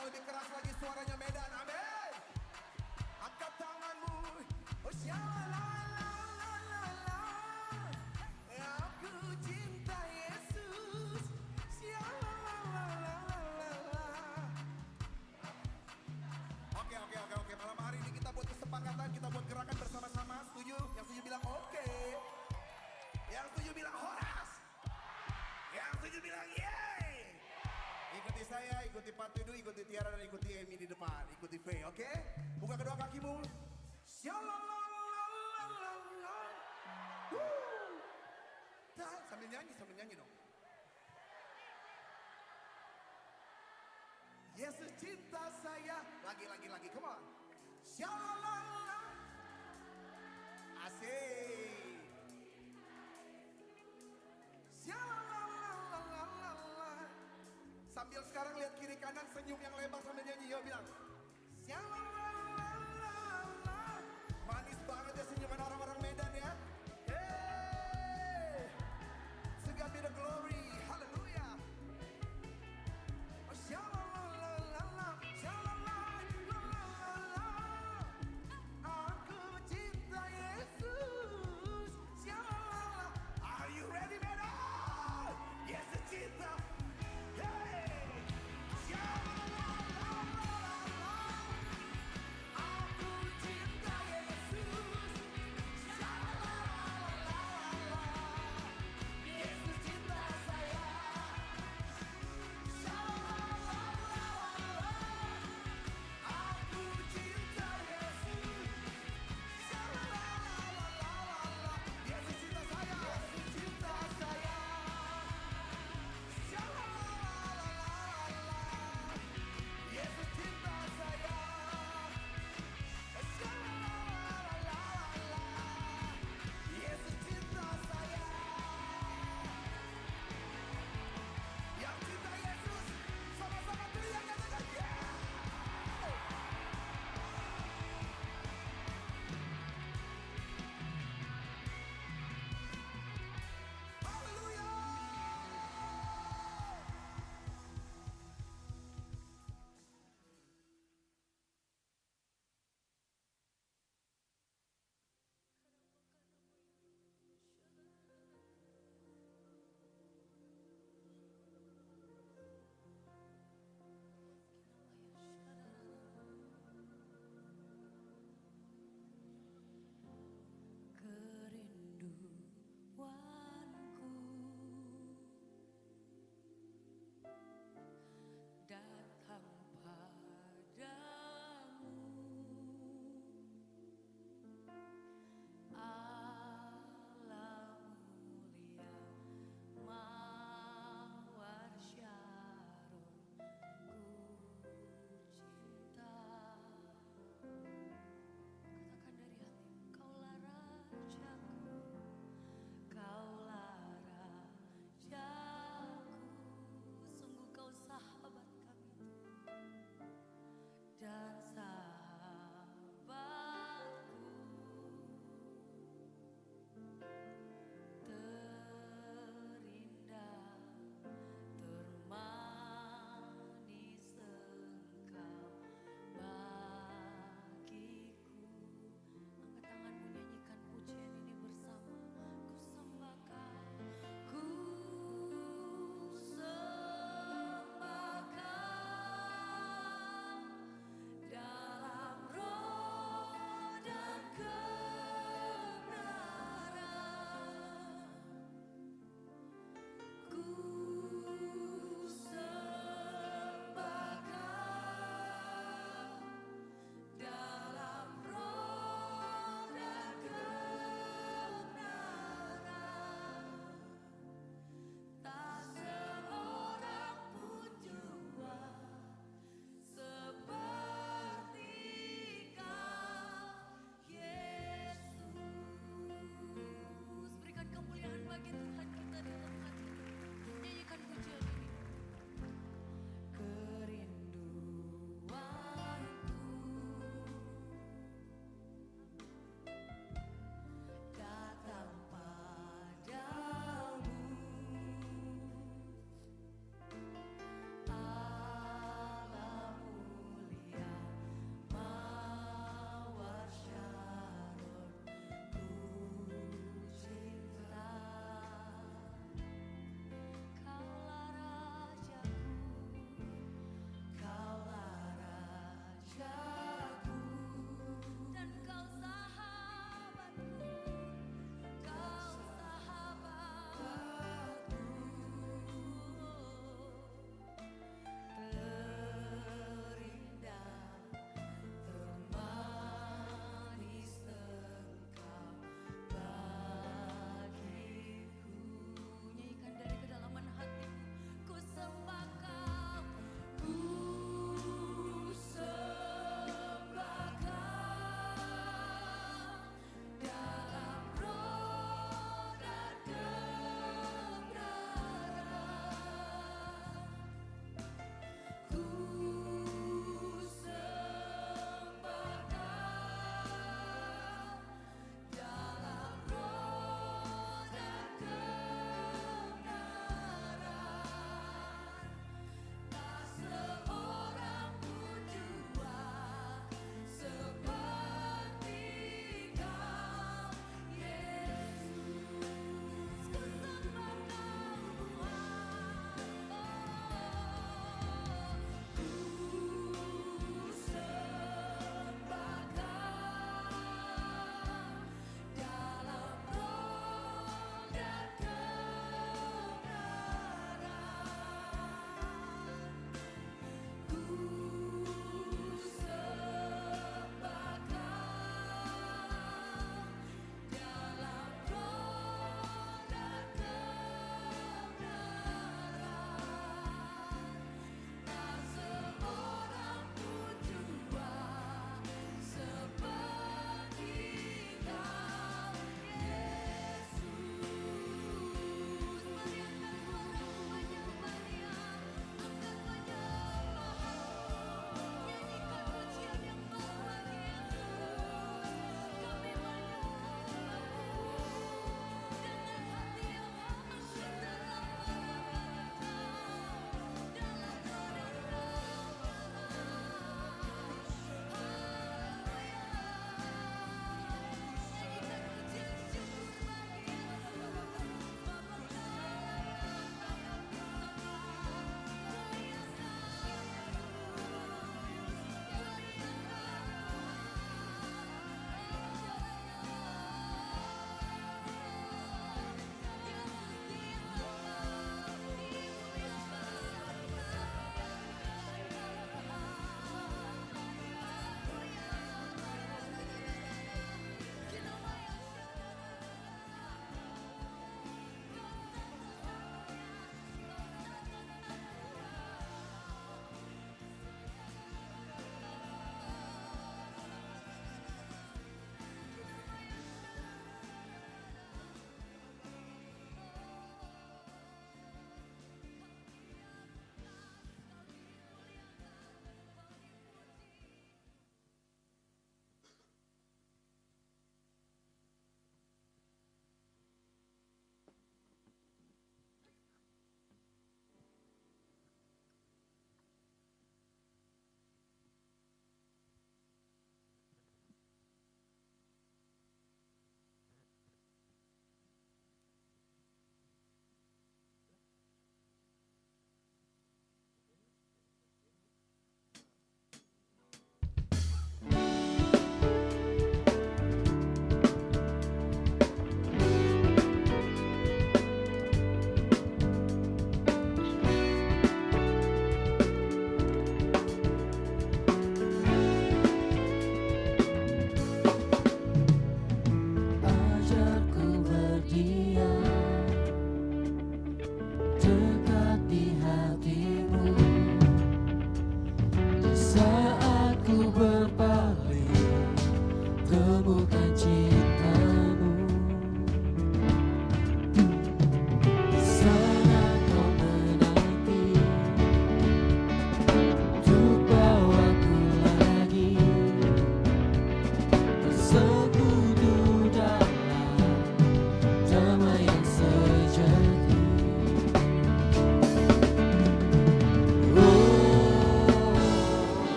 bisa lebih keras lagi suaranya Medan, amin. Angkat tanganmu, oh shalalalalala. Aku cinta Yesus, shalalalalala. Oke, malam hari ini kita buat kesepakatan, kita buat gerakan bersama-sama. Setuju? Yang setuju bilang oke. Yang setuju bilang horas. Yang setuju bilang yeay. Ikuti saya, ikuti Pak Tudu, ikuti Tiara, dan ikuti Emi di depan. Ikuti V, oke? Buka kedua kakimu. Shalalalalala. Sambil nyanyi dong. Yesus cinta saya. Lagi, come on. Shalala. Asik. Shalala. Sambil sekarang lihat kiri kanan, senyum yang lebar sambil nyanyi. Yo bilang. Shalala. Manis banget ya senyuman orang-orang Medan ya. Hey. To God be the glory. Hallelujah. Oh, shalala.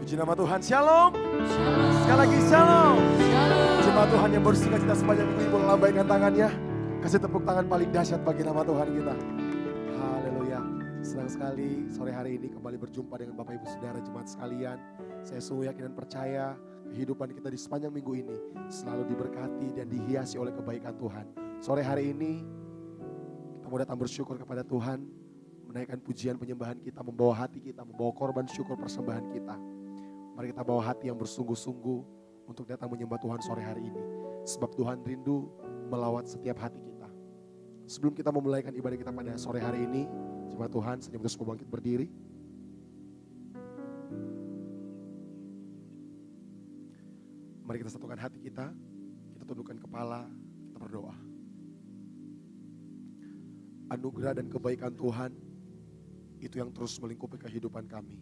Puji nama Tuhan, shalom. Shalom. Sekali lagi shalom. Shalom. Jemaat Tuhan yang bersuka cita sepanjang minggu ini boleh lambaikan tangannya. Kasih tepuk tangan paling dahsyat bagi nama Tuhan kita. Haleluya. Senang sekali sore hari ini kembali berjumpa dengan Bapak Ibu Saudara jemaat sekalian. Saya sungguh yakin dan percaya kehidupan kita di sepanjang minggu ini selalu diberkati dan dihiasi oleh kebaikan Tuhan. Sore hari ini kita mau datang bersyukur kepada Tuhan, menaikkan pujian penyembahan kita, membawa hati kita, membawa korban syukur persembahan kita. Mari kita bawa hati yang bersungguh-sungguh untuk datang menyembah Tuhan sore hari ini. Sebab Tuhan rindu melawat setiap hati kita. Sebelum kita memulaikan ibadah kita pada sore hari ini, jemaat Tuhan, saya minta semua bangkit berdiri. Mari kita satukan hati kita tundukkan kepala, kita berdoa. Anugerah dan kebaikan Tuhan, itu yang terus melingkupi kehidupan kami.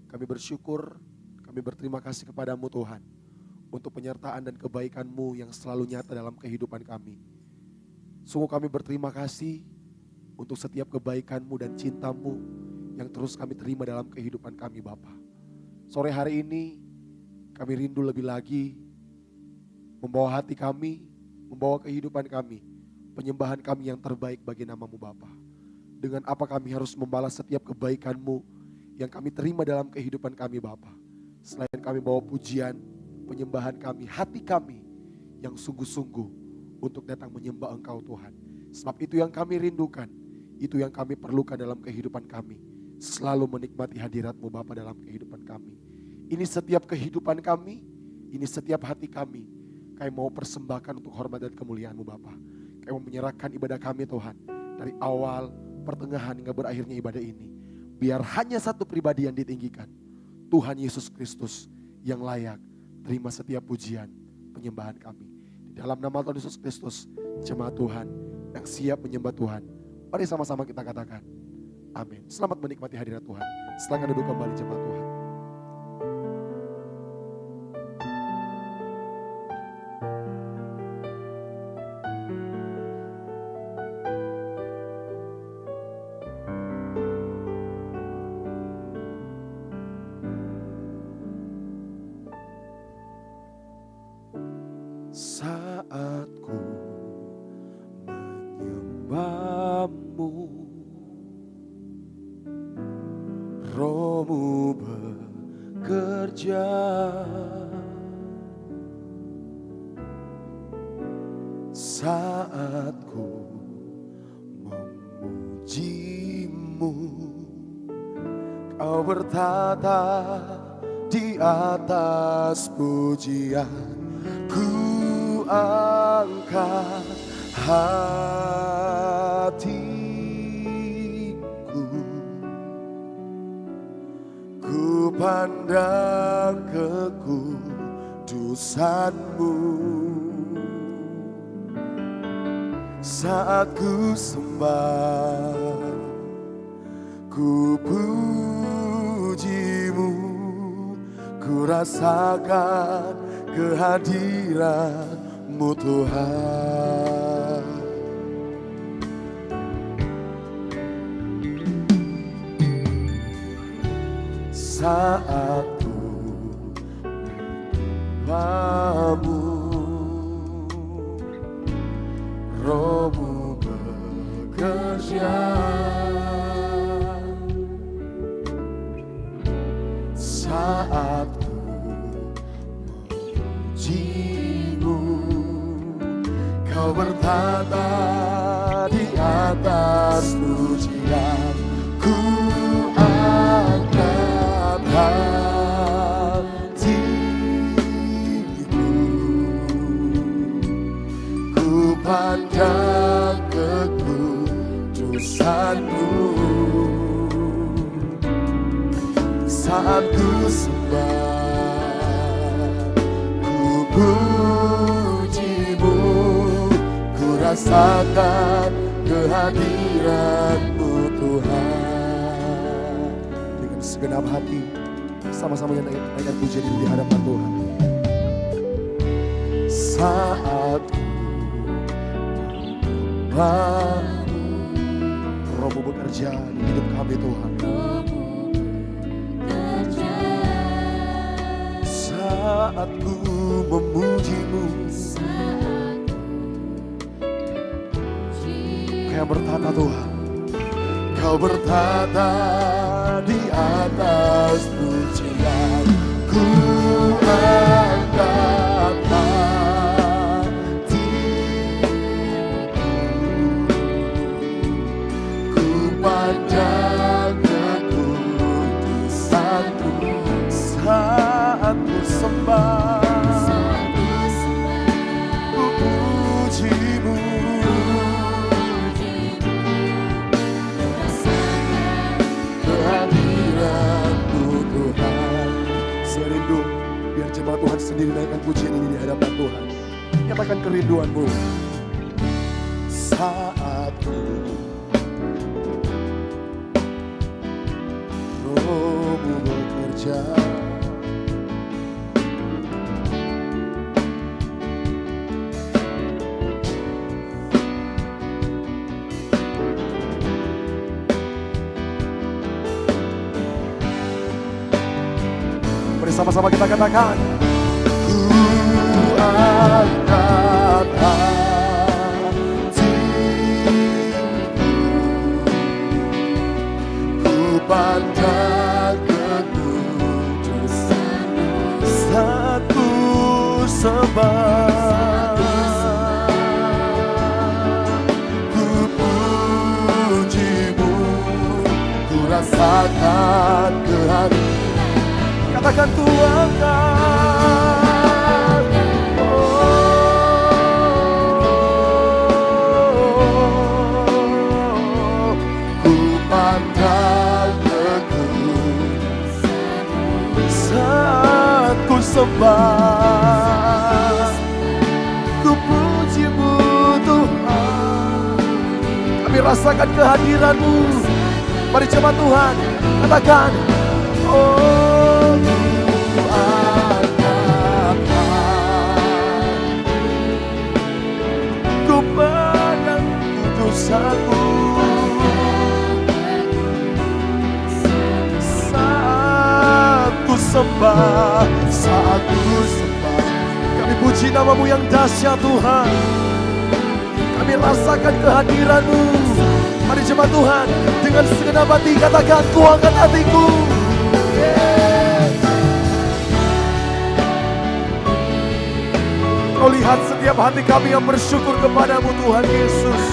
Kami bersyukur, kami berterima kasih kepadamu Tuhan, untuk penyertaan dan kebaikan-Mu yang selalu nyata dalam kehidupan kami. Sungguh kami berterima kasih untuk setiap kebaikan-Mu dan cinta-Mu yang terus kami terima dalam kehidupan kami Bapa. Sore hari ini kami rindu lebih lagi membawa hati kami, membawa kehidupan kami, penyembahan kami yang terbaik bagi nama-Mu Bapa. Dengan apa kami harus membalas setiap kebaikan-Mu yang kami terima dalam kehidupan kami Bapa. Selain kami bawa pujian, penyembahan kami, hati kami yang sungguh-sungguh untuk datang menyembah Engkau Tuhan. Sebab itu yang kami rindukan, itu yang kami perlukan dalam kehidupan kami. Selalu menikmati hadirat-Mu Bapa dalam kehidupan kami. Ini setiap kehidupan kami, ini setiap hati kami. Kami mau persembahkan untuk hormat dan kemuliaan-Mu Bapa. Kami mau menyerahkan ibadah kami Tuhan. Dari awal, pertengahan hingga berakhirnya ibadah ini. Biar hanya satu pribadi yang ditinggikan. Tuhan Yesus Kristus yang layak terima setiap pujian penyembahan kami. Di dalam nama Tuhan Yesus Kristus, jemaat Tuhan yang siap menyembah Tuhan. Mari sama-sama kita katakan, amin. Selamat menikmati hadirat Tuhan. Silakan duduk kembali jemaat Tuhan. Saat ku menyembah-Mu, Roh-Mu bekerja. Saat ku memuji-Mu, Kau bertata di atas pujian. Ku angkat hatiku, ku pandang kekudusan-Mu. Saat ku sembah, ku puji-Mu, ku rasakan kehadiran-Mu Tuhan. Saat ku menyembah-Mu, Roh-Mu bekerja. Saat ku memuji-Mu, Kau bertata di atas pujian. Ku angkat hatiku, ku pandang kekudusan-Mu. Saat ku sembah, ku puji-Mu, ku rasakan kehadiran-Mu Tuhan. Dengan segenap hati, sama-sama yang naikkan pujian ini di hadapan Tuhan. Saat ku menyembah-Mu, Roh-Mu bekerja di hidup kami Tuhan. saat ku memujimu. Kau bertata Tuhan, Kau bertata di atas pujian. Ku angkat hatiku, ku pandang kekudusan-Mu saat ku sembah, ku puji-Mu. Kehadiran-Mu Tuhan. Saya rindu biar jemaat Tuhan sendiri naikkan pujian ini di hadapan Tuhan. Nyatakan kerinduan-Mu. Saat ku Roh-Mu bekerja, mari sama-sama kita katakan, ku angkat hatiku, ku pandang kekudusan-Mu saat ku sembah, ku puji-Mu, ku rasakan kehadiran. Katakan ku angkat, ku pandang kekudusan-Mu saat ku sembah, ku puji-Mu Tuhan. Kami rasakan kehadiran-Mu. Mari jemaat Tuhan katakan, oh, ku angkat hati, ku pandang kudusan-Mu saat ku sembah, saat ku sembah. Kami puji nama-Mu yang dahsyat Tuhan. Kami rasakan kehadiran-Mu. Mari jemaat Tuhan dengan segenap hati katakan, ku angkat hatiku. Kau lihat setiap hati kami yang bersyukur kepadamu Tuhan Yesus.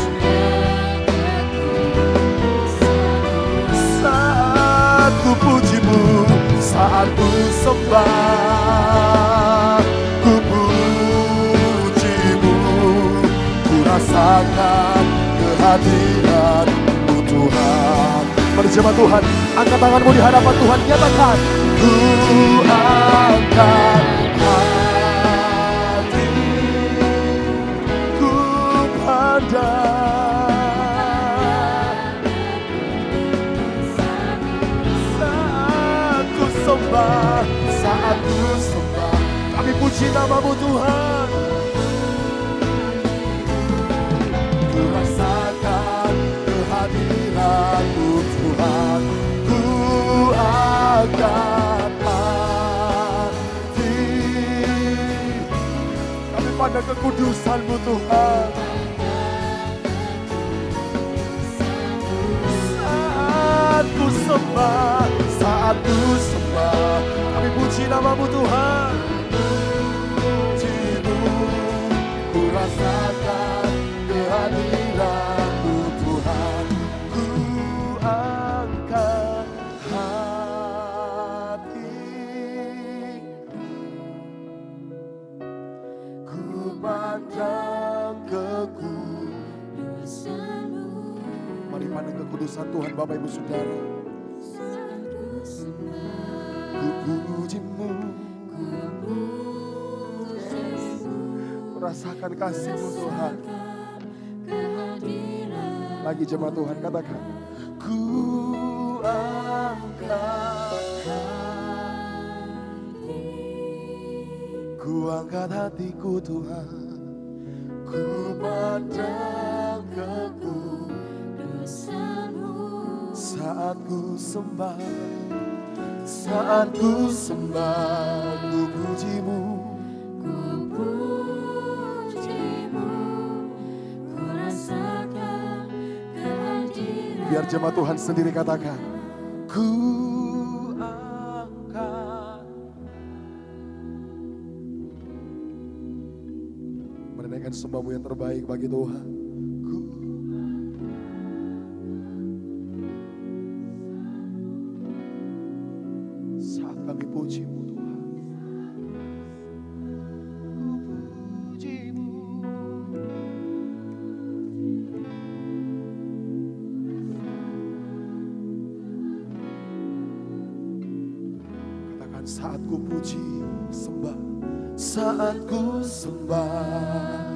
Saat ku puji-Mu, saat ku sembah, ku puji-Mu, ku rasakan kehadiran-Mu Tuhan. Mari jemaat Tuhan, angkat tanganmu di hadapan Tuhan, nyatakan, ku angkat hati, ku pandang saat ku sembah, saat ku sembah. Kami puji nama-Mu Tuhan. Ku rasakan kehadiran-Mu Tuhan. Ku angkat hati, kami pandang kekudusan-Mu Tuhan. Saat ku sembah, saat ku sembah, kami puji nama-Mu Tuhan. Puji-Mu, ku rasakan kehadiran-Mu Tuhan. Ku angkat hati, ku pandang kekudusan-Mu. Mari pandang kekudusan Tuhan Bapak Ibu Saudara. Ku puji-Mu, ku rasakan kasih-Mu Tuhan. Lagi jemaat Tuhan katakan, ku angkat hati, ku angkat hatiku Tuhan, ku pandang kekudusan-Mu saat ku sembah, Saat ku sembah, ku pujimu. Ku pujimu, ku rasakan kehadiran. Biar jemaat Tuhan sendiri katakan, ku angkat. Menaikkan sembahmu yang terbaik bagi Tuhan. Saat kami pujimu Tuhan, ku pujimu. Katakan saat ku puji, sembah. Saat ku sembah,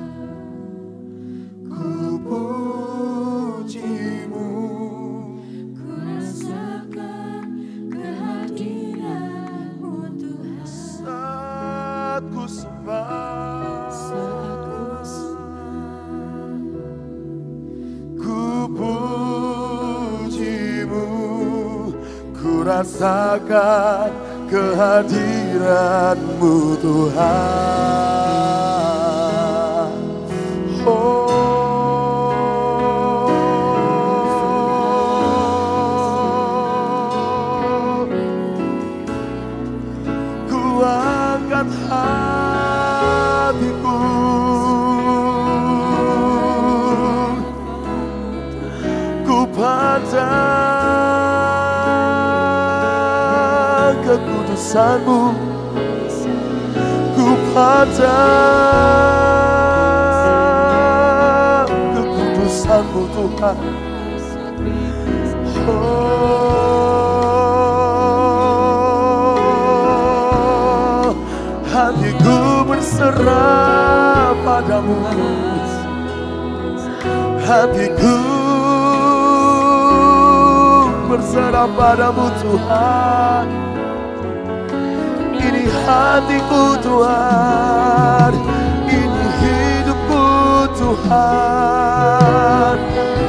ku pujimu. Ku rasakan kehadiran-Mu Tuhan. Saat ku sembah, Saat ku sembah, ku pujimu. Ku rasakan kehadiran-Mu Tuhan. Oh, ku angkat hatiku, ku pandang kekudusan-Mu, ku pandang kekudusan-Mu Tuhan. Oh, hatiku berserah padamu, hatiku berserah padamu Tuhan. Ini hatiku Tuhan, ini hidupku Tuhan.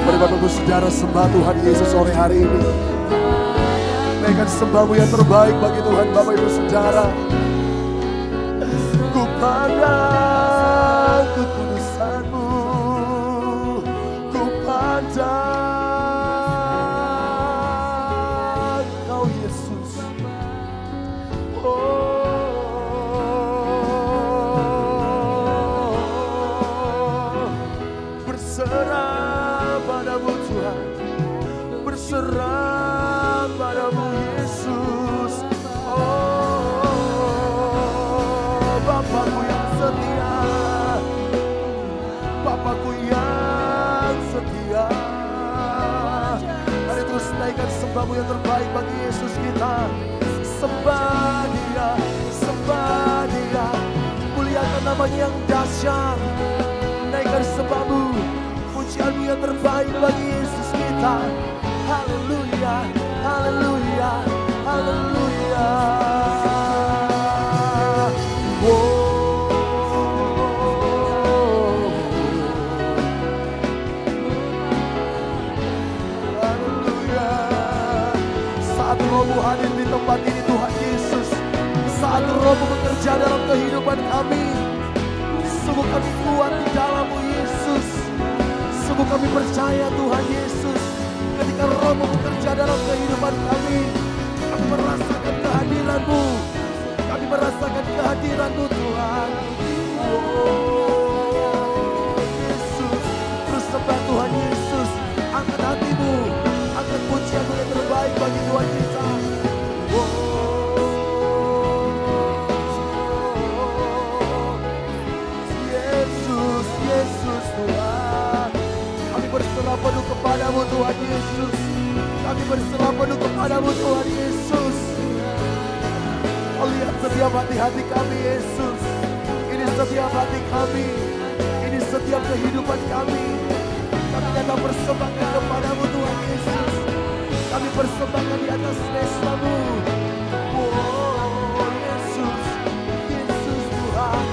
Mari Bapak Ibu Saudara sembah Tuhan Yesus sore hari ini. Naikkan sembahmu yang terbaik bagi Tuhan Bapak Ibu Saudara. Ku pandang kekudusan-Mu, ku pandang Kau Yesus. Oh, berserah padamu Tuhan, berserah padamu Yesus. Oh, Bapakku yang setia, Bapakku yang setia. Mari terus naikkan sembahmu yang terbaik bagi Yesus kita. Sembah Dia, sembah Dia, muliakan namanya yang dahsyat. Naikkan sembahmu, pujianmu yang terbaik bagi Yesus kita. Haleluya, haleluya, haleluya. Haleluya. Saat Roh-Mu hadir di tempat ini Tuhan Yesus, saat Roh-Mu bekerja dalam kehidupan kami, sungguh kami kuat di dalam-Mu Yesus. Sungguh kami percaya Tuhan Yesus, ketika Roh-Mu bekerja dalam kehidupan kami merasakan kehadiran-Mu, kami merasakan kehadiran-Mu Tuhan. Oh Yesus, terus sembah Tuhan Yesus, angkat hatimu, angkat pujian-Mu yang terbaik bagi Tuhan kita. Yesus, Yesus Tuhan, kami berserah penuh kepadamu Tuhan Yesus. Kami berserah penuh kepadamu Tuhan Yesus. Oh lihat setiap hati-hati kami Yesus. Ini setiap hati kami, ini setiap kehidupan kami. Kami datang persembahkan kepadamu Tuhan Yesus. Kami persembahkan di atas nesta-Mu. Oh Yesus, Yesus Tuhan,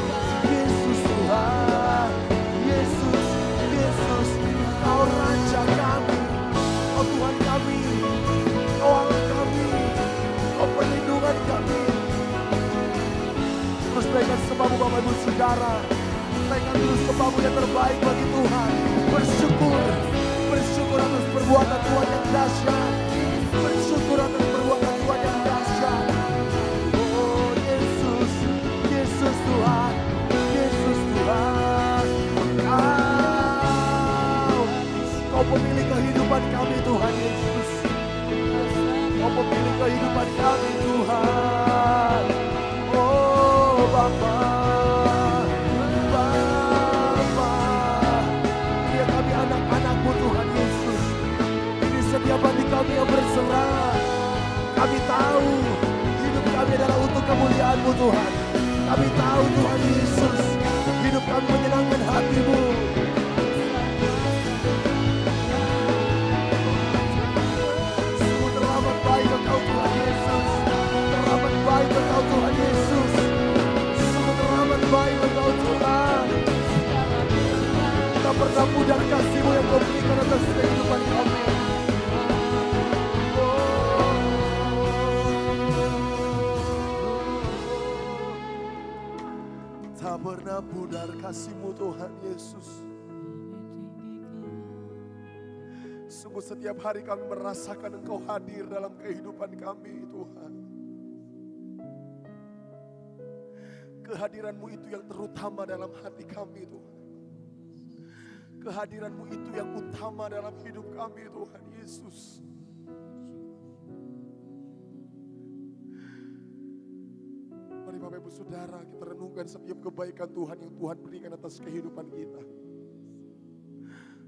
Yesus Tuhan, Yesus, Yesus, Kau Raja kami, Kau Tuhan kami, Kau Allah kami, Kau pelindung saudara. Naikkan dulu sembahmu yang terbaik bagi Tuhan. Bersyukur, bersyukur atas perbuatan Tuhan yang dahsyat. Bersyukur atas perbuatan Tuhan yang dahsyat. Oh Yesus, Yesus Tuhan, Yesus Tuhan. Kau pemilik kehidupan kami Tuhan Yesus. Kau pemilik kehidupan kami Tuhan. Oh Bapa, Bapa, lihat kami anak-anak-Mu Tuhan Yesus. Ini setiap hati kami yang berserah. Kami tahu hidup kami adalah untuk kemuliaan-Mu Tuhan. Kami tahu Tuhan Yesus, hidup kami menyenangkan hati-Mu. Sungguh teramat baik Engkau Tuhan Yesus. Teramat baik Engkau Tuhan Yesus. Sungguh teramat baik Engkau Tuhan. Tak pernah pudar kasih-Mu yang Kau berikan atas kehidupan kami. Tak pernah pudar kasih-Mu Tuhan Yesus. Sungguh setiap hari kami merasakan Engkau hadir dalam kehidupan kami Tuhan. Kehadiran-Mu itu yang terutama dalam hati kami Tuhan. Kehadiran-Mu itu yang utama dalam hidup kami Tuhan Yesus. Mari Bapak Ibu Saudara, kita renungkan setiap kebaikan Tuhan yang Tuhan berikan atas kehidupan kita.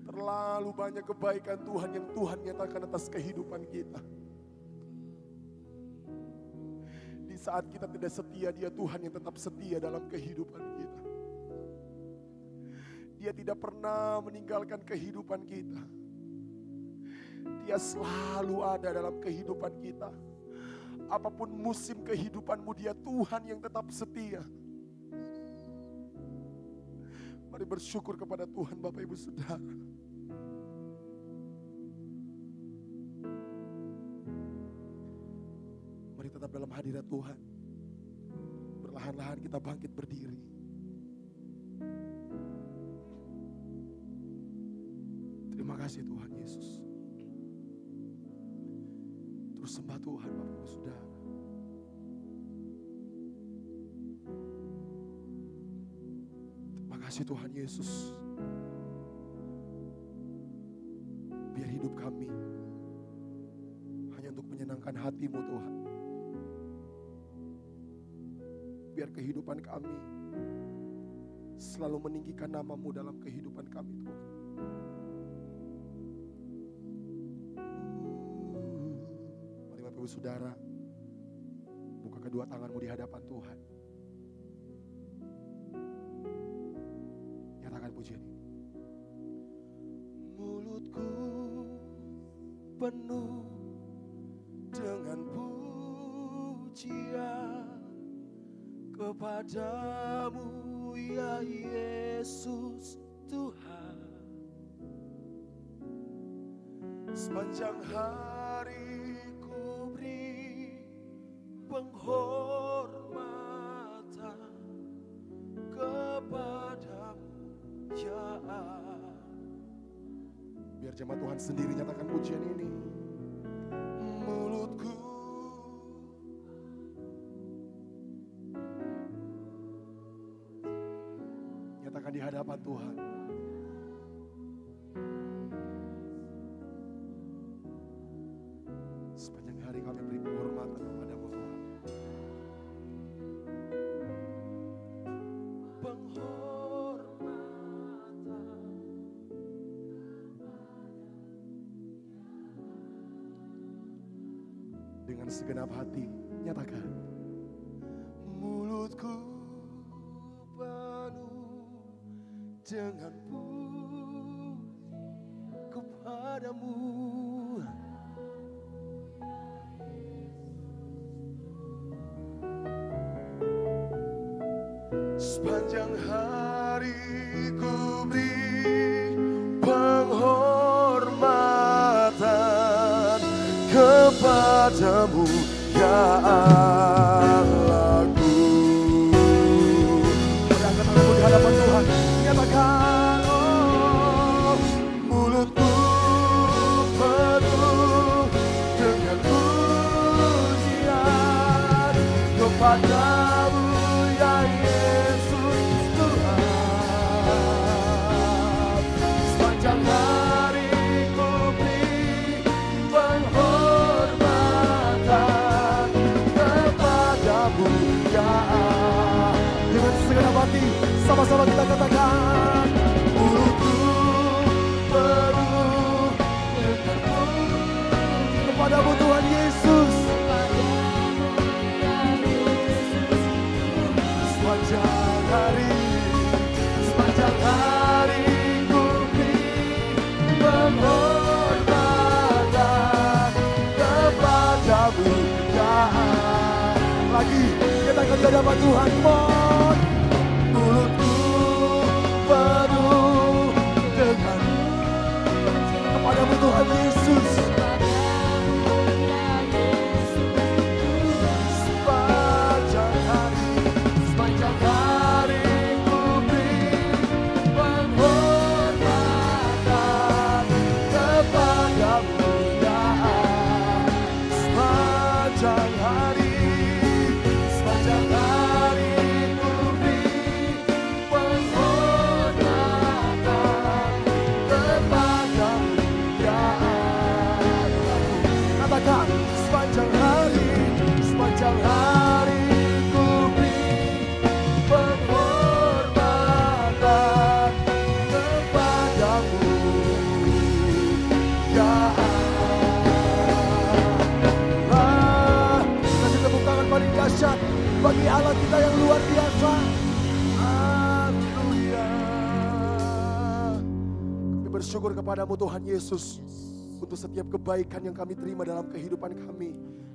Terlalu banyak kebaikan Tuhan yang Tuhan nyatakan atas kehidupan kita. Di saat kita tidak setia, Dia Tuhan yang tetap setia dalam kehidupan kita. Dia tidak pernah meninggalkan kehidupan kita. Dia selalu ada dalam kehidupan kita. Apapun musim kehidupanmu, Dia Tuhan yang tetap setia. Mari bersyukur kepada Tuhan Bapak Ibu Saudara. Mari tetap dalam hadirat Tuhan. Perlahan-lahan kita bangkit berdiri. Terima kasih Tuhan Yesus. Terus sembah Tuhan Bapak Ibu Saudara. Terima kasih Tuhan Yesus. Biar hidup kami hanya untuk menyenangkan hati-Mu Tuhan. Biar kehidupan kami selalu meninggikan nama-Mu dalam kehidupan kami Tuhan. Mari Bapak Ibu Saudara, buka kedua tanganmu di hadapan Tuhan. Nyatakan pujian ini. Mulutku penuh dengan pujian kepadamu ya Yesus Tuhan. Sepanjang hari ku beri penghormatan kepadamu ya Allah. Biar jemaat Tuhan sendiri nyatakan pujian ini. Mulutku nyatakan di hadapan Tuhan. Sepanjang hari kami beri penghormatan kepadamu Tuhan. Penghormatan. Dengan segenap hati nyatakan. Mulutku penuh dengan puji kepadamu. Sepanjang hari ku beri penghormatan kepadamu ya Allahku. Mari angkat tanganmu Kepadamu ya Yesus Tuhan, sepanjang hari ku beri penghormatan kepadamu ya Allah. Dengan segenap hati sama-sama kita katakan, mulutku penuh kepadamu Tuhan Yesus. Sepanjang hari ku beri penghormatan kepadamu ya Allah. Lagi kita akan di hadapan Tuhan, mohon. Mulutku penuh dengan kepadamu Tuhan Yesus. Sepanjang hari ku beri penghormatan kepadamu ya Allah. Sepanjang hari ku beri penghormatan kepadamu ya Allah. Katakan, sepanjang hari ku beri penghormatan kepadamu ya Allah. Kasih tepuk tangan paling dahsyat bagi Allah kita yang luar biasa. Haleluya. Kami bersyukur kepadamu Tuhan Yesus untuk setiap kebaikan yang kami terima dalam kehidupan kami.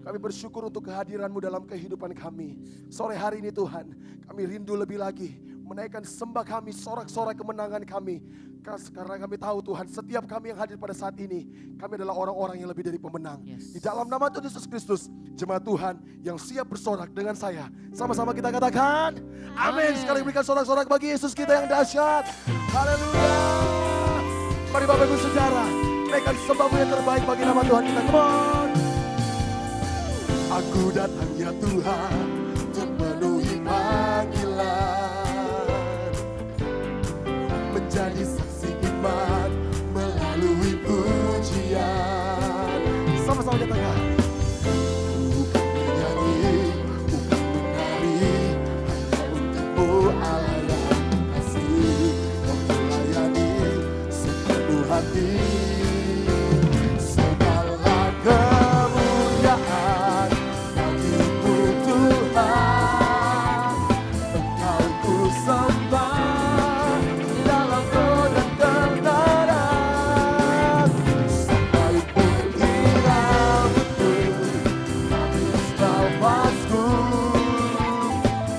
Kami bersyukur untuk kehadiran-Mu dalam kehidupan kami. Sore hari ini Tuhan, kami rindu lebih lagi menaikkan sembah kami, sorak-sorai kemenangan kami. Karena kami tahu Tuhan, setiap kami yang hadir pada saat ini, kami adalah orang-orang yang lebih dari pemenang. Di dalam nama Tuhan Yesus Kristus, jemaat Tuhan yang siap bersorak dengan saya. Sama-sama kita katakan, amin. Sekali berikan sorak-sorak bagi Yesus kita yang dahsyat. Haleluya. Mari Bapak Ibu Saudara, naikkan sembah-Mu yang terbaik bagi nama Tuhan kita. Come on. Aku datang ya Tuhan untuk memenuhi panggilan, menjadi saksi iman melalui pujian. Sama-sama katakan. Bukan menyanyi, bukan menari, hanya untukmu Allah yang kasih. Kau melayani sepenuh hati. Segala kemuliaan bagimu Tuhan, Engkau ku sembah dalam roh dan kebenaran. Sampai pikiranku habis nafasku,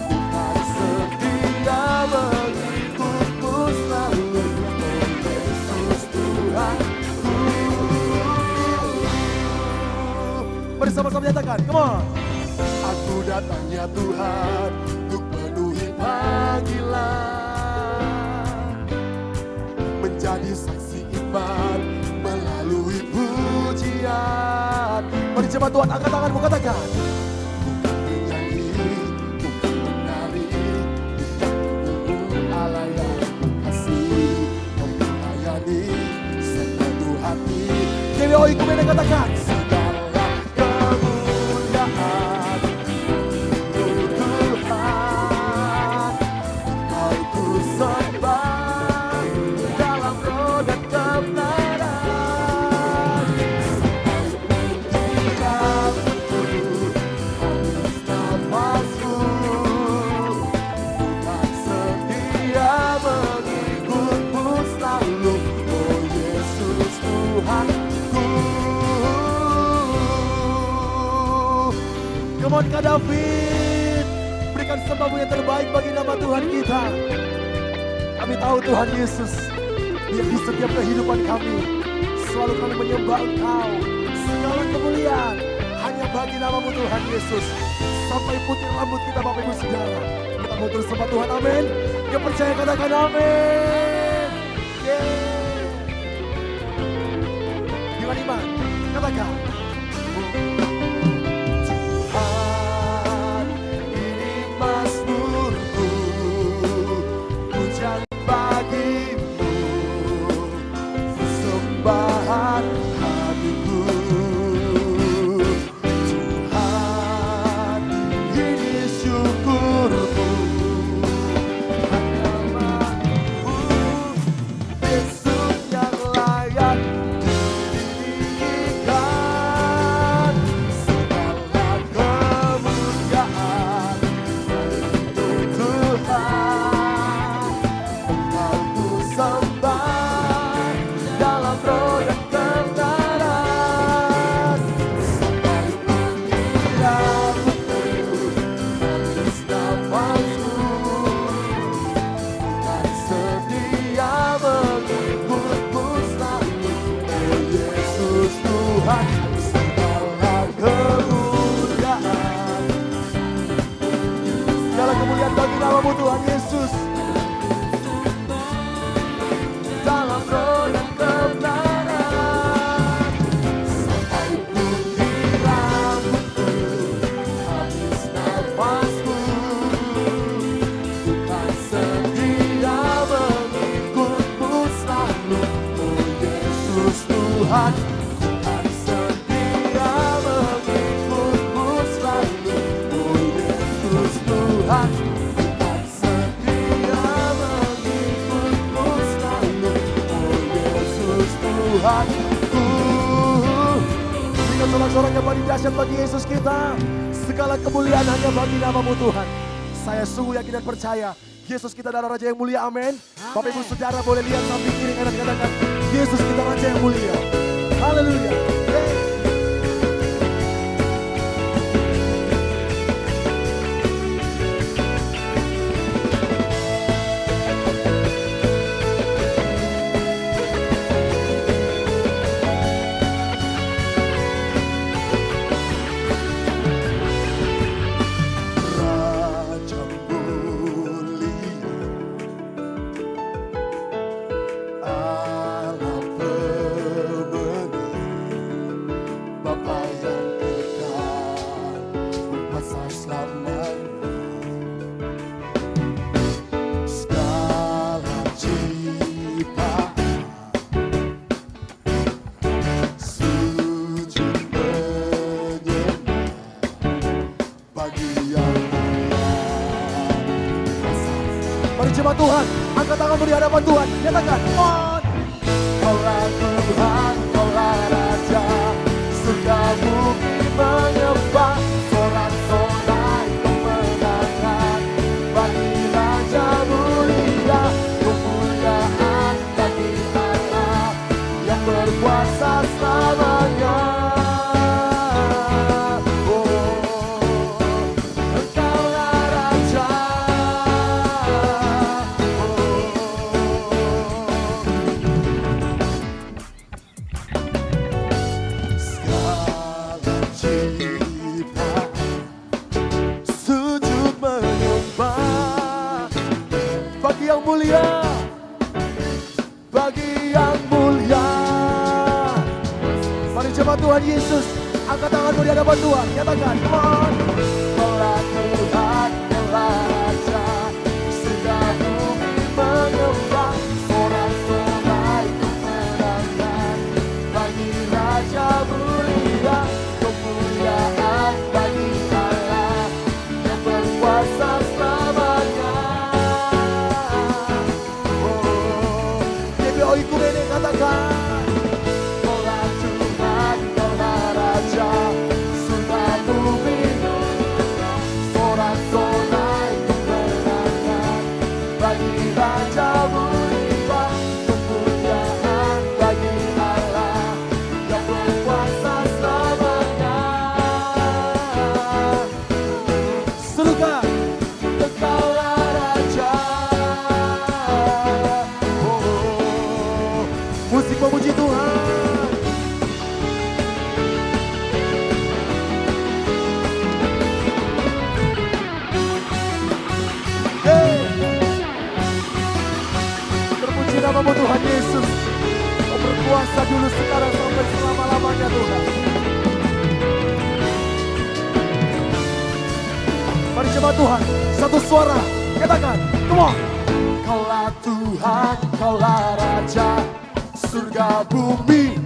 Tuhan setia mengikutmu selalu. Oh Yesus Tuhanku. Mari sama-sama nyatakan, come on. Aku datang ya Tuhan untuk penuhi panggilan, menjadi saksi iman melalui pujian. Mari jemaat Tuhan, angkat tanganmu, katakan. Bukan menyanyi, bukan menari, bukan Allah yang kasih. Kau melayani sepenuh hati. Dewi Oikumene katakan. Segala kemuliaan Tuhan, Engkau ku sembah dalam roh dan kebenaran. Sampai pikiranku habis nafasku, Tuhan setia mengikutmu selalu. Oh Yesus Tuhanku. Come on Kak David, berikan sembah-Mu yang terbaik bagi nama Tuhan kita. Kami tahu Tuhan Yesus, biar di setiap kehidupan kami selalu kami menyembah Engkau. Segala kemuliaan hanya bagi nama-Mu Tuhan Yesus. Sampai putih rambut kita Bapak Ibu Saudara, kita mau terus sembah Tuhan, amin. Yang percaya katakan amin. Dengan iman katakan, Tuhan bagi Yesus kita. Segala kemuliaan hanya bagi nama-Mu Tuhan. Saya sungguh yakin dan percaya Yesus kita adalah Raja yang mulia, amin. Bapak Ibu Saudara boleh lihat samping kiri kanan, katakan Yesus kita Raja yang mulia. Haleluya. Raja mulia, Allah pemenang, Bapa yang kekal, berkuasa selamanya. Segala ciptaan sujud menyembah bagi yang mulia. Mari jemaat Tuhan, angkat tanganmu di hadapan Tuhan. Nyatakan, on. Kaulah Tuhan, kaulah Raja, surga bumi menyembah, sorak-sorai kemenangan bagi Raja mulia, kemuliaan bagi Allah yang berkuasa selamanya. Engkaulah Raja. Segala ciptaan sujud menyembah bagi yang mulia, bagi yang mulia. Mari jemaat Tuhan Yesus, angkat tanganmu di hadapan Tuhan. Nyatakan, on. Kaulah Tuhan, kaulah Raja, surga bumi menyembah, sorak-sorai kemenangan bagi Raja mulia, kemuliaan bagi Allah yang berkuasa selamanya. Oh, GBOI Kumene katakan, kaulah Tuhan, kaulah Raja, surga bumi sorak-sorai kemenangan bagi Raja mulia, kemuliaan bagi Allah yang berkuasa selamanya. Serukan, Engkaulah Raja. Oh, musik memuji Tuhan. Hey, terpuji nama-Mu Tuhan Yesus. Kau berkuasa dulu, sekarang, sampai selama-lamanya Tuhan. Mari jemaat Tuhan, satu suara, katakan, come on. Kaulah Tuhan, kaulah Raja, surga bumi,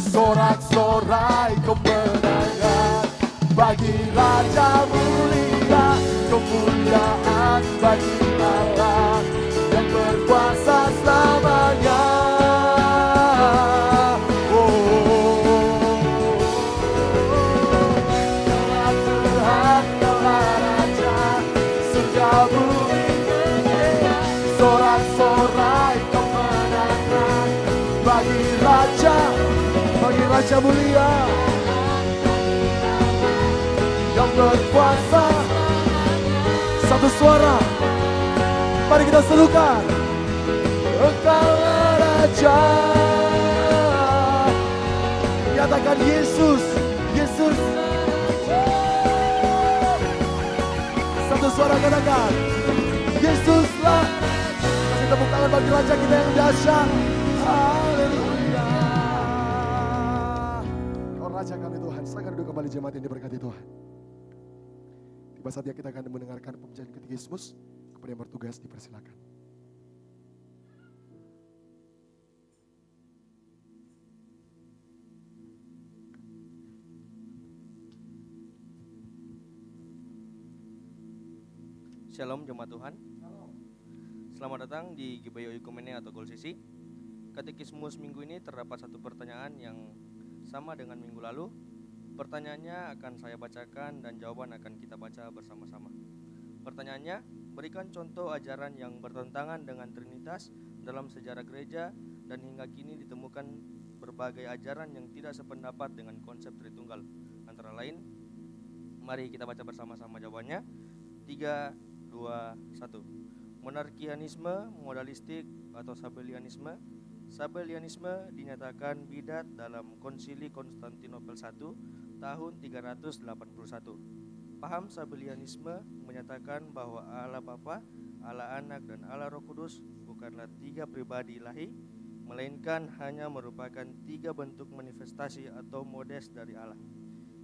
sorak-sorai kemenangan bagi Raja mulia, kemuliaan bagi Allah yang berkuasa selamanya. Kaulah Tuhan, kaulah Raja, surga bumi, sorak-sorai kemenangan bagi Raja mulia yang berkuasa. Satu suara, mari kita serukan, Engkaulah Raja. Nyatakan Yesus, Yesus. Satu suara katakan, Yesuslah. Kasih tepuk tangan bagi Raja kita yang dahsyat. Haleluya. Kau Raja kami Tuhan. Silakan duduk kembali jemaat yang diberkati Tuhan. Tiba saatnya kita akan mendengarkan pembacaan katekismus. Kepada yang bertugas dipersilakan. Shalom jemaat Tuhan. Selamat datang di GBOI Kumene atau Goal Sisi. Katekismus minggu ini terdapat satu pertanyaan yang sama dengan minggu lalu. Pertanyaannya akan saya bacakan dan jawaban akan kita baca bersama-sama. Pertanyaannya, berikan contoh ajaran yang bertentangan dengan Trinitas dalam sejarah gereja dan hingga kini ditemukan berbagai ajaran yang tidak sependapat dengan konsep Tritunggal. Antara lain, mari kita baca bersama-sama jawabannya. 3, 2, 1. Monarkianisme, modalistik atau Sabellianisme. Sabellianisme dinyatakan bidat dalam Konsili Konstantinopel I tahun 381. Paham Sabellianisme menyatakan bahwa Allah Bapa, Allah Anak dan Allah Roh Kudus bukanlah 3 pribadi ilahi, melainkan hanya merupakan 3 bentuk manifestasi atau modes dari Allah,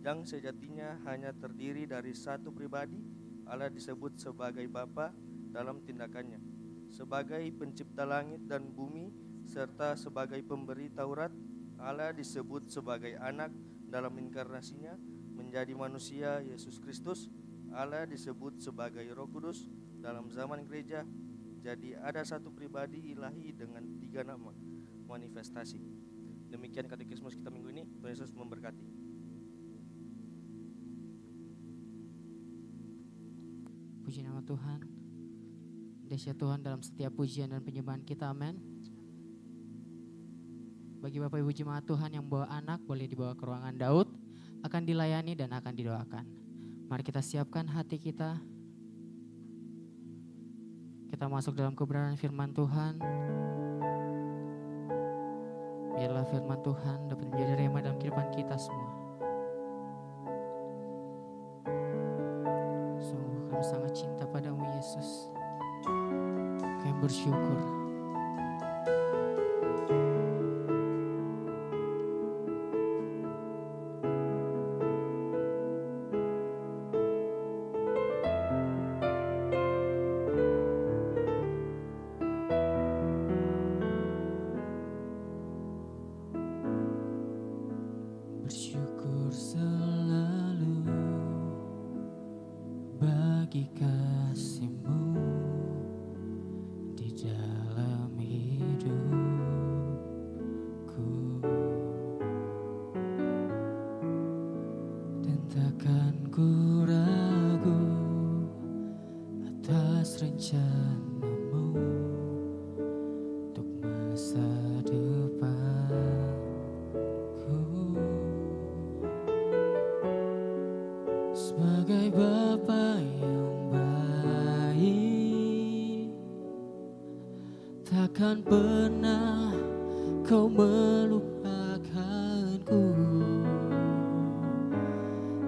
yang sejatinya hanya terdiri dari 1 pribadi. Allah disebut sebagai Bapa dalam tindakannya, sebagai pencipta langit dan bumi, serta sebagai pemberi Taurat. Allah disebut sebagai Anak dalam inkarnasinya menjadi manusia Yesus Kristus. Allah disebut sebagai Roh Kudus dalam zaman gereja. Jadi ada 1 pribadi ilahi dengan 3 nama manifestasi. Demikian katekismus kita minggu ini. Tuhan Yesus memberkati. Puji nama Tuhan. Dahsyat Tuhan dalam setiap pujian dan penyembahan kita, amin. Bagi Bapak Ibu jemaat Tuhan yang bawa anak, boleh dibawa ke ruangan Daud, akan dilayani dan akan didoakan. Mari kita siapkan hati kita. Kita masuk dalam kebenaran firman Tuhan. Biarlah firman Tuhan dapat menjadi rema dalam kehidupan kita semua. Sungguh kami sangat cinta padamu Yesus. Kami bersyukur. Bersyukur selalu bagi kasih-Mu di dalam hidupku, dan takkan ku ragu atas rencana-Mu untuk masa depanku. Sebagai Bapa yang baik, takkan pernah Kau melupakanku.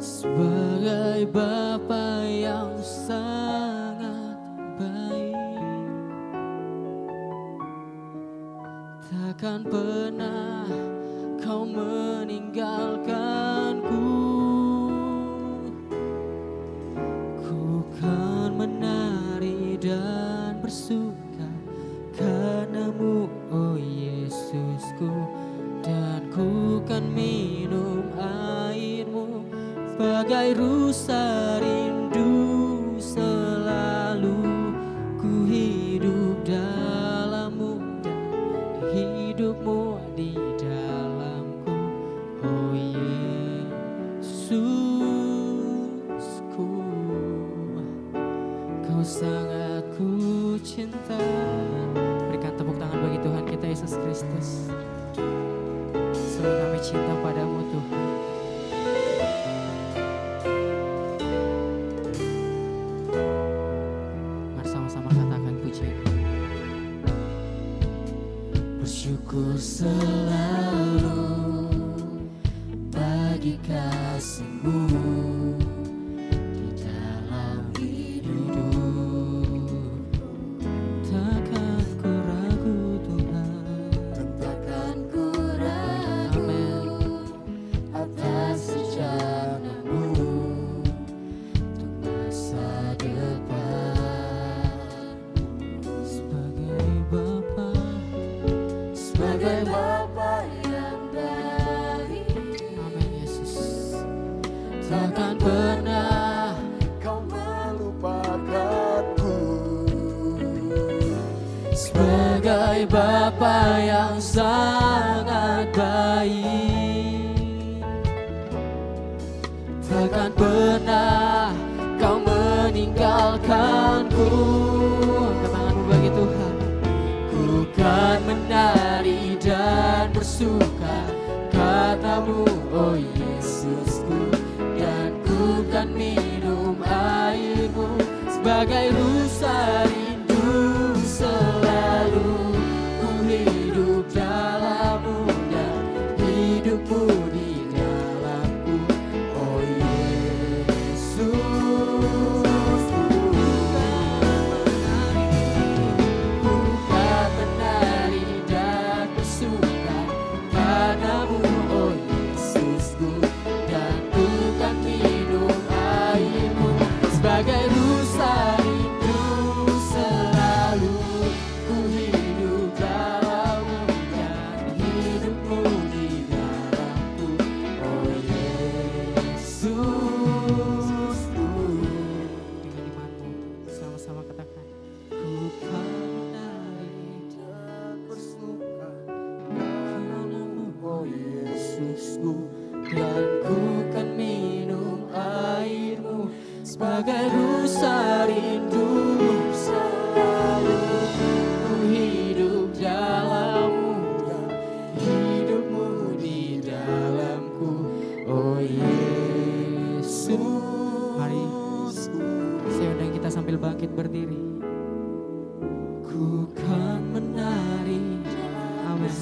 Sebagai Bapa yang sangat baik, takkan pernah Kau meninggalkanku. Ku kan menari dan bersuka karena-Mu, oh Yesusku, dan ku kan minum air-Mu bagai rusa rindu. Selalu ku hidup dalam-Mu dan hidup-Mu di dalamku, oh Yesusku. Kau sangat ku cinta. Berikan tepuk tangan bagi Tuhan kita Yesus Kristus. Sungguh kami cinta padamu Tuhan. Mari sama-sama katakan pujian. Bersyukur selalu bagi kasih-Mu di dalam hidup. Takkan ku ragu Tuhan, Takkan ku ragu amin, atas rencana-Mu untuk masa depan. Sebagai Bapa, sebagai Bapa yang baik, amin Yesus. Takkan pernah Kau melupakanku. sebagai Bapa yang sangat baik, pernah Kau meninggalkanku. Angkat tanganmu bagi Tuhan. Ku kan menari dan bersuka katamu, oh Yesusku, dan ku kan minum airmu sebagai rusa rindu selalu. Ku hidup dalammu dan hidupmu di dalamku, oh Yesus. Ku kan menari dan bersuka padamu, oh Yesusku, dan ku kan minum airmu sebagai rusa rindu selalu. Ku hidup dalammu dan hidupmu di dalamku, oh Yesus. Dengan imanmu sama-sama katakan, ku kan menari dan bersuka padamu, oh Yesusku, dan ku kan minum airmu sebagai rusa rindu selalu. Ku hidup dalammu dan hidupmu di dalamku, oh Yesus. Mari saya undang kita sambil bangkit berdiri. Ku kan menari, amin,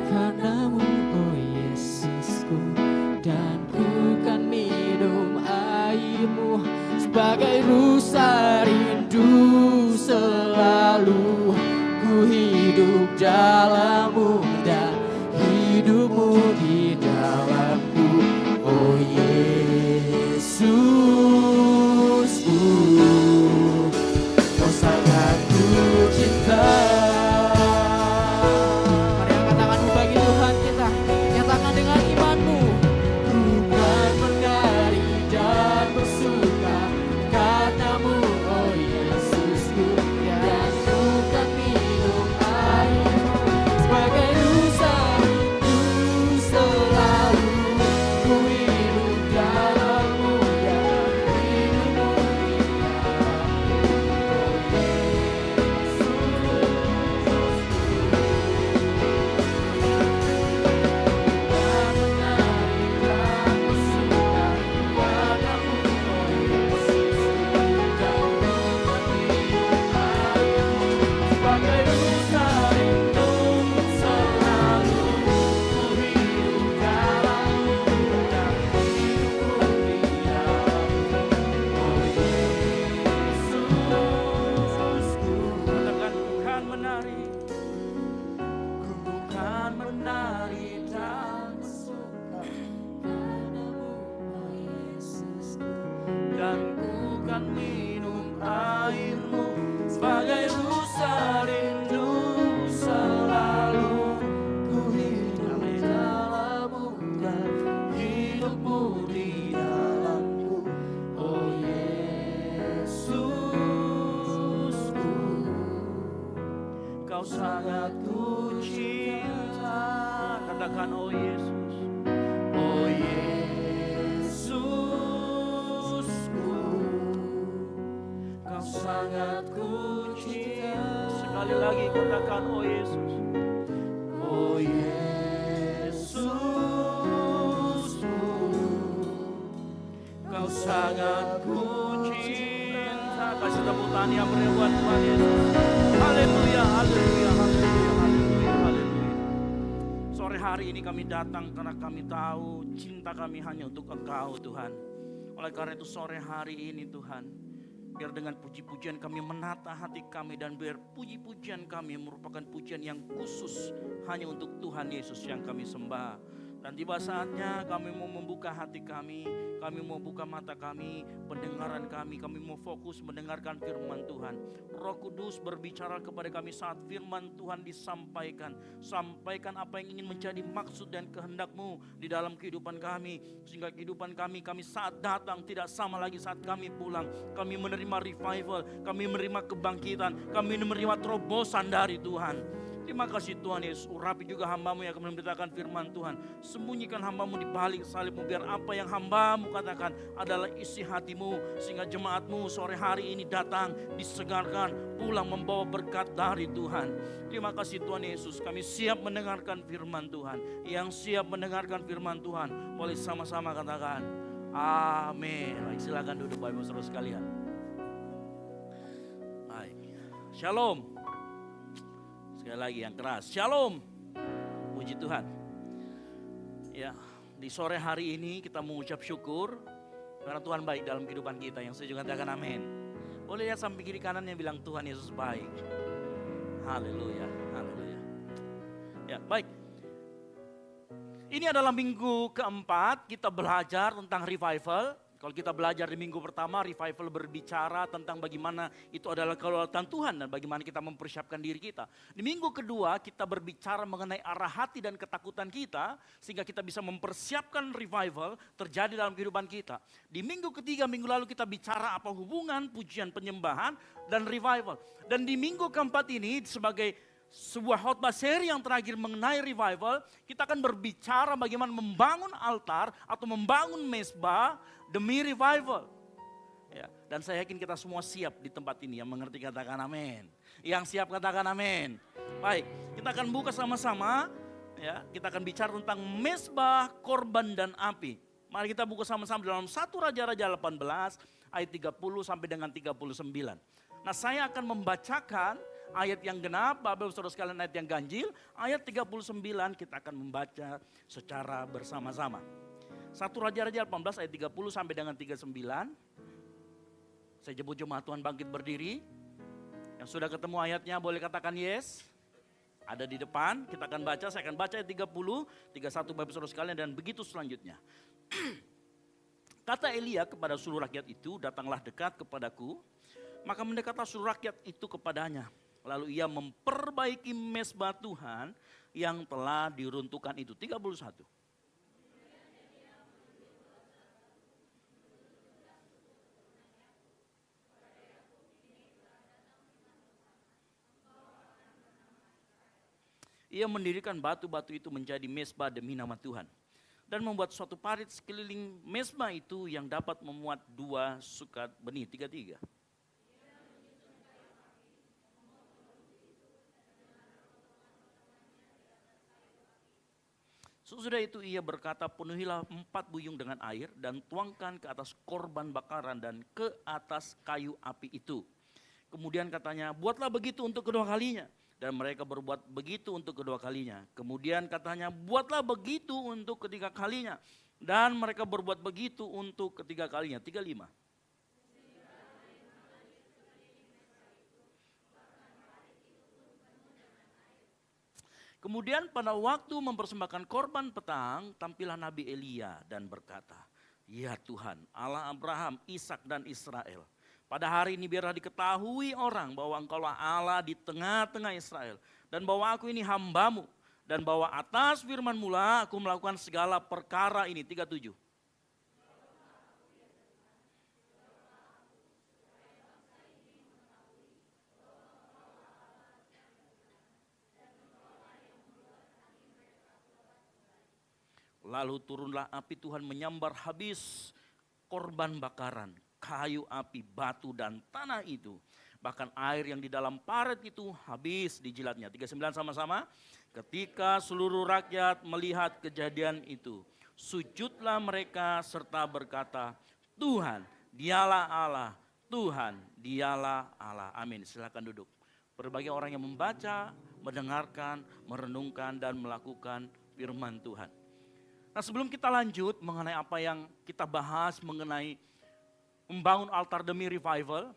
karenamu, oh Yesusku, dan ku kan minum airmu sebagai rusa rindu selalu. Ku hidup dalammu dan hidupmu di dalamku, oh Yesus. Kau sangat ku cinta. Mari angkat tanganmu bagi Tuhan kita. Nyatakan dengan imanmu. Ku kan menari dan bersuka karenamu, oh Yesusku, dan ku kan minum airmu sebagai rusa rindu selalu. Ku hidup dalammu dan hidupmu di Katakan, ku kan menari, ku kan menari dan bersuka padamu, oh Yesusku, dan ku kan minum airmu sebagai rusa rindu selalu. Ku hidup dalammu dan hidupmu di dalamku, oh Yesusku. Kau sangat ku cinta. Katakan, oh Yesus, oh Yesusku, Kau sangat ku cinta. Sekali lagi katakan, oh Yesus, oh Yesusku, Kau sangat ku cinta. Kasih tepuk tangan yang meriah buat Tuhan Yesus. Haleluya, haleluya, haleluya, haleluya, haleluya. Sore hari ini kami datang karena kami tahu cinta kami hanya untuk Engkau, Tuhan. Oleh karena itu sore hari ini, Tuhan, biar dengan puji-pujian kami menata hati kami, dan biar puji-pujian kami merupakan pujian yang khusus hanya untuk Tuhan Yesus yang kami sembah. Dan tiba saatnya kami mau membuka hati kami mau buka mata kami, pendengaran kami mau fokus mendengarkan firman Tuhan. Roh Kudus berbicara kepada kami saat firman Tuhan disampaikan. Sampaikan apa yang ingin menjadi maksud dan kehendak-Mu di dalam kehidupan kami. Sehingga kehidupan kami saat datang tidak sama lagi saat kami pulang. Kami menerima revival, kami menerima kebangkitan, kami menerima terobosan dari Tuhan. Terima kasih Tuhan Yesus, urapi juga hamba-Mu yang akan memberitakan firman Tuhan. Sembunyikan hamba-Mu di balik salib-Mu, biar apa yang hamba-Mu katakan adalah isi hati-Mu. Sehingga jemaat-Mu sore hari ini datang, disegarkan, pulang membawa berkat dari Tuhan. Terima kasih Tuhan Yesus, kami siap mendengarkan firman Tuhan. Yang siap mendengarkan firman Tuhan, boleh sama-sama katakan, amin. Baik, silakan duduk Bapak Ibu Saudara sekalian. Baik, shalom. Sekali lagi yang keras, shalom. Puji Tuhan. Ya, di sore hari ini kita mengucap syukur karena Tuhan baik dalam kehidupan kita. Yang saya juga katakan amin. Boleh lihat samping kiri kanannya bilang Tuhan Yesus baik. Haleluya, haleluya. Ya, baik. Ini adalah minggu keempat kita belajar tentang revival. Kalau kita belajar di minggu pertama, revival berbicara tentang bagaimana itu adalah kedaulatan Tuhan dan bagaimana kita mempersiapkan diri kita. Di minggu kedua kita berbicara mengenai arah hati dan ketakutan kita sehingga kita bisa mempersiapkan revival terjadi dalam kehidupan kita. Di minggu ketiga, minggu lalu kita bicara apa hubungan pujian penyembahan dan revival. Dan di minggu keempat ini sebagai sebuah khotbah seri yang terakhir mengenai revival, kita akan berbicara bagaimana membangun altar atau membangun mezbah demi revival. Ya, dan saya yakin kita semua siap di tempat ini. Yang mengerti katakan amin. Yang siap katakan amin. Baik, kita akan buka sama-sama. Ya, kita akan bicara tentang mezbah, korban dan api. Mari kita buka sama-sama dalam 1 Raja-Raja 18 ayat 30 sampai dengan 39. Nah, saya akan membacakan ayat yang genap, Bapak Ibu Saudara sekalian, ayat yang ganjil. Ayat 39 kita akan membaca secara bersama-sama. 1 Raja-Raja 18 ayat 30 sampai dengan 39. Saya jemput jemaat Tuhan bangkit berdiri. Yang sudah ketemu ayatnya boleh katakan yes. Ada di depan, kita akan baca, saya akan baca ayat 30, 31 Bapak Ibu Saudara sekalian dan begitu selanjutnya. Kata Elia kepada seluruh rakyat itu, datanglah dekat kepadaku. Maka mendekatlah seluruh rakyat itu kepadanya. Lalu ia memperbaiki mezbah Tuhan yang telah diruntuhkan itu. 31. Ia mendirikan batu-batu itu menjadi mezbah demi nama Tuhan. Dan membuat suatu parit sekeliling mezbah itu yang dapat memuat 2 sukat benih. 33. Sesudah itu ia berkata, penuhilah 4 buyung dengan air dan tuangkan ke atas korban bakaran dan ke atas kayu api itu. Kemudian katanya, buatlah begitu untuk kedua kalinya. Dan mereka berbuat begitu untuk kedua kalinya. Kemudian katanya, buatlah begitu untuk ketiga kalinya. Dan mereka berbuat begitu untuk ketiga kalinya. 35. Kemudian pada waktu mempersembahkan korban petang, tampillah Nabi Elia dan berkata, ya Tuhan, Allah Abraham, Ishak dan Israel. Pada hari ini biarlah diketahui orang bahwa Engkaulah Allah di tengah-tengah Israel. Dan bahwa aku ini hamba-Mu. Dan bahwa atas firman-Mu lah aku melakukan segala perkara ini. 37. Lalu turunlah api Tuhan menyambar habis korban bakaran, kayu api, batu dan tanah itu. Bahkan air yang di dalam parit itu habis dijilatnya. 39 sama-sama. Ketika seluruh rakyat melihat kejadian itu, sujudlah mereka serta berkata, Tuhan dialah Allah, Tuhan dialah Allah. Amin. Silakan duduk. Berbagai orang yang membaca, mendengarkan, merenungkan dan melakukan firman Tuhan. Nah, sebelum kita lanjut mengenai apa yang kita bahas mengenai membangun altar demi revival,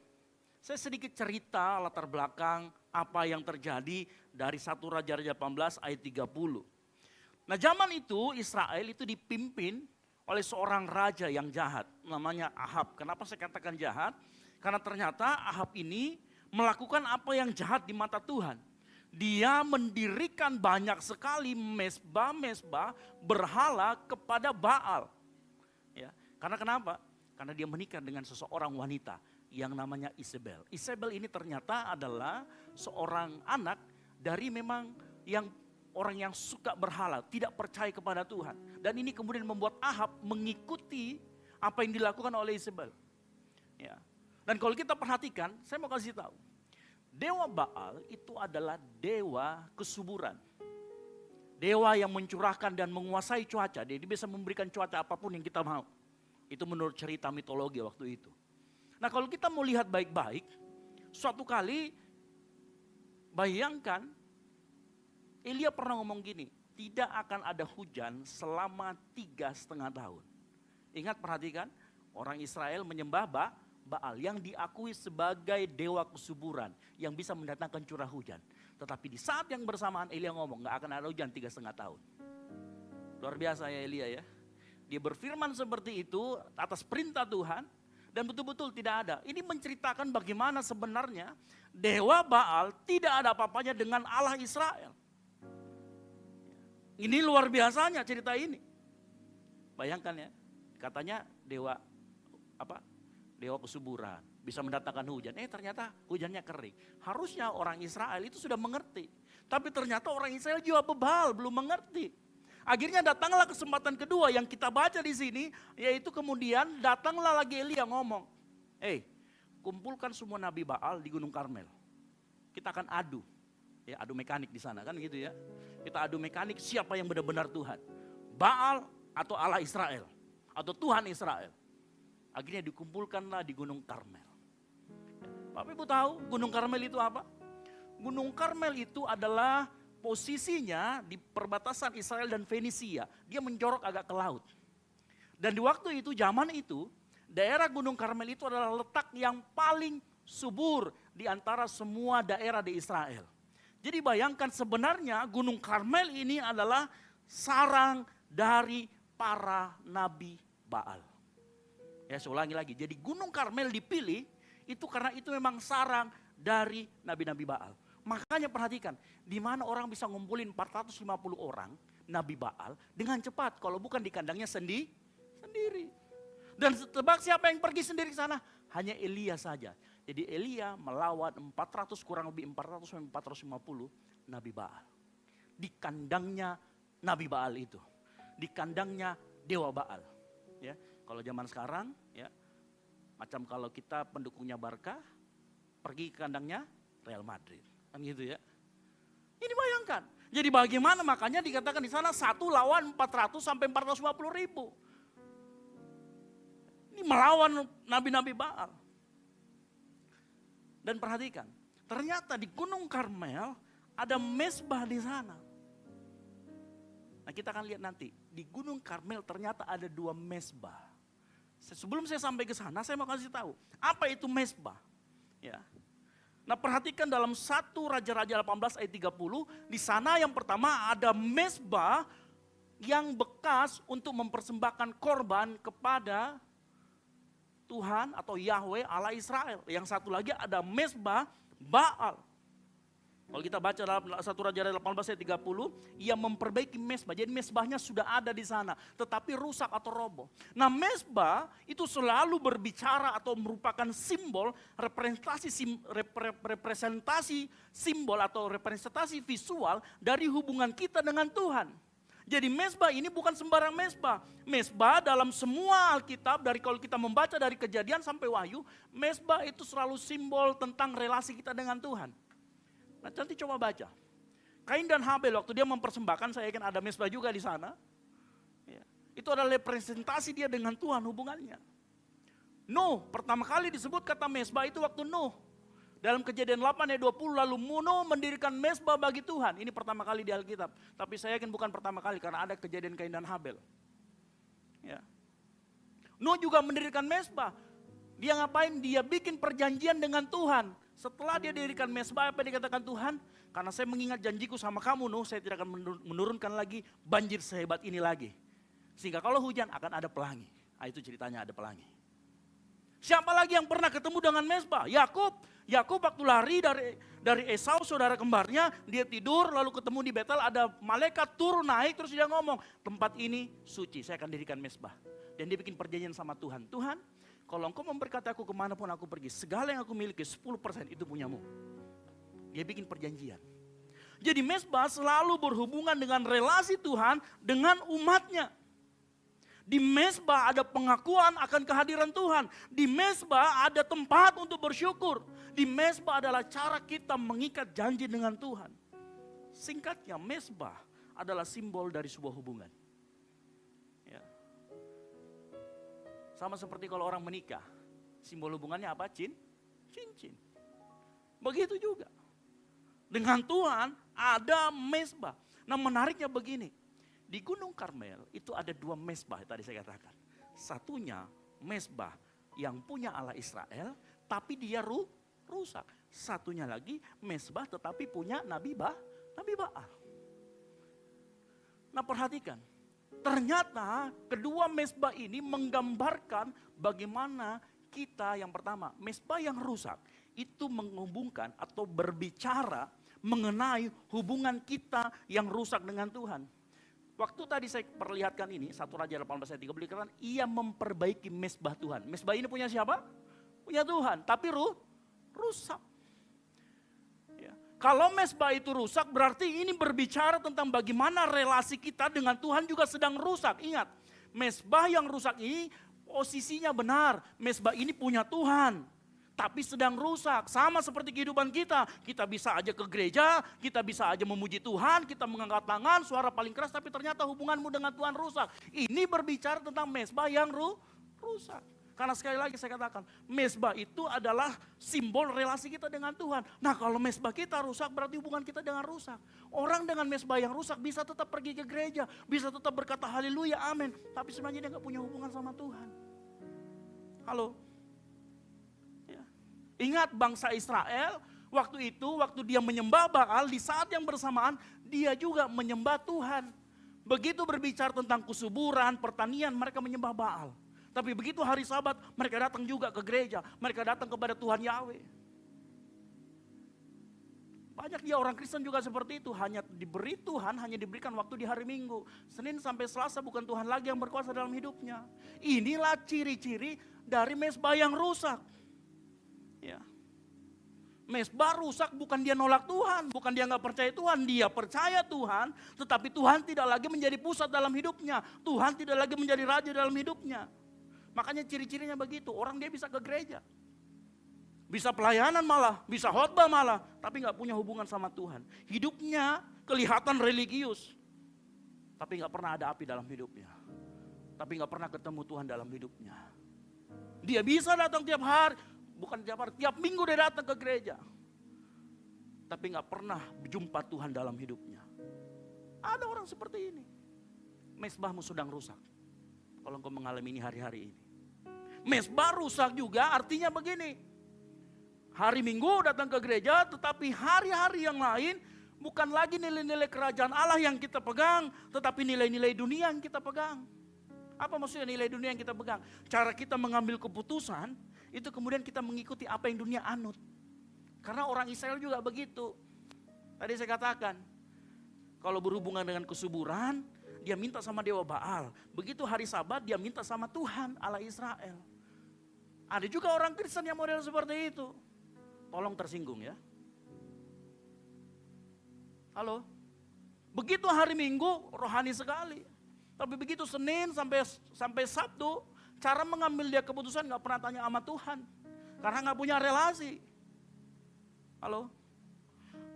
saya sedikit cerita latar belakang apa yang terjadi dari 1 Raja-Raja 18 ayat 30. Nah, zaman itu Israel itu dipimpin oleh seorang raja yang jahat, namanya Ahab. Kenapa saya katakan jahat? Karena ternyata Ahab ini melakukan apa yang jahat di mata Tuhan. Dia mendirikan banyak sekali mezbah-mezbah berhala kepada Baal. Ya, karena kenapa? Karena dia menikah dengan seseorang wanita yang namanya Isabel. Isabel ini ternyata adalah seorang anak dari memang yang orang yang suka berhala, tidak percaya kepada Tuhan. Dan ini kemudian membuat Ahab mengikuti apa yang dilakukan oleh Isabel. Ya. Dan kalau kita perhatikan, saya mau kasih tahu. Dewa Baal itu adalah dewa kesuburan. Dewa yang mencurahkan dan menguasai cuaca. Dia bisa memberikan cuaca apapun yang kita mau. Itu menurut cerita mitologi waktu itu. Nah kalau kita mau lihat baik-baik, suatu kali bayangkan Elia pernah ngomong gini, tidak akan ada hujan selama 3,5 tahun. Ingat perhatikan, orang Israel menyembah Baal yang diakui sebagai dewa kesuburan yang bisa mendatangkan curah hujan. Tetapi di saat yang bersamaan Elia ngomong gak akan ada hujan 3,5 tahun. Luar biasa ya Elia ya. Dia berfirman seperti itu atas perintah Tuhan dan betul-betul tidak ada. Ini menceritakan bagaimana sebenarnya dewa Baal tidak ada apa-apanya dengan Allah Israel. Ini luar biasanya cerita ini. Bayangkan ya, katanya dewa kesuburan, bisa mendatangkan hujan. Ternyata hujannya kering. Harusnya orang Israel itu sudah mengerti. Tapi ternyata orang Israel juga bebal, belum mengerti. Akhirnya datanglah kesempatan kedua yang kita baca di sini, yaitu kemudian datanglah lagi Elia ngomong, kumpulkan semua nabi Baal di Gunung Karmel. Kita akan adu. Ya, adu mekanik di sana kan gitu ya. Kita adu mekanik siapa yang benar-benar Tuhan. Baal atau Allah Israel. Atau Tuhan Israel. Akhirnya dikumpulkanlah di Gunung Karmel. Bapak Ibu tahu Gunung Karmel itu apa? Gunung Karmel itu adalah posisinya di perbatasan Israel dan Fenisia. Dia menjorok agak ke laut. Dan di waktu itu, zaman itu, daerah Gunung Karmel itu adalah letak yang paling subur di antara semua daerah di Israel. Jadi bayangkan sebenarnya Gunung Karmel ini adalah sarang dari para nabi Baal. Ya saya ulangi lagi, jadi Gunung Karmel dipilih itu karena itu memang sarang dari nabi-nabi Baal. Makanya perhatikan, di mana orang bisa ngumpulin 450 orang nabi Baal dengan cepat kalau bukan di kandangnya sendiri. Dan tebak siapa yang pergi sendiri ke sana? Hanya Elia saja. Jadi Elia melawan 400 kurang lebih 400-450 nabi Baal. Di kandangnya nabi Baal itu. Di kandangnya dewa Baal. Ya, kalau zaman sekarang ya macam kalau kita pendukungnya Barca pergi ke kandangnya Real Madrid. Kan gitu ya. Ini bayangkan. Jadi bagaimana makanya dikatakan di sana 1 lawan 400 sampai 450 ribu. Ini melawan nabi-nabi Baal. Dan perhatikan, ternyata di Gunung Karmel ada mezbah di sana. Nah kita akan lihat nanti, di Gunung Karmel ternyata ada 2 mezbah. Sebelum saya sampai ke sana, saya mau kasih tahu, apa itu mezbah? Ya. Nah perhatikan dalam 1 Raja-Raja 18 ayat 30, di sana yang pertama ada mezbah yang bekas untuk mempersembahkan korban kepada Tuhan atau Yahweh Allah Israel. Yang satu lagi ada mezbah Baal. Kalau kita baca dalam 1 Raja-Raja 18 ayat 30, ia memperbaiki mezbah. Jadi mezbahnya sudah ada di sana, tetapi rusak atau roboh. Nah mezbah itu selalu berbicara atau merupakan simbol, representasi simbol atau representasi visual dari hubungan kita dengan Tuhan. Jadi mezbah ini bukan sembarang mezbah. Mezbah dalam semua Alkitab, dari kalau kita membaca dari Kejadian sampai Wahyu, mezbah itu selalu simbol tentang relasi kita dengan Tuhan. Nah nanti coba baca. Kain dan Habel waktu dia mempersembahkan, saya yakin ada mezbah juga di sana. Ya. Itu adalah representasi dia dengan Tuhan hubungannya. Nuh, pertama kali disebut kata mezbah itu waktu Nuh. Dalam Kejadian 8 ayat 20, lalu Nuh mendirikan mezbah bagi Tuhan. Ini pertama kali di Alkitab. Tapi saya yakin bukan pertama kali karena ada kejadian Kain dan Habel. Ya. Nuh juga mendirikan mezbah. Dia ngapain? Dia bikin perjanjian dengan Tuhan. Setelah dia dirikan mezbah, apa yang dikatakan Tuhan? Karena saya mengingat janjiku sama kamu Nuh, saya tidak akan menurunkan lagi banjir sehebat ini lagi. Sehingga kalau hujan akan ada pelangi. Nah, itu ceritanya ada pelangi. Siapa lagi yang pernah ketemu dengan mezbah? Yakub. Yakub waktu lari dari Esau, saudara kembarnya, dia tidur lalu ketemu di Betel, ada malaikat turun naik terus dia ngomong, tempat ini suci, saya akan dirikan mezbah. Dan dia bikin perjanjian sama Tuhan. Tuhan, kalau engkau memberkati aku kemanapun aku pergi, segala yang aku miliki 10% itu punyamu. Dia bikin perjanjian. Jadi mezbah selalu berhubungan dengan relasi Tuhan dengan umatnya. Di mezbah ada pengakuan akan kehadiran Tuhan. Di mezbah ada tempat untuk bersyukur. Di mezbah adalah cara kita mengikat janji dengan Tuhan. Singkatnya, mezbah adalah simbol dari sebuah hubungan. Ya. Sama seperti kalau orang menikah. Simbol hubungannya apa? Cincin. Begitu juga. Dengan Tuhan ada mezbah. Nah menariknya begini. Di Gunung Karmel itu ada 2 mezbah tadi saya katakan. Satunya mezbah yang punya Allah Israel tapi dia rusak. Satunya lagi mezbah tetapi punya Nabi Baal. Nah perhatikan. Ternyata kedua mezbah ini menggambarkan bagaimana kita yang pertama. Mezbah yang rusak itu menghubungkan atau berbicara mengenai hubungan kita yang rusak dengan Tuhan. Waktu tadi saya perlihatkan ini, 1 Raja 18 ayat 3 dikatakan, ia memperbaiki mezbah Tuhan. Mezbah ini punya siapa? Punya Tuhan, tapi rusak. Ya. Kalau mezbah itu rusak, berarti ini berbicara tentang bagaimana relasi kita dengan Tuhan juga sedang rusak. Ingat, mezbah yang rusak ini posisinya benar. Mezbah ini punya Tuhan. Tapi sedang rusak, sama seperti kehidupan kita. Kita bisa aja ke gereja, kita bisa aja memuji Tuhan, kita mengangkat tangan, suara paling keras, tapi ternyata hubunganmu dengan Tuhan rusak. Ini berbicara tentang mezbah yang rusak. Karena sekali lagi saya katakan, mezbah itu adalah simbol relasi kita dengan Tuhan. Nah kalau mezbah kita rusak, berarti hubungan kita dengan rusak. Orang dengan mezbah yang rusak bisa tetap pergi ke gereja, bisa tetap berkata haleluya, amin. Tapi sebenarnya dia gak punya hubungan sama Tuhan. Halo? Ingat bangsa Israel, waktu dia menyembah Baal, di saat yang bersamaan dia juga menyembah Tuhan. Begitu berbicara tentang kesuburan, pertanian, mereka menyembah Baal. Tapi begitu hari Sabat, mereka datang juga ke gereja, mereka datang kepada Tuhan Yahweh. Banyak dia orang Kristen juga seperti itu, hanya diberi Tuhan, hanya diberikan waktu di hari Minggu. Senin sampai Selasa bukan Tuhan lagi yang berkuasa dalam hidupnya. Inilah ciri-ciri dari mezbah yang rusak. Ya. Mezbah rusak bukan dia nolak Tuhan, bukan dia nggak percaya Tuhan, dia percaya Tuhan, tetapi Tuhan tidak lagi menjadi pusat dalam hidupnya, Tuhan tidak lagi menjadi raja dalam hidupnya. Makanya ciri-cirinya begitu, orang dia bisa ke gereja, bisa pelayanan malah, bisa khotbah malah, tapi nggak punya hubungan sama Tuhan. Hidupnya kelihatan religius, tapi nggak pernah ada api dalam hidupnya, tapi nggak pernah ketemu Tuhan dalam hidupnya. Dia bisa datang tiap hari. Bukan tiap minggu dia datang ke gereja. Tapi gak pernah jumpa Tuhan dalam hidupnya. Ada orang seperti ini. Mezbahmu sedang rusak. Kalau engkau mengalami ini hari-hari ini. Mezbah rusak juga artinya begini. Hari Minggu datang ke gereja, tetapi hari-hari yang lain bukan lagi nilai-nilai kerajaan Allah yang kita pegang, tetapi nilai-nilai dunia yang kita pegang. Apa maksudnya nilai dunia yang kita pegang? Cara kita mengambil keputusan, itu kemudian kita mengikuti apa yang dunia anut. Karena orang Israel juga begitu. Tadi saya katakan, kalau berhubungan dengan kesuburan, dia minta sama dewa Baal. Begitu hari Sabat, dia minta sama Tuhan Allah Israel. Ada juga orang Kristen yang model seperti itu. Tolong tersinggung ya. Halo? Begitu hari Minggu, rohani sekali. Tapi begitu Senin sampai Sabtu, cara mengambil dia keputusan gak pernah tanya sama Tuhan. Karena gak punya relasi. Halo?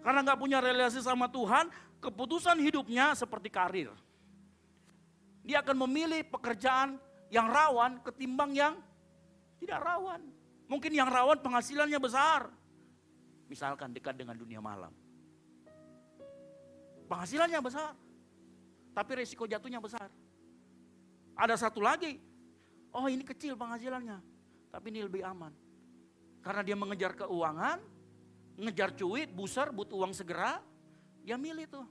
Karena gak punya relasi sama Tuhan, keputusan hidupnya seperti karir. Dia akan memilih pekerjaan yang rawan ketimbang yang tidak rawan. Mungkin yang rawan penghasilannya besar. Misalkan dekat dengan dunia malam. Penghasilannya besar. Tapi resiko jatuhnya besar. Ada satu lagi. Oh ini kecil penghasilannya. Tapi ini lebih aman. Karena dia mengejar keuangan. Ngejar cuit, busar, butuh uang segera. Dia milih tuh.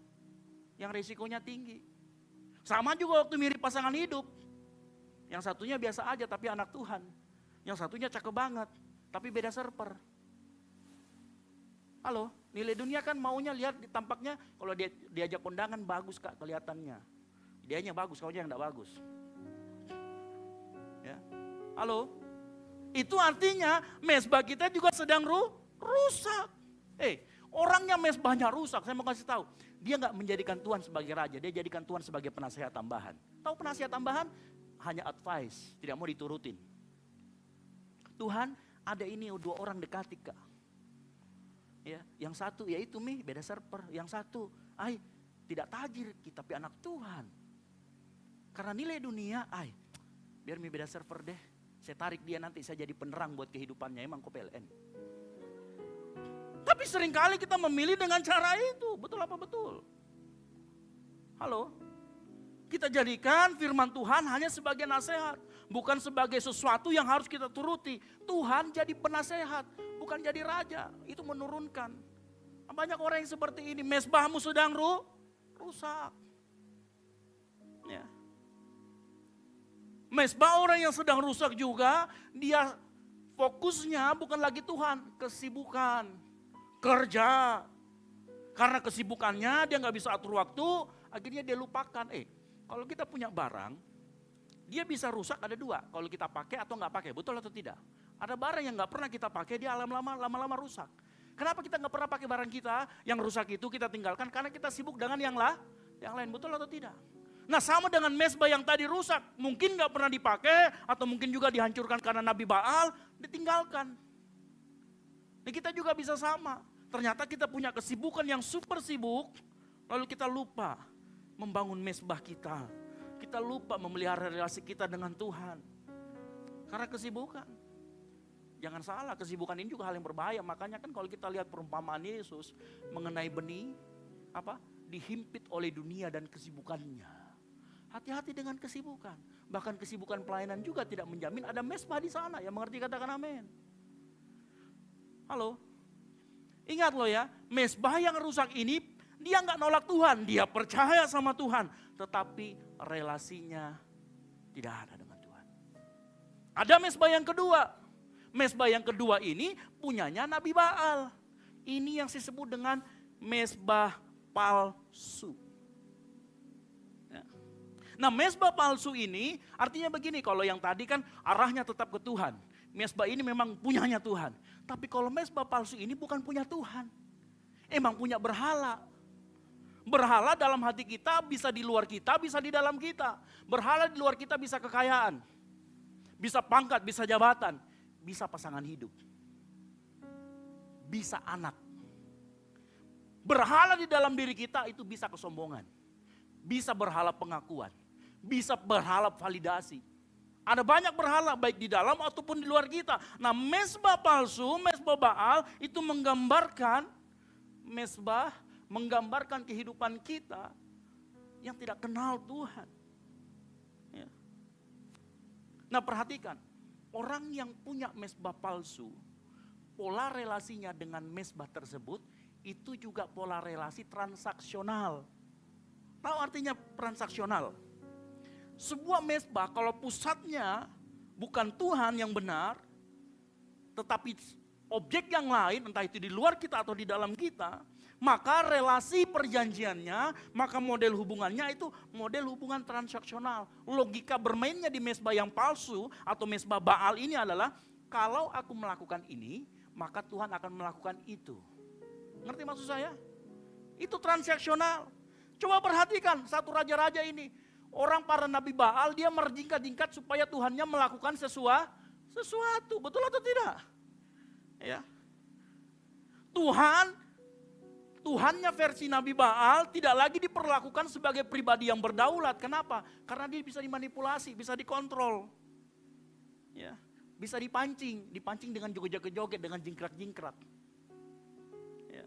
Yang resikonya tinggi. Sama juga waktu mirip pasangan hidup. Yang satunya biasa aja tapi anak Tuhan. Yang satunya cakep banget. Tapi beda server. Halo, nilai dunia kan maunya lihat tampaknya kalau dia diajak kondangan bagus kak kelihatannya. Dianya bagus, kaunya yang enggak bagus. Ya. Halo, itu artinya mezbah kita juga sedang rusak. Orangnya mezbahnya rusak, saya mau kasih tahu. Dia nggak menjadikan Tuhan sebagai raja, dia jadikan Tuhan sebagai penasehat tambahan. Tahu penasehat tambahan? Hanya advice, tidak mau diturutin. Tuhan, ada ini 2 orang dekati kak. Ya, yang satu yaitu beda server, yang satu, tidak tajir kita tapi anak Tuhan. Karena nilai dunia, biar beda server deh. Saya tarik dia nanti, saya jadi penerang buat kehidupannya, emang kok PLN. Tapi seringkali kita memilih dengan cara itu, betul apa betul? Halo? Kita jadikan firman Tuhan hanya sebagai nasihat, bukan sebagai sesuatu yang harus kita turuti. Tuhan jadi penasehat, bukan jadi raja, itu menurunkan. Banyak orang yang seperti ini, mezbahmu sedang rusak. Ya. Mezbah orang yang sedang rusak juga, dia fokusnya bukan lagi Tuhan, kesibukan, kerja. Karena kesibukannya dia nggak bisa atur waktu, akhirnya dia lupakan. Kalau kita punya barang, dia bisa rusak ada 2. Kalau kita pakai atau nggak pakai, betul atau tidak? Ada barang yang nggak pernah kita pakai, dia lama-lama rusak. Kenapa kita nggak pernah pakai barang kita? Yang rusak itu kita tinggalkan karena kita sibuk dengan yang lain, betul atau tidak? Nah sama dengan mezbah yang tadi rusak, mungkin nggak pernah dipakai atau mungkin juga dihancurkan karena Nabi Baal, ditinggalkan. Nah kita juga bisa sama. Ternyata kita punya kesibukan yang super sibuk, lalu kita lupa membangun mezbah kita. Kita lupa memelihara relasi kita dengan Tuhan. Karena kesibukan. Jangan salah, kesibukan ini juga hal yang berbahaya. Makanya kan kalau kita lihat perumpamaan Yesus mengenai benih, dihimpit oleh dunia dan kesibukannya. Hati-hati dengan kesibukan. Bahkan kesibukan pelayanan juga tidak menjamin ada mezbah di sana. Yang mengerti katakan amin. Halo? Ingat loh ya, mezbah yang rusak ini dia nggak nolak Tuhan, dia percaya sama Tuhan, tetapi relasinya tidak ada dengan Tuhan. Ada mezbah yang kedua. Mezbah yang kedua ini punyanya Nabi Baal. Ini yang disebut dengan mezbah palsu. Ya. Nah mezbah palsu ini artinya begini, kalau yang tadi kan arahnya tetap ke Tuhan. Mezbah ini memang punyanya Tuhan. Tapi kalau mezbah palsu ini bukan punya Tuhan. Emang punya berhala. Berhala dalam hati kita, bisa di luar kita, bisa di dalam kita. Berhala di luar kita bisa kekayaan. Bisa pangkat, bisa jabatan. Bisa pasangan hidup. Bisa anak. Berhala di dalam diri kita itu bisa kesombongan. Bisa berhala pengakuan. Bisa berhala validasi. Ada banyak berhala baik di dalam ataupun di luar kita. Nah mezbah palsu, mezbah Baal itu menggambarkan mezbah, menggambarkan kehidupan kita yang tidak kenal Tuhan. Ya. Nah perhatikan, orang yang punya mezbah palsu, pola relasinya dengan mezbah tersebut itu juga pola relasi transaksional. Tahu artinya transaksional? Sebuah mezbah kalau pusatnya bukan Tuhan yang benar, tetapi objek yang lain, entah itu di luar kita atau di dalam kita, maka relasi perjanjiannya, maka model hubungannya itu model hubungan transaksional. Logika bermainnya di mezbah yang palsu atau mezbah Baal ini adalah, kalau aku melakukan ini, maka Tuhan akan melakukan itu. Ngerti maksud saya? Itu transaksional. Coba perhatikan satu raja-raja ini. Orang para Nabi Baal dia merjingkat-jingkat supaya Tuhannya melakukan sesuatu. Betul atau tidak? Ya. Tuhannya versi Nabi Baal tidak lagi diperlakukan sebagai pribadi yang berdaulat. Kenapa? Karena dia bisa dimanipulasi, bisa dikontrol. Ya. Bisa dipancing dengan joget-joget, dengan jingkrak-jingkrak. Ya.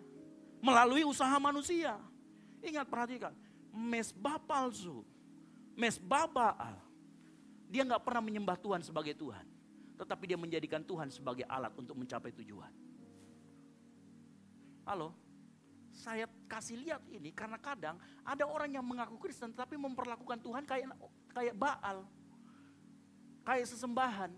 Melalui usaha manusia. Ingat, perhatikan, mezbah palsu, mezbah Baal, dia nggak pernah menyembah Tuhan sebagai Tuhan, tetapi dia menjadikan Tuhan sebagai alat untuk mencapai tujuan. Halo, saya kasih lihat ini karena kadang ada orang yang mengaku Kristen tetapi memperlakukan Tuhan kayak Baal, kayak sesembahan.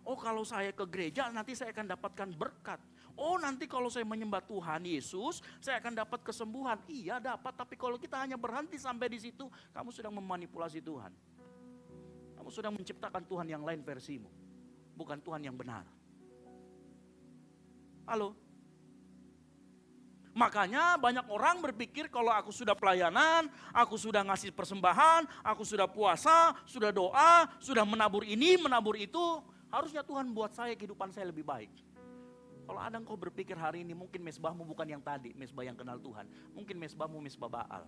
Oh kalau saya ke gereja nanti saya akan dapatkan berkat. Oh nanti kalau saya menyembah Tuhan Yesus, saya akan dapat kesembuhan. Iya dapat, tapi kalau kita hanya berhenti sampai di situ, kamu sedang memanipulasi Tuhan. Kamu sedang menciptakan Tuhan yang lain versimu, bukan Tuhan yang benar. Halo? Makanya banyak orang berpikir kalau aku sudah pelayanan, aku sudah ngasih persembahan, aku sudah puasa, sudah doa, sudah menabur ini, menabur itu, harusnya Tuhan buat saya kehidupan saya lebih baik. Kalau ada engkau berpikir hari ini mungkin mesbahmu bukan yang tadi, mesbah yang kenal Tuhan. Mungkin mesbahmu mesbah Baal.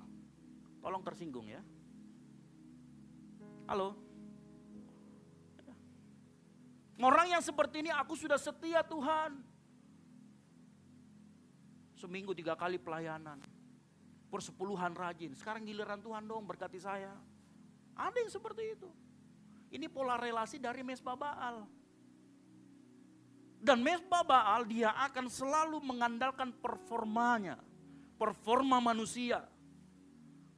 Tolong tersinggung ya. Halo? Orang yang seperti ini aku sudah setia Tuhan. Seminggu 3 kali pelayanan. Persepuluhan rajin. Sekarang giliran Tuhan dong berkati saya. Ada yang seperti itu. Ini pola relasi dari mesbah Baal. Dan mesbah Baal dia akan selalu mengandalkan performanya. Performa manusia.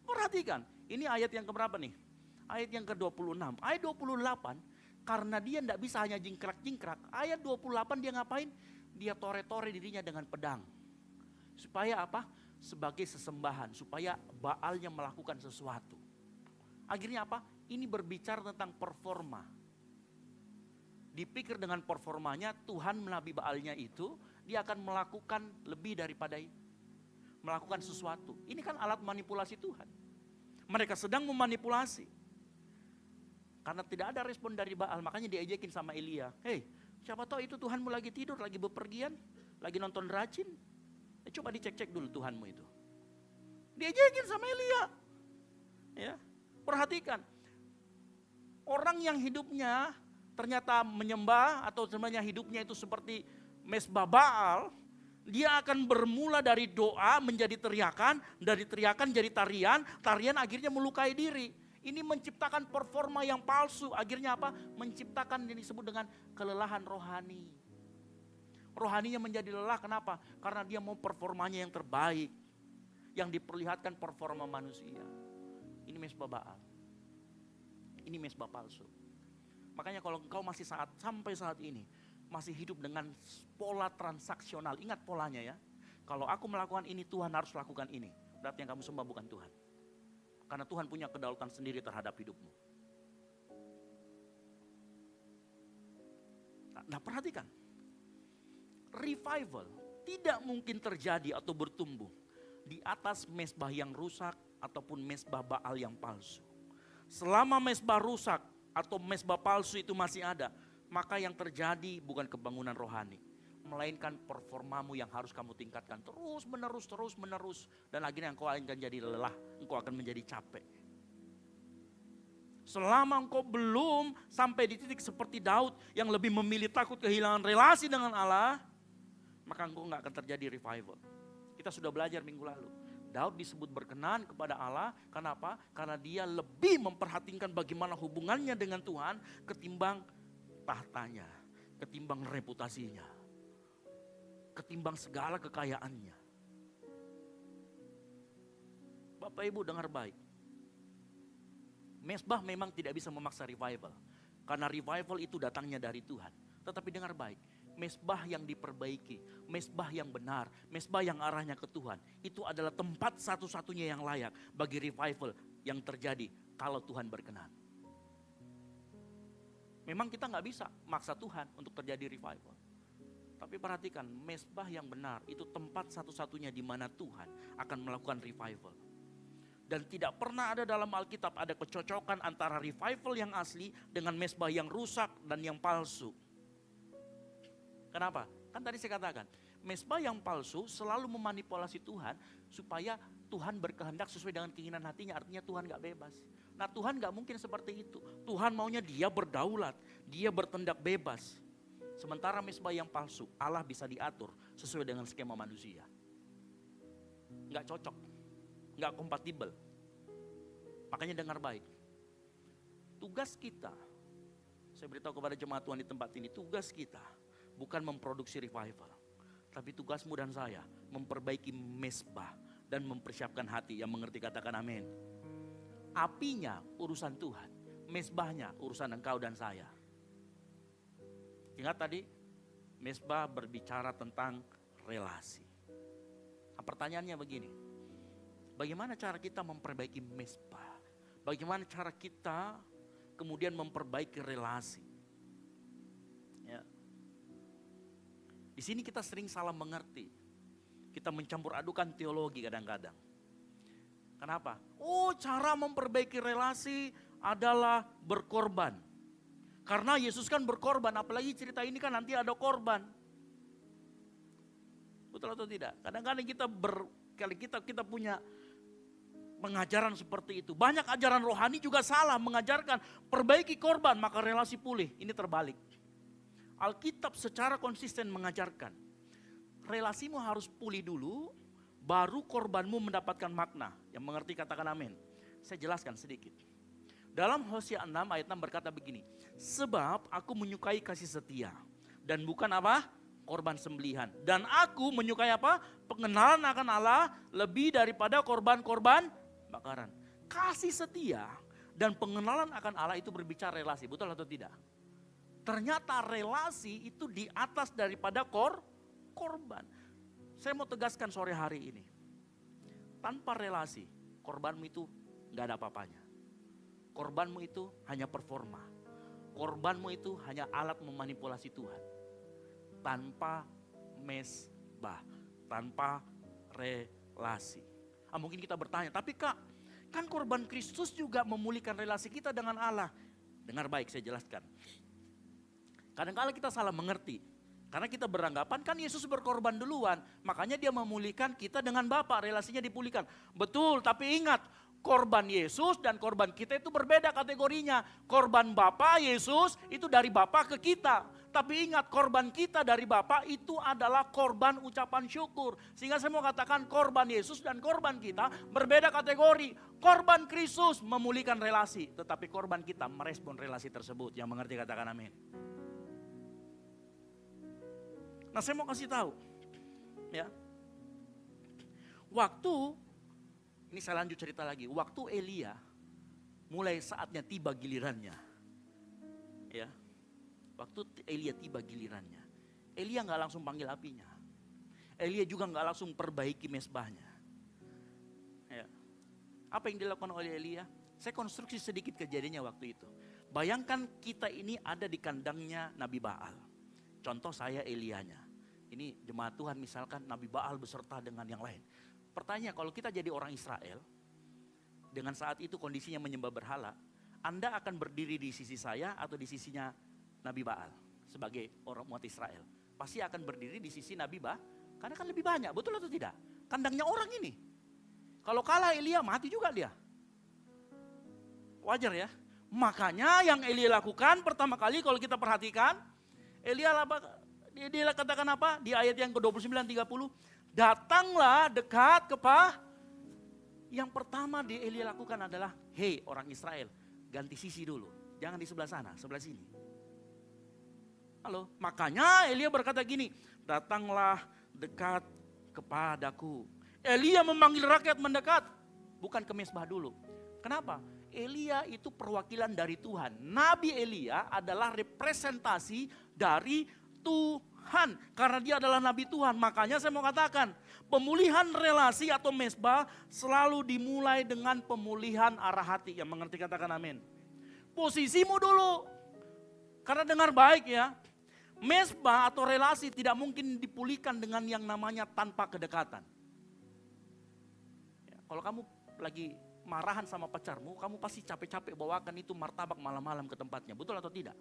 Perhatikan, ini ayat yang keberapa nih? Ayat yang ke-26. Ayat 28, karena dia tidak bisa hanya jingkrak-jingkrak. Ayat 28 dia ngapain? Dia tore-tore dirinya dengan pedang. Supaya apa? Sebagai sesembahan. Supaya Baalnya melakukan sesuatu. Akhirnya apa? Ini berbicara tentang performa. Dipikir dengan performanya Tuhan menabi Baalnya itu dia akan melakukan lebih daripada melakukan sesuatu. Ini kan alat manipulasi Tuhan. Mereka sedang memanipulasi. Karena tidak ada respon dari Baal, makanya diejekin sama Elia. Hei, siapa tahu itu Tuhanmu lagi tidur, lagi bepergian, lagi nonton rajin. Coba dicek-cek dulu Tuhanmu itu. Diejekin sama Elia. Ya, perhatikan. Orang yang hidupnya ternyata menyembah atau sebenarnya hidupnya itu seperti mesbah Baal, dia akan bermula dari doa menjadi teriakan, dari teriakan jadi tarian, tarian akhirnya melukai diri. Ini menciptakan performa yang palsu, akhirnya apa? Menciptakan yang disebut dengan kelelahan rohani. Rohaninya menjadi lelah, kenapa? Karena dia mau performanya yang terbaik, yang diperlihatkan performa manusia. Ini mesbah Baal. Ini mesbah palsu. Makanya kalau engkau masih sampai saat ini masih hidup dengan pola transaksional, ingat polanya ya. Kalau aku melakukan ini, Tuhan harus lakukan ini. Berarti yang kamu sembah bukan Tuhan. Karena Tuhan punya kedaulatan sendiri terhadap hidupmu. Nah, perhatikan. Revival tidak mungkin terjadi atau bertumbuh di atas mesbah yang rusak ataupun mesbah Baal yang palsu. Selama mesbah rusak atau mesbah palsu itu masih ada, maka yang terjadi bukan kebangunan rohani, melainkan performamu yang harus kamu tingkatkan terus menerus, dan akhirnya engkau akan jadi lelah, engkau akan menjadi capek. Selama engkau belum sampai di titik seperti Daud yang lebih memilih takut kehilangan relasi dengan Allah, maka engkau nggak akan terjadi revival. Kita sudah belajar minggu lalu. Daud disebut berkenan kepada Allah, kenapa? Karena dia lebih memperhatikan bagaimana hubungannya dengan Tuhan ketimbang tahtanya, ketimbang reputasinya, ketimbang segala kekayaannya. Bapak Ibu dengar baik. Mesbah memang tidak bisa memaksa revival, karena revival itu datangnya dari Tuhan. Tetapi dengar baik, mesbah yang diperbaiki, mesbah yang benar, mesbah yang arahnya ke Tuhan, itu adalah tempat satu-satunya yang layak bagi revival yang terjadi kalau Tuhan berkenan. Memang kita nggak bisa maksa Tuhan untuk terjadi revival. Tapi perhatikan, mesbah yang benar itu tempat satu-satunya di mana Tuhan akan melakukan revival. Dan tidak pernah ada dalam Alkitab ada kecocokan antara revival yang asli dengan mesbah yang rusak dan yang palsu. Kenapa? Kan tadi saya katakan, mesbah yang palsu selalu memanipulasi Tuhan supaya Tuhan berkehendak sesuai dengan keinginan hatinya, artinya Tuhan gak bebas. Nah Tuhan gak mungkin seperti itu. Tuhan maunya dia berdaulat, dia bertindak bebas. Sementara mesbah yang palsu, Allah bisa diatur sesuai dengan skema manusia. Gak cocok, gak kompatibel. Makanya dengar baik. Tugas kita, saya beritahu kepada jemaat Tuhan di tempat ini, tugas kita bukan memproduksi revival, tapi tugasmu dan saya memperbaiki mesbah dan mempersiapkan hati. Yang mengerti katakan amin. Apinya urusan Tuhan, mesbahnya urusan engkau dan saya. Ingat tadi, mesbah berbicara tentang relasi. Nah, pertanyaannya begini, bagaimana cara kita memperbaiki mesbah? Bagaimana cara kita kemudian memperbaiki relasi? Ya. Di sini kita sering salah mengerti. Kita mencampur adukan teologi kadang-kadang. Kenapa? Oh, cara memperbaiki relasi adalah berkorban. Karena Yesus kan berkorban, apalagi cerita ini kan nanti ada korban. Betul atau tidak? Kadang-kadang kita punya pengajaran seperti itu. Banyak ajaran rohani juga salah mengajarkan perbaiki korban maka relasi pulih. Ini terbalik. Alkitab secara konsisten mengajarkan relasimu harus pulih dulu, baru korbanmu mendapatkan makna. Yang mengerti katakan amin. Saya jelaskan sedikit. Dalam Hosea 6 ayat 6 berkata begini. Sebab aku menyukai kasih setia. Dan bukan apa? Korban sembelihan. Dan aku menyukai apa? Pengenalan akan Allah lebih daripada korban-korban bakaran. Kasih setia dan pengenalan akan Allah itu berbicara relasi. Betul atau tidak? Ternyata relasi itu di atas daripada korban. Saya mau tegaskan sore hari ini. Tanpa relasi, korbanmu itu gak ada apa-apanya. Korbanmu itu hanya performa. Korbanmu itu hanya alat memanipulasi Tuhan. Tanpa mesbah, tanpa relasi. Mungkin kita bertanya, tapi Kak, kan korban Kristus juga memulihkan relasi kita dengan Allah. Dengar baik, saya jelaskan. Kadang-kadang kita salah mengerti. Karena kita beranggapan kan Yesus berkorban duluan. Makanya dia memulihkan kita dengan Bapa, relasinya dipulihkan. Betul, tapi ingat, korban Yesus dan korban kita itu berbeda kategorinya. Korban Bapa Yesus itu dari Bapa ke kita. Tapi ingat, korban kita dari Bapa itu adalah korban ucapan syukur. Sehingga saya mau katakan korban Yesus dan korban kita berbeda kategori. Korban Kristus memulihkan relasi, tetapi korban kita merespon relasi tersebut. Yang mengerti katakan amin. Nah, saya mau kasih tahu, ya. Ini saya lanjut cerita lagi. Waktu Elia mulai saatnya tiba gilirannya, ya. Waktu Elia tiba gilirannya, Elia nggak langsung panggil apinya. Elia juga nggak langsung perbaiki mesbahnya. Ya. Apa yang dilakukan oleh Elia? Saya konstruksi sedikit kejadiannya waktu itu. Bayangkan kita ini ada di kandangnya Nabi Baal. Contoh saya Elianya. Ini jemaat Tuhan misalkan Nabi Baal beserta dengan yang lain. Pertanyaan, kalau kita jadi orang Israel, dengan saat itu kondisinya menyembah berhala, Anda akan berdiri di sisi saya atau di sisinya Nabi Baal sebagai orang umat Israel? Pasti akan berdiri di sisi Nabi Baal, karena kan lebih banyak, betul atau tidak? Kandangnya orang ini. Kalau kalah Elia mati juga dia. Wajar ya. Makanya yang Elia lakukan pertama kali kalau kita perhatikan, dia katakan apa? Di ayat yang ke-29 30, datanglah dekat kepada. Yang pertama Elia lakukan adalah, hei orang Israel, ganti sisi dulu. Jangan di sebelah sana, sebelah sini. Halo, makanya Elia berkata gini, datanglah dekat kepadaku. Elia memanggil rakyat mendekat, bukan ke mesbah dulu. Kenapa? Elia itu perwakilan dari Tuhan. Nabi Elia adalah representasi dari Tuhan, karena dia adalah Nabi Tuhan. Makanya saya mau katakan, pemulihan relasi atau mesbah selalu dimulai dengan pemulihan arah hati. Yang mengerti katakan amin. Posisimu dulu, karena dengar baik ya, mesbah atau relasi tidak mungkin dipulihkan dengan yang namanya tanpa kedekatan. Ya, kalau kamu lagi marahan sama pacarmu, kamu pasti capek-capek bawakan itu martabak malam-malam ke tempatnya, betul atau tidak?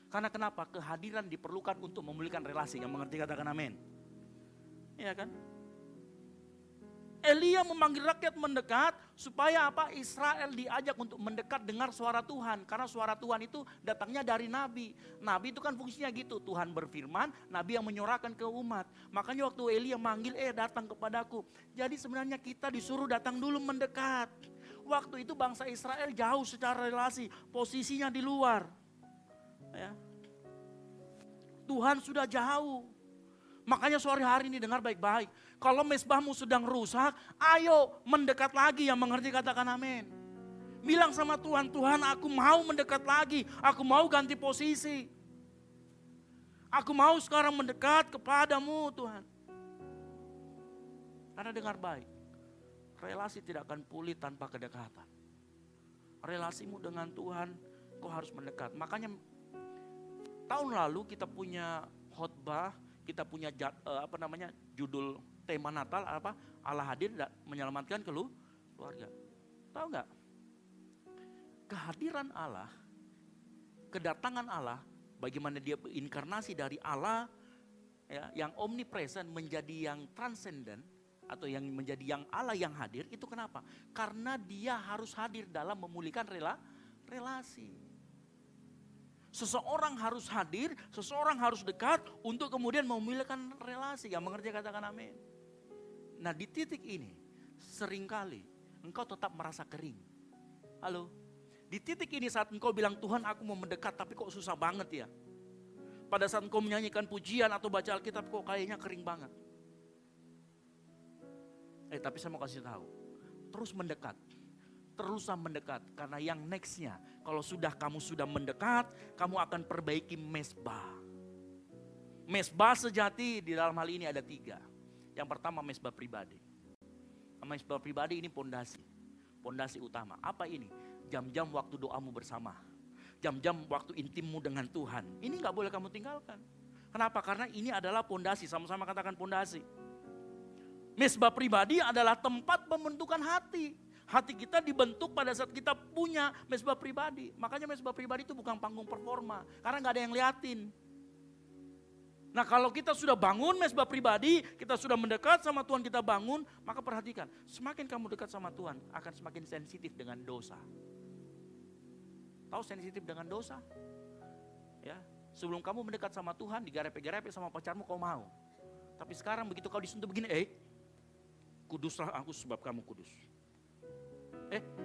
Karena kenapa? Kehadiran diperlukan untuk memulihkan relasi. Yang mengerti katakan amin. Iya kan? Elia memanggil rakyat mendekat supaya apa? Israel diajak untuk mendekat dengar suara Tuhan. Karena suara Tuhan itu datangnya dari Nabi. Nabi itu kan fungsinya gitu. Tuhan berfirman, Nabi yang menyuarakan ke umat. Makanya waktu Elia manggil, datang kepadaku. Jadi sebenarnya kita disuruh datang dulu mendekat. Waktu itu bangsa Israel jauh secara relasi. Posisinya di luar. Ya. Tuhan sudah jauh. Makanya sore hari ini dengar baik-baik. Kalau mesbahmu sedang rusak, ayo mendekat lagi. Yang mengerti katakan amin. Bilang sama Tuhan, Tuhan aku mau mendekat lagi. Aku mau ganti posisi. Aku mau sekarang mendekat kepadamu Tuhan. Karena dengar baik. Relasi tidak akan pulih tanpa kedekatan. Relasimu dengan Tuhan, kau harus mendekat. Makanya tahun lalu kita punya khotbah, kita punya judul tema Natal apa? Allah hadir menyelamatkan keluarga. Tahu nggak? Kehadiran Allah, kedatangan Allah, bagaimana dia inkarnasi dari Allah ya, yang omnipresent menjadi yang transcendent atau yang menjadi yang Allah yang hadir, itu kenapa? Karena dia harus hadir dalam memulihkan relasi. Seseorang harus hadir, seseorang harus dekat untuk kemudian memulihkan relasi. Yang mengerti katakan amin. Nah di titik ini seringkali engkau tetap merasa kering. Halo? Di titik ini saat engkau bilang Tuhan aku mau mendekat tapi kok susah banget ya. Pada saat engkau menyanyikan pujian atau baca Alkitab kok kayaknya kering banget. Tapi saya mau kasih tahu, terus mendekat. Teruslah mendekat, karena yang nextnya, kalau kamu sudah mendekat, kamu akan perbaiki mesbah. Mesbah sejati di dalam hal ini ada 3. Yang pertama mesbah pribadi. Mesbah pribadi ini pondasi utama. Apa ini? Jam-jam waktu doamu bersama. Jam-jam waktu intimmu dengan Tuhan. Ini gak boleh kamu tinggalkan. Kenapa? Karena ini adalah pondasi, sama-sama katakan pondasi. Mesbah pribadi adalah tempat pembentukan hati. Hati kita dibentuk pada saat kita punya mesbah pribadi. Makanya mesbah pribadi itu bukan panggung performa. Karena gak ada yang liatin. Nah kalau kita sudah bangun mesbah pribadi, kita sudah mendekat sama Tuhan, kita bangun, maka perhatikan. Semakin kamu dekat sama Tuhan, akan semakin sensitif dengan dosa. Tahu sensitif dengan dosa? Ya, sebelum kamu mendekat sama Tuhan, digarepe-garepe sama pacarmu kau mau. Tapi sekarang begitu kau disentuh begini, kuduslah aku sebab kamu kudus.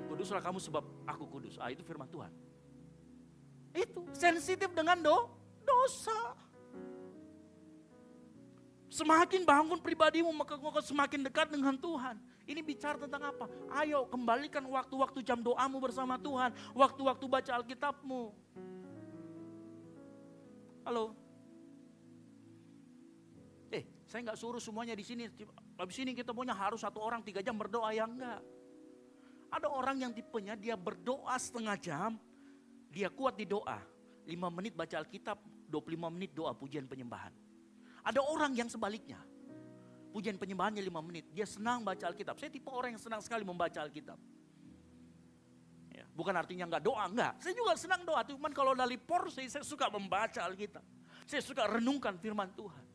Kuduslah kamu sebab aku kudus. Itu firman Tuhan. Itu sensitif dengan dosa. Semakin bangun pribadimu maka kau semakin dekat dengan Tuhan. Ini bicara tentang apa? Ayo kembalikan waktu-waktu jam doamu bersama Tuhan. Waktu-waktu baca Alkitabmu. Halo. Saya nggak suruh semuanya di sini. Habis ini kita punya harus 1 orang 3 jam berdoa, ya enggak. Ada orang yang tipenya dia berdoa setengah jam, dia kuat di doa. 5 menit baca Alkitab, 25 menit doa pujian penyembahan. Ada orang yang sebaliknya. Pujian penyembahannya 5 menit, dia senang baca Alkitab. Saya tipe orang yang senang sekali membaca Alkitab. Ya, bukan artinya enggak doa, enggak. Saya juga senang doa, cuman kalau dari porsi saya suka membaca Alkitab. Saya suka renungkan firman Tuhan.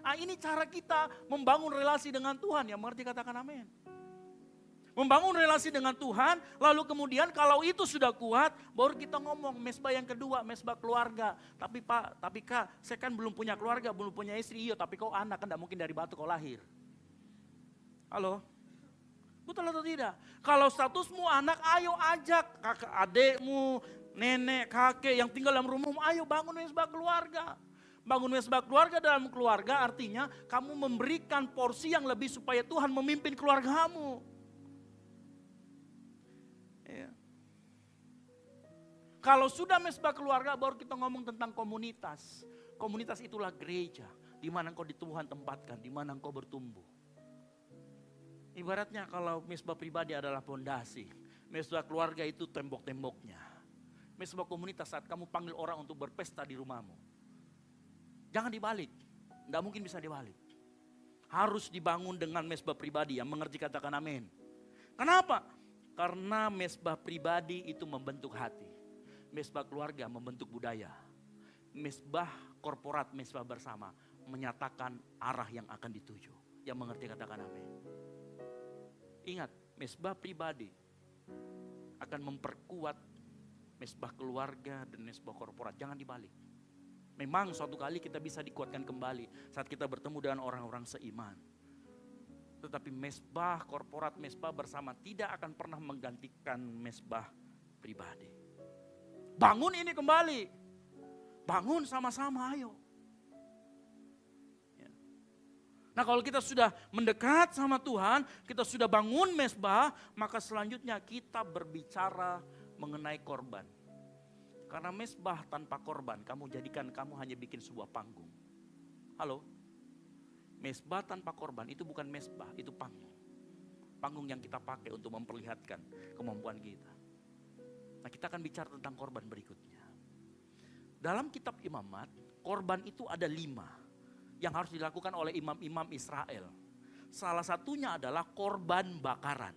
Ini cara kita membangun relasi dengan Tuhan, yang mengerti katakan amin. Membangun relasi dengan Tuhan, lalu kemudian kalau itu sudah kuat, baru kita ngomong mesbah yang kedua, mesbah keluarga. Tapi Kak, saya kan belum punya keluarga, belum punya istri. Iya, tapi kau anak kan tidak mungkin dari batu kau lahir. Halo? Betul atau tidak? Kalau statusmu anak, ayo ajak kakak adekmu, nenek, kakek yang tinggal dalam rumahmu, ayo bangun mesbah keluarga. Bangun mesbah keluarga dalam keluarga artinya kamu memberikan porsi yang lebih supaya Tuhan memimpin keluargamu. Ya. Kalau sudah mesbah keluarga baru kita ngomong tentang komunitas. Komunitas itulah gereja, di mana engkau di Tuhan tempatkan, di mana engkau bertumbuh. Ibaratnya kalau mesbah pribadi adalah pondasi, mesbah keluarga itu tembok-temboknya. Mesbah komunitas saat kamu panggil orang untuk berpesta di rumahmu. Jangan dibalik, tidak mungkin bisa dibalik. Harus dibangun dengan mesbah pribadi, yang mengerti katakan amin. Kenapa? Karena mesbah pribadi itu membentuk hati. Mesbah keluarga membentuk budaya. Mesbah korporat, mesbah bersama menyatakan arah yang akan dituju. Yang mengerti katakan amin. Ingat, mesbah pribadi akan memperkuat mesbah keluarga dan mesbah korporat. Jangan dibalik. Memang suatu kali kita bisa dikuatkan kembali saat kita bertemu dengan orang-orang seiman. Tetapi mesbah korporat, mesbah bersama tidak akan pernah menggantikan mesbah pribadi. Bangun ini kembali. Bangun sama-sama, ayo. Ya. Nah kalau kita sudah mendekat sama Tuhan, kita sudah bangun mesbah, maka selanjutnya kita berbicara mengenai korban. Karena mesbah tanpa korban, kamu hanya bikin sebuah panggung. Halo? Mesbah tanpa korban itu bukan mesbah, itu panggung. Panggung yang kita pakai untuk memperlihatkan kemampuan kita. Nah kita akan bicara tentang korban berikutnya. Dalam kitab Imamat, korban itu ada 5 yang harus dilakukan oleh imam-imam Israel. Salah satunya adalah korban bakaran.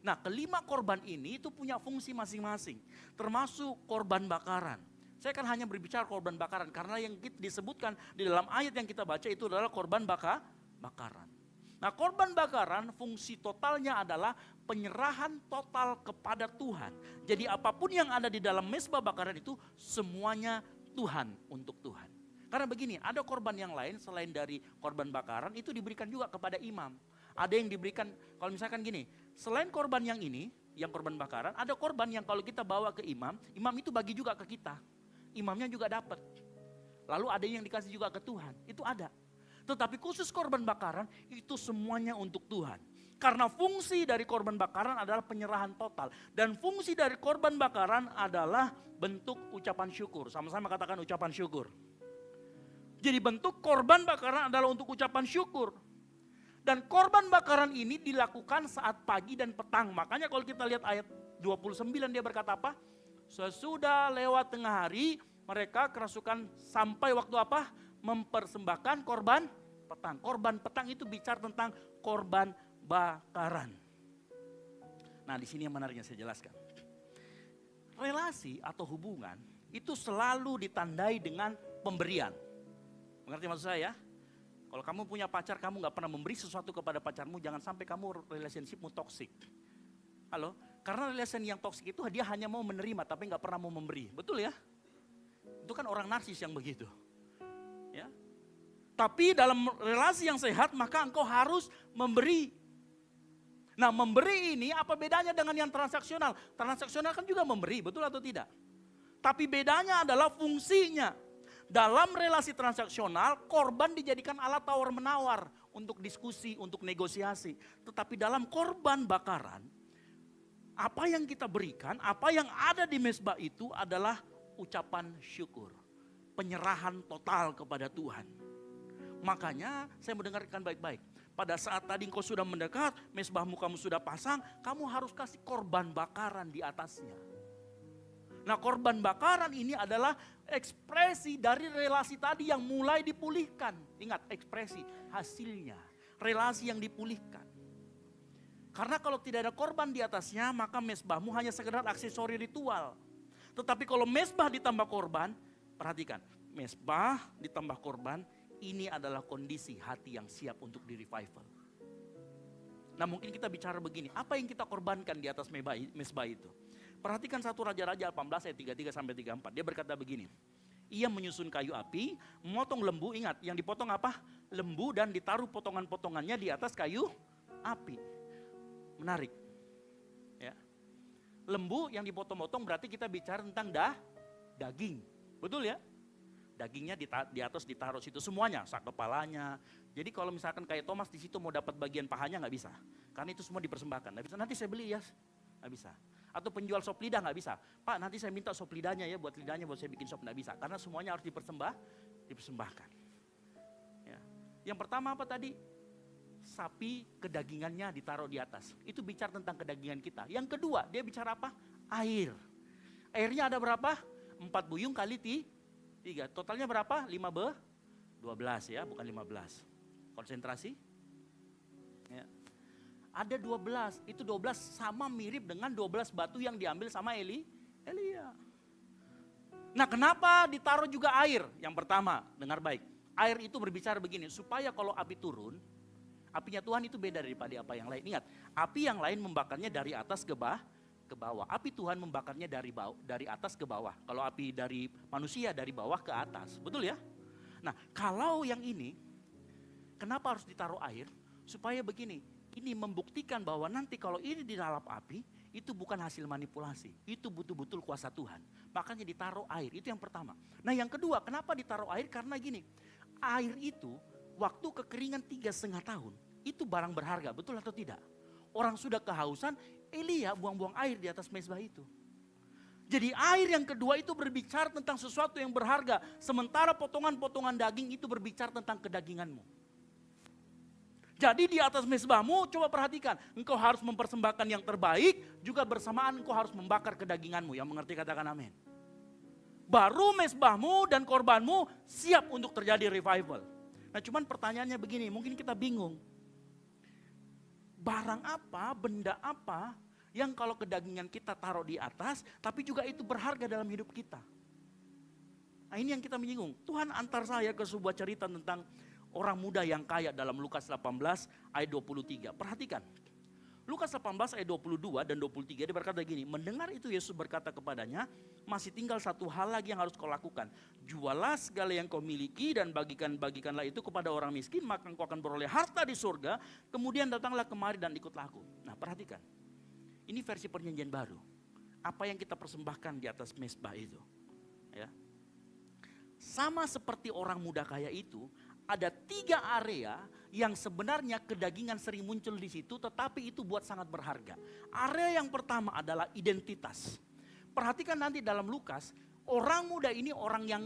Nah, kelima korban ini itu punya fungsi masing-masing, termasuk korban bakaran. Saya kan hanya berbicara korban bakaran karena yang disebutkan di dalam ayat yang kita baca itu adalah korban bakaran. Nah, korban bakaran fungsi totalnya adalah penyerahan total kepada Tuhan. Jadi apapun yang ada di dalam mezbah bakaran itu semuanya Tuhan, untuk Tuhan. Karena begini, ada korban yang lain selain dari korban bakaran itu diberikan juga kepada imam. Ada yang diberikan, kalau misalkan gini, selain korban yang ini, yang korban bakaran, ada korban yang kalau kita bawa ke imam, imam itu bagi juga ke kita. Imamnya juga dapat. Lalu ada yang dikasih juga ke Tuhan, itu ada. Tetapi khusus korban bakaran, itu semuanya untuk Tuhan. Karena fungsi dari korban bakaran adalah penyerahan total. Dan fungsi dari korban bakaran adalah bentuk ucapan syukur. Sama-sama katakan ucapan syukur. Jadi bentuk korban bakaran adalah untuk ucapan syukur. Dan korban bakaran ini dilakukan saat pagi dan petang. Makanya kalau kita lihat ayat 29 dia berkata apa? Sesudah lewat tengah hari mereka kerasukan sampai waktu apa? Mempersembahkan korban petang. Korban petang itu bicara tentang korban bakaran. Nah, di sini yang menariknya saya jelaskan. Relasi atau hubungan itu selalu ditandai dengan pemberian. Mengerti maksud saya? Kalau kamu punya pacar, kamu gak pernah memberi sesuatu kepada pacarmu, jangan sampai kamu relationshipmu toksik. Halo? Karena relation yang toksik itu dia hanya mau menerima tapi gak pernah mau memberi. Betul ya? Itu kan orang narsis yang begitu. Ya. Tapi dalam relasi yang sehat maka engkau harus memberi. Nah, memberi ini apa bedanya dengan yang transaksional? Transaksional kan juga memberi, betul atau tidak? Tapi bedanya adalah fungsinya. Dalam relasi transaksional, korban dijadikan alat tawar-menawar untuk diskusi, untuk negosiasi. Tetapi dalam korban bakaran, apa yang kita berikan, apa yang ada di mezbah itu adalah ucapan syukur. Penyerahan total kepada Tuhan. Makanya saya mendengarkan baik-baik. Pada saat tadi engkau sudah mendekat, mezbahmu kamu sudah pasang, kamu harus kasih korban bakaran di atasnya. Nah, korban bakaran ini adalah ekspresi dari relasi tadi yang mulai dipulihkan. Ingat, ekspresi, hasilnya, relasi yang dipulihkan. Karena kalau tidak ada korban di atasnya, maka mezbahmu hanya sekedar aksesori ritual. Tetapi kalau mezbah ditambah korban, perhatikan, mezbah ditambah korban, ini adalah kondisi hati yang siap untuk di-revival. Nah, mungkin kita bicara begini, apa yang kita korbankan di atas mezbah itu? Perhatikan 1 Raja-Raja 18 ayat 33 sampai 34. Dia berkata begini. Ia menyusun kayu api, memotong lembu, ingat yang dipotong apa? Lembu dan ditaruh potongan-potongannya di atas kayu api. Menarik. Ya. Lembu yang dipotong-potong berarti kita bicara tentang daging. Betul ya? Dagingnya di atas ditaruh situ semuanya, sak kepalanya. Jadi kalau misalkan kayak Thomas di situ mau dapat bagian pahanya nggak bisa. Karena itu semua dipersembahkan. Nggak bisa, nanti saya beli ya. Nggak bisa. Atau penjual sop lidah nggak bisa. Pak, nanti saya minta sop lidahnya ya, buat lidahnya buat saya bikin sop, nggak bisa. Karena semuanya harus dipersembahkan. Ya. Yang pertama apa tadi? Sapi kedagingannya ditaruh di atas. Itu bicara tentang kedagingan kita. Yang kedua, dia bicara apa? Air. Airnya ada berapa? 4 buyung kali 3. Totalnya berapa? 12 ya, bukan 15. Konsentrasi. Ya. Ada 12, itu 12 sama mirip dengan 12 batu yang diambil sama Elia. Nah, kenapa ditaruh juga air? Yang pertama, dengar baik. Air itu berbicara begini, supaya kalau api turun, apinya Tuhan itu beda daripada apa yang lain. Ingat, api yang lain membakarnya dari atas ke bawah. Api Tuhan membakarnya dari atas ke bawah. Kalau api dari manusia dari bawah ke atas. Betul ya? Nah, kalau yang ini, kenapa harus ditaruh air? Supaya begini, ini membuktikan bahwa nanti kalau ini dilalap api, itu bukan hasil manipulasi. Itu betul-betul kuasa Tuhan. Makanya ditaruh air, itu yang pertama. Nah, yang kedua, kenapa ditaruh air? Karena gini, air itu waktu kekeringan 3,5 tahun, itu barang berharga, betul atau tidak? Orang sudah kehausan, Elia buang-buang air di atas mezbah itu. Jadi air yang kedua itu berbicara tentang sesuatu yang berharga. Sementara potongan-potongan daging itu berbicara tentang kedaginganmu. Jadi di atas mezbahmu, coba perhatikan. Engkau harus mempersembahkan yang terbaik, juga bersamaan engkau harus membakar kedaginganmu. Yang mengerti katakan amin. Baru mezbahmu dan korbanmu siap untuk terjadi revival. Nah, cuman pertanyaannya begini, mungkin kita bingung. barang apa, benda apa yang kalau kedagingan kita taruh di atas, tapi juga itu berharga dalam hidup kita. Nah ini yang kita menyinggung. Tuhan antar saya ke sebuah cerita tentang orang muda yang kaya dalam Lukas 18 ayat 23. Perhatikan. Lukas 18 ayat 22 dan 23 dia berkata gini, mendengar itu Yesus berkata kepadanya, masih tinggal satu hal lagi yang harus kau lakukan. Jualah segala yang kau miliki dan bagikanlah itu kepada orang miskin, maka engkau akan beroleh harta di surga. Kemudian datanglah kemari dan ikutlah aku. Nah perhatikan, ini versi perjanjian baru. Apa yang kita persembahkan di atas mezbah itu. Ya. Sama seperti orang muda kaya itu, ada 3 area yang sebenarnya kedagingan sering muncul di situ, tetapi itu buat sangat berharga. Area yang pertama adalah identitas. Perhatikan nanti dalam Lukas, orang muda ini orang yang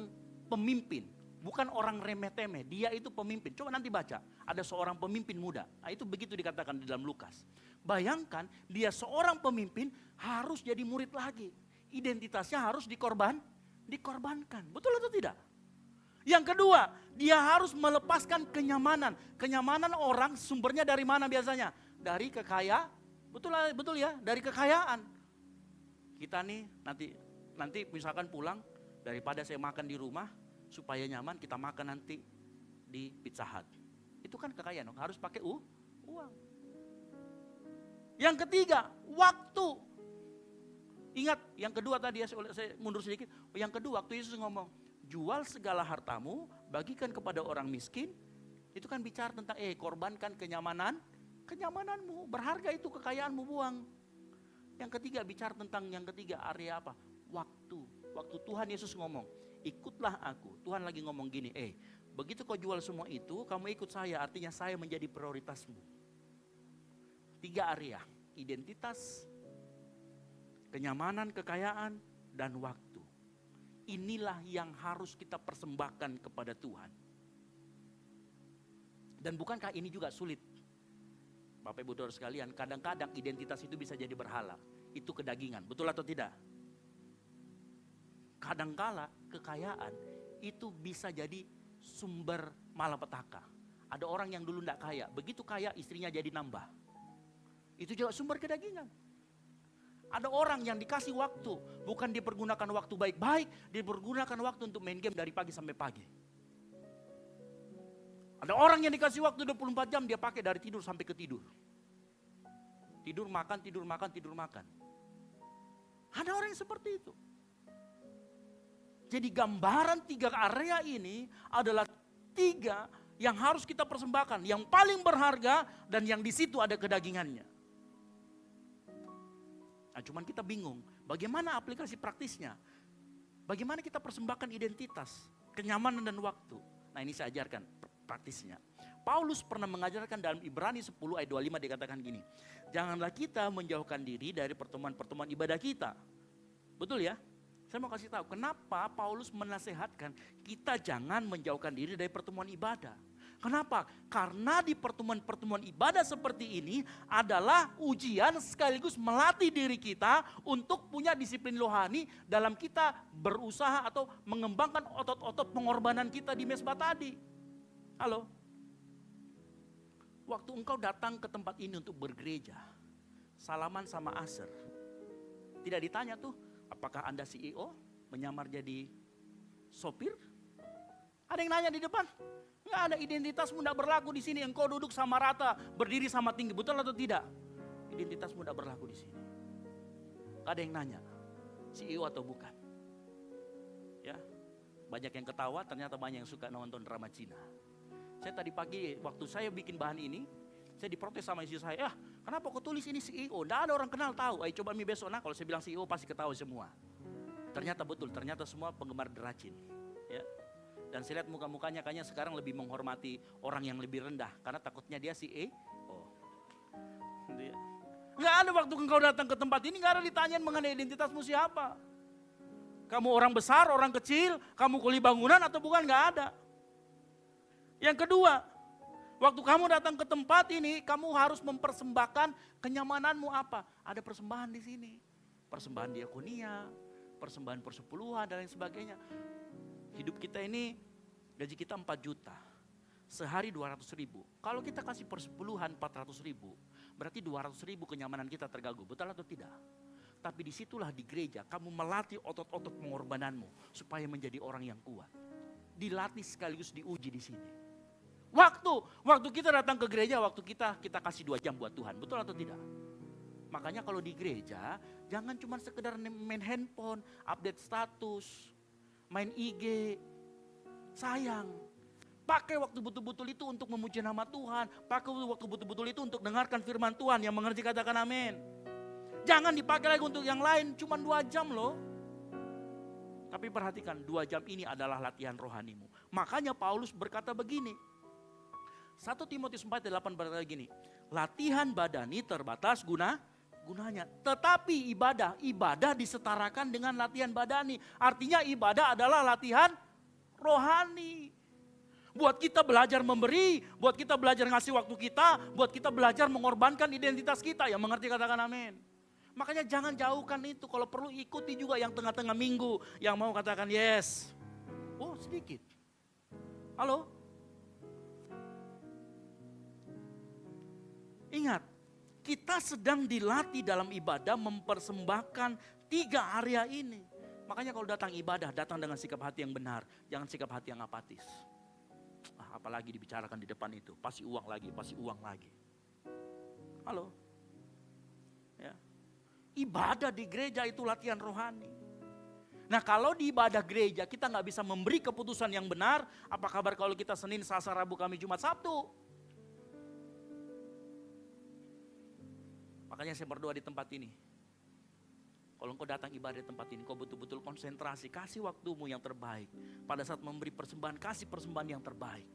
pemimpin, bukan orang remeh-temeh. Dia itu pemimpin. Coba nanti baca, ada seorang pemimpin muda. Nah, itu begitu dikatakan di dalam Lukas. Bayangkan, dia seorang pemimpin harus jadi murid lagi. Identitasnya harus dikorbankan. Betul atau tidak? Yang kedua, dia harus melepaskan kenyamanan. Kenyamanan orang sumbernya dari mana biasanya? Dari kekayaan. Betul ya, dari kekayaan. Kita nih nanti misalkan pulang, daripada saya makan di rumah supaya nyaman, kita makan nanti di Pizza Hut. Itu kan kekayaan, harus pakai uang. Yang ketiga, waktu. Ingat, yang kedua tadi saya mundur sedikit. Yang kedua, waktu Yesus ngomong, jual segala hartamu, bagikan kepada orang miskin. Itu kan bicara tentang korbankan kenyamananmu, berharga itu kekayaanmu buang. Yang ketiga bicara tentang area apa? Waktu Tuhan Yesus ngomong, ikutlah aku. Tuhan lagi ngomong gini, begitu kau jual semua itu, kamu ikut saya, artinya saya menjadi prioritasmu. 3 area, identitas, kenyamanan, kekayaan, dan waktu. Inilah yang harus kita persembahkan kepada Tuhan. Dan bukankah ini juga sulit? Bapak Ibu Saudara sekalian, kadang-kadang identitas itu bisa jadi berhala. Itu kedagingan, betul atau tidak? Kadangkala kekayaan itu bisa jadi sumber malapetaka. Ada orang yang dulu tidak kaya, begitu kaya istrinya jadi nambah. Itu juga sumber kedagingan. Ada orang yang dikasih waktu, bukan dipergunakan waktu baik-baik, dipergunakan waktu untuk main game dari pagi sampai pagi. Ada orang yang dikasih waktu 24 jam, dia pakai dari tidur sampai ke tidur. Tidur, makan. Ada orang yang seperti itu. Jadi gambaran 3 area ini adalah 3 yang harus kita persembahkan. Yang paling berharga dan yang di situ ada kedagingannya. Nah, cuman kita bingung, bagaimana aplikasi praktisnya? Bagaimana kita persembahkan identitas, kenyamanan dan waktu? Nah ini saya ajarkan praktisnya. Paulus pernah mengajarkan dalam Ibrani 10 ayat 25 dikatakan gini, janganlah kita menjauhkan diri dari pertemuan-pertemuan ibadah kita. Betul ya? Saya mau kasih tahu kenapa Paulus menasehatkan kita jangan menjauhkan diri dari pertemuan ibadah. Kenapa? Karena di pertemuan-pertemuan ibadah seperti ini adalah ujian sekaligus melatih diri kita untuk punya disiplin rohani dalam kita berusaha atau mengembangkan otot-otot pengorbanan kita di mezbah tadi. Halo? Waktu engkau datang ke tempat ini untuk bergereja, salaman sama Aser, tidak ditanya tuh, apakah Anda CEO, menyamar jadi sopir? Ada yang nanya di depan? Nggak ada, identitasmu tidak berlaku di sini. Engkau duduk sama rata, berdiri sama tinggi, betul atau tidak? Identitasmu tidak berlaku di sini. Nggak ada yang nanya, CEO atau bukan. Ya, banyak yang ketawa, ternyata banyak yang suka nonton drama Cina. Saya tadi pagi waktu saya bikin bahan ini, saya diprotes sama istri saya, kenapa kau tulis ini CEO? Tidak ada orang kenal tahu. Ayo coba besok, kalau saya bilang CEO pasti ketawa semua. Ternyata betul, ternyata semua penggemar derajin. Ya. Dan saya lihat muka-mukanya kayaknya sekarang lebih menghormati orang yang lebih rendah. Karena takutnya dia CEO. Nggak ada waktu engkau datang ke tempat ini, nggak ada ditanyain mengenai identitasmu siapa. Kamu orang besar, orang kecil, kamu kuli bangunan atau bukan, nggak ada. Yang kedua, waktu kamu datang ke tempat ini, kamu harus mempersembahkan kenyamananmu apa. Ada persembahan di sini. Persembahan diakonia, persembahan persepuluhan dan lain sebagainya. Hidup kita ini, gaji kita 4 juta. Sehari 200.000. Kalau kita kasih persepuluhan 400.000, berarti 200.000 kenyamanan kita terganggu, betul atau tidak? Tapi disitulah di gereja kamu melatih otot-otot pengorbananmu supaya menjadi orang yang kuat. Dilatih sekaligus diuji di sini. Waktu kita datang ke gereja, waktu kita kasih 2 jam buat Tuhan, betul atau tidak? Makanya kalau di gereja jangan cuma sekedar main handphone, update status, main IG. Sayang. Pakai waktu betul-betul itu untuk memuji nama Tuhan. Pakai waktu betul-betul itu untuk dengarkan firman Tuhan. Yang mengerti katakan amin. Jangan dipakai lagi untuk yang lain. Cuma 2 jam loh. Tapi perhatikan 2 jam ini adalah latihan rohanimu. Makanya Paulus berkata begini. 1 Timotius 4:8 berkata gini. Latihan badani terbatas gunanya. Tetapi ibadah disetarakan dengan latihan badani. Artinya ibadah adalah latihan rohani. Buat kita belajar memberi, buat kita belajar ngasih waktu kita, buat kita belajar mengorbankan identitas kita. Yang mengerti katakan amin. Makanya jangan jauhkan itu, kalau perlu ikuti juga yang tengah-tengah minggu. Yang mau katakan yes. Oh sedikit. Halo? Ingat, kita sedang dilatih dalam ibadah mempersembahkan 3 area ini. Makanya kalau datang ibadah, datang dengan sikap hati yang benar. Jangan sikap hati yang apatis. Apalagi dibicarakan di depan itu, pasti uang lagi. Halo? Ya. Ibadah di gereja itu latihan rohani. Nah kalau di ibadah gereja kita gak bisa memberi keputusan yang benar, apa kabar kalau kita Senin, Selasa, Rabu, Kamis, Jumat, Sabtu? Makanya saya berdoa di tempat ini. Kalau engkau datang ibadah di tempat ini, kau betul-betul konsentrasi, kasih waktumu yang terbaik. Pada saat memberi persembahan, kasih persembahan yang terbaik.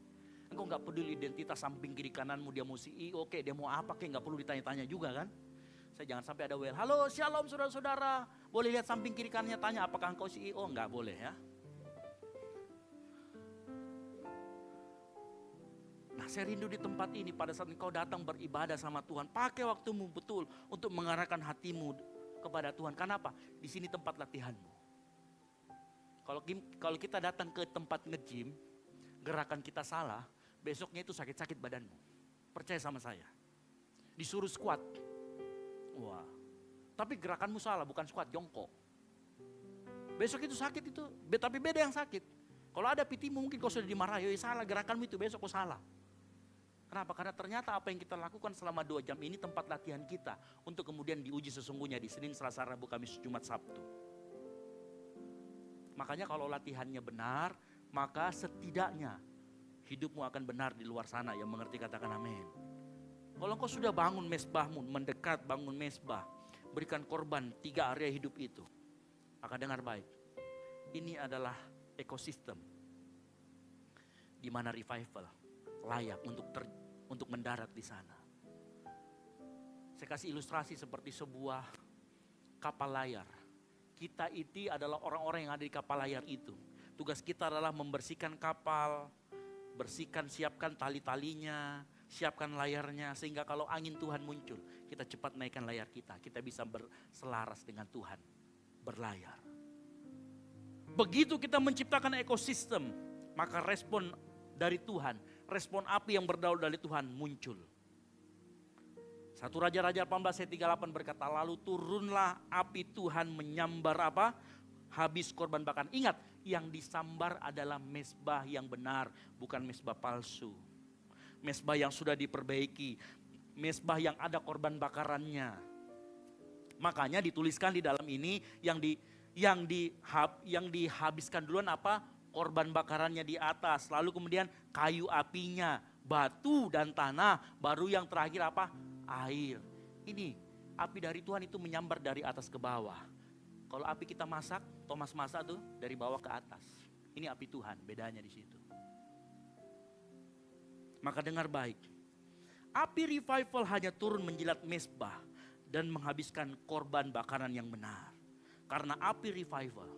Engkau gak peduli identitas samping kiri kananmu, dia mau CEO, oke, dia mau apa, gak perlu ditanya-tanya juga kan. Saya jangan sampai ada WL, halo shalom saudara-saudara, boleh lihat samping kiri kanannya, tanya apakah engkau CEO, gak boleh ya. Nah saya rindu di tempat ini pada saat engkau datang beribadah sama Tuhan, pakai waktumu betul untuk mengarahkan hatimu kepada Tuhan. Kenapa? Di sini tempat latihanmu. Kalau kita datang ke tempat nge-gym, gerakan kita salah, besoknya itu sakit-sakit badanmu. Percaya sama saya. Disuruh squat. Wah. Tapi gerakanmu salah, bukan squat, jongkok. Besok itu sakit itu, tapi beda yang sakit. Kalau ada PT mungkin kau sudah dimarahi, salah gerakanmu itu, besok kau salah. Kenapa? Karena ternyata apa yang kita lakukan selama 2 jam ini tempat latihan kita untuk kemudian diuji sesungguhnya di Senin, Selasa, Rabu, Kamis, Jumat, Sabtu. Makanya kalau latihannya benar, maka setidaknya hidupmu akan benar di luar sana. Yang mengerti katakan amin. Kalau kau sudah bangun mesbahmu, mendekat bangun mesbah, berikan korban 3 area hidup itu. Maka dengar baik, ini adalah ekosistem di mana revival layak untuk mendarat di sana. Saya kasih ilustrasi seperti sebuah kapal layar. Kita itu adalah orang-orang yang ada di kapal layar itu. Tugas kita adalah membersihkan kapal, siapkan tali-talinya, siapkan layarnya. Sehingga kalau angin Tuhan muncul, kita cepat naikkan layar kita. Kita bisa berselaras dengan Tuhan, berlayar. Begitu kita menciptakan ekosistem, maka respon dari Tuhan, respon api yang berdaul dari Tuhan muncul. 1 Raja-Raja 18 ayat 38 berkata, lalu turunlah api Tuhan menyambar apa? Habis korban bakaran. Ingat, yang disambar adalah mesbah yang benar, bukan mesbah palsu. Mesbah yang sudah diperbaiki, mesbah yang ada korban bakarannya. Makanya dituliskan di dalam ini yang dihabiskan duluan apa? Korban bakarannya di atas, lalu kemudian kayu apinya, batu dan tanah, baru yang terakhir apa? Air. Ini api dari Tuhan itu menyambar dari atas ke bawah. Kalau api kita masak, Thomas masak tuh dari bawah ke atas. Ini api Tuhan, bedanya di situ. Maka dengar baik. Api revival hanya turun menjilat mesbah dan menghabiskan korban bakaran yang benar. Karena api revival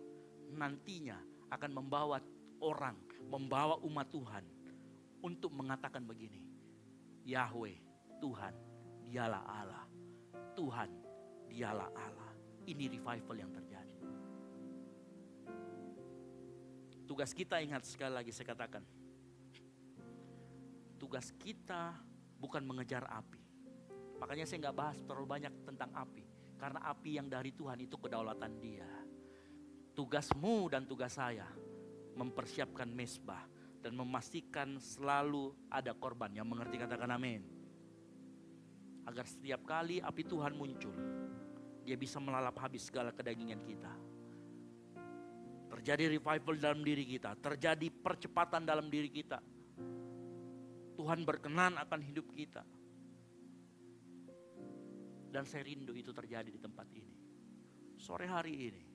nantinya akan membawa orang, membawa umat Tuhan untuk mengatakan begini. Yahweh, Tuhan, dialah Allah. Tuhan, dialah Allah. Ini revival yang terjadi. Tugas kita, ingat sekali lagi saya katakan. Tugas kita bukan mengejar api. Makanya saya nggak bahas terlalu banyak tentang api. Karena api yang dari Tuhan itu kedaulatan Dia. Tugasmu dan tugas saya mempersiapkan mezbah dan memastikan selalu ada korban. Yang mengerti katakan amin. Agar setiap kali api Tuhan muncul, Dia bisa melalap habis segala kedagingan kita. Terjadi revival dalam diri kita, terjadi percepatan dalam diri kita. Tuhan berkenan akan hidup kita. Dan saya rindu itu terjadi di tempat ini. Sore hari ini,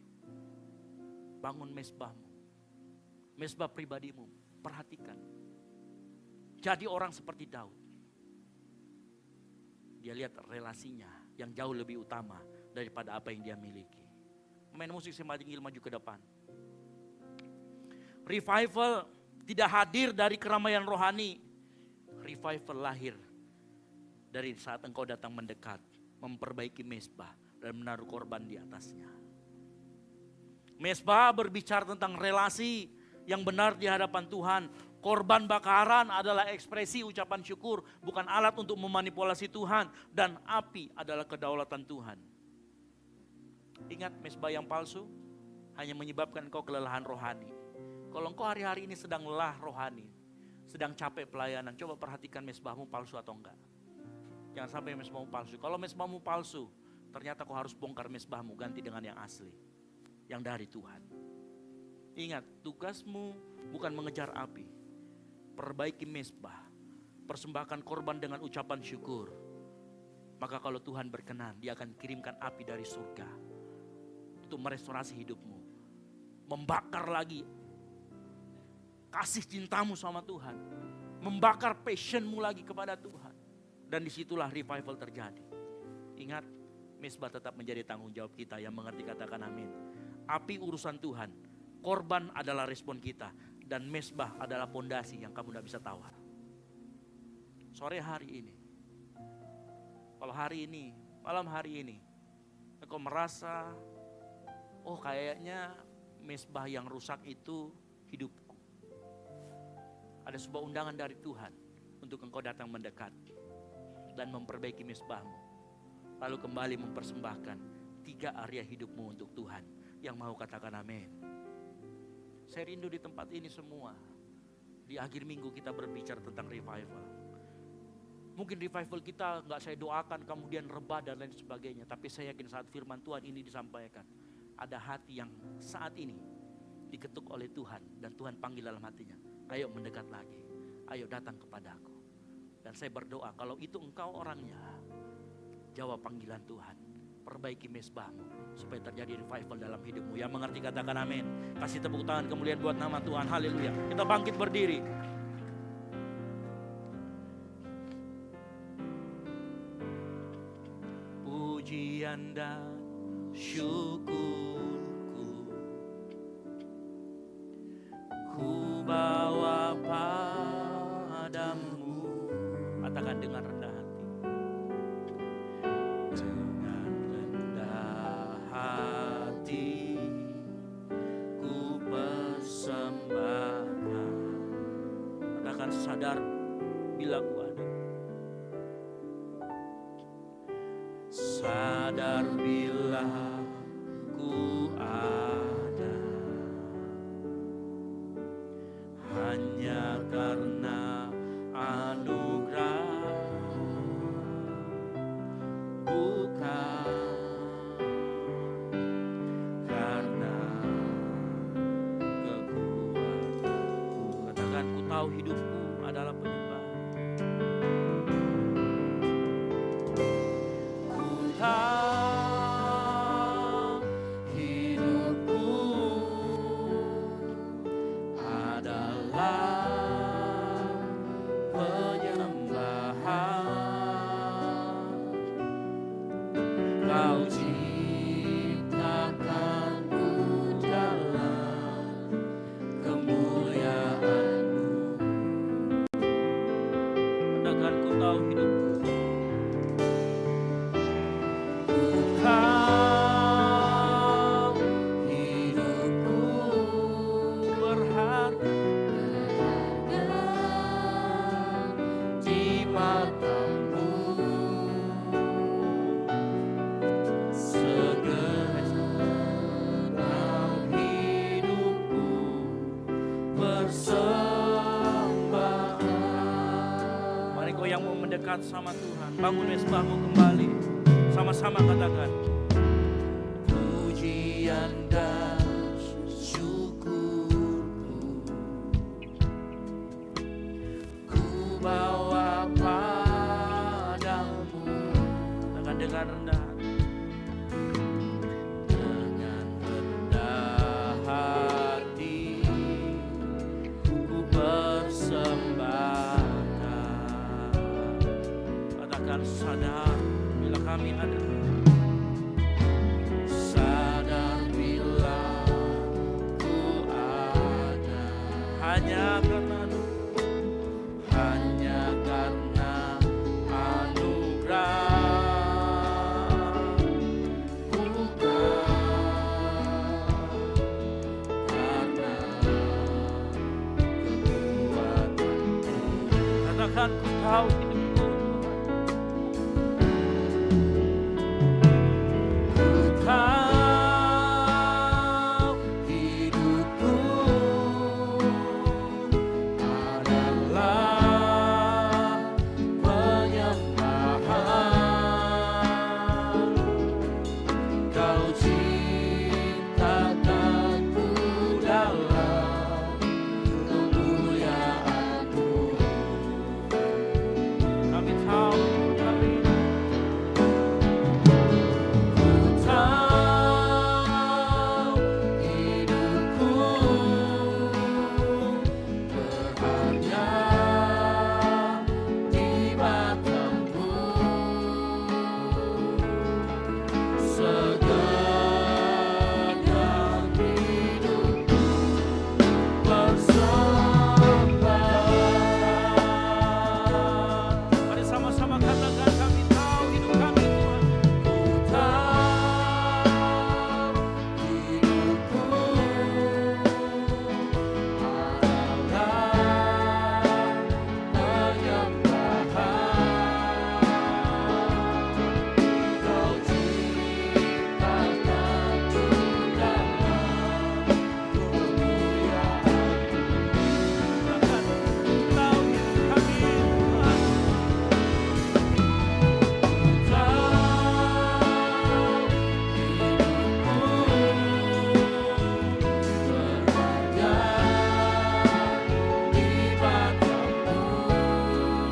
bangun mezbahmu, mezbah pribadimu, perhatikan. Jadi orang seperti Daud. Dia lihat relasinya yang jauh lebih utama daripada apa yang dia miliki. Pemain musik saya maju ke depan. Revival tidak hadir dari keramaian rohani. Revival lahir dari saat engkau datang mendekat, memperbaiki mezbah dan menaruh korban di atasnya. Mezbah berbicara tentang relasi yang benar di hadapan Tuhan. Korban bakaran adalah ekspresi ucapan syukur, bukan alat untuk memanipulasi Tuhan. Dan api adalah kedaulatan Tuhan. Ingat, mezbah yang palsu hanya menyebabkan engkau kelelahan rohani. Kalau engkau hari-hari ini sedang lelah rohani, sedang capek pelayanan, coba perhatikan mezbahmu palsu atau enggak. Jangan sampai mezbahmu palsu. Kalau mezbahmu palsu, ternyata kau harus bongkar mezbahmu, ganti dengan yang asli, yang dari Tuhan. Ingat, tugasmu bukan mengejar api. Perbaiki mezbah, persembahkan korban dengan ucapan syukur. Maka kalau Tuhan berkenan, Dia akan kirimkan api dari surga untuk merestorasi hidupmu, membakar lagi kasih cintamu sama Tuhan, membakar passionmu lagi kepada Tuhan. Dan disitulah revival terjadi. Ingat, mezbah tetap menjadi tanggung jawab kita. Yang mengerti katakan amin. Api urusan Tuhan, korban adalah respon kita, dan mezbah adalah pondasi yang kamu tidak bisa tawar. Sore hari ini, kalau hari ini, malam hari ini, engkau merasa, oh kayaknya mezbah yang rusak itu hidupku. Ada sebuah undangan dari Tuhan untuk engkau datang mendekat dan memperbaiki mezbahmu. Lalu kembali mempersembahkan 3 area hidupmu untuk Tuhan. Yang mau katakan amin. Saya rindu di tempat ini semua. Di akhir minggu kita berbicara tentang revival. Mungkin revival kita gak saya doakan kemudian rebah dan lain sebagainya. Tapi saya yakin saat firman Tuhan ini disampaikan, ada hati yang saat ini diketuk oleh Tuhan. Dan Tuhan panggil dalam hatinya, ayo mendekat lagi, ayo datang kepadaku. Dan saya berdoa kalau itu engkau orangnya, jawab panggilan Tuhan, perbaiki mezbahmu supaya terjadi revival dalam hidupmu. Yang mengerti katakan amin. Kasih tepuk tangan kemuliaan buat nama Tuhan. Haleluya. Kita bangkit berdiri. Pujian dan syukurku ku bawa padamu. Katakan dengan rendah hati. Dengan rendah hati ku persembahkan. Katakan sadar bila ku ada. Sadar bila ku ada. Hanya karena anugerah, bukan karena kekuatanku. Katakan, ku tahu hidupku adalah penyembah. Ku tahu hidupku adalah Kau ciptakanku dalam kemuliaan-Mu. Katakan, ku tahu hidupku. Ku tahu hidupku berharga di mata-Mu. mendekat sama Tuhan. Bangun mesbahmu kembali. Sama-sama katakan. Pujian dan syukurku ku bawa padamu. Katakan dengan rendah. Dengan rendah hati ku persembahkan. Katakan sadar bila kami ada. Sadar bila ku ada Hanya karena hanya karena anugerah, bukan karena kekuatanku. katakan ku tahu hidupku. Ku tahu hidupku adalah penyembahan. Kau ciptakanku dalam kemuliaan-Mu. Kami tahu kami Ku tahu hidupku berharga di mata-Mu. Segenap hidupku persembahkan. Mari sama-sama katakan kami tahu hidup kami Tuhan. Ku tahu hidupku adalah penyembahan. Kau ciptakanku dalam kemuliaan-Mu. Katakan tahu hidup kami Tuhan.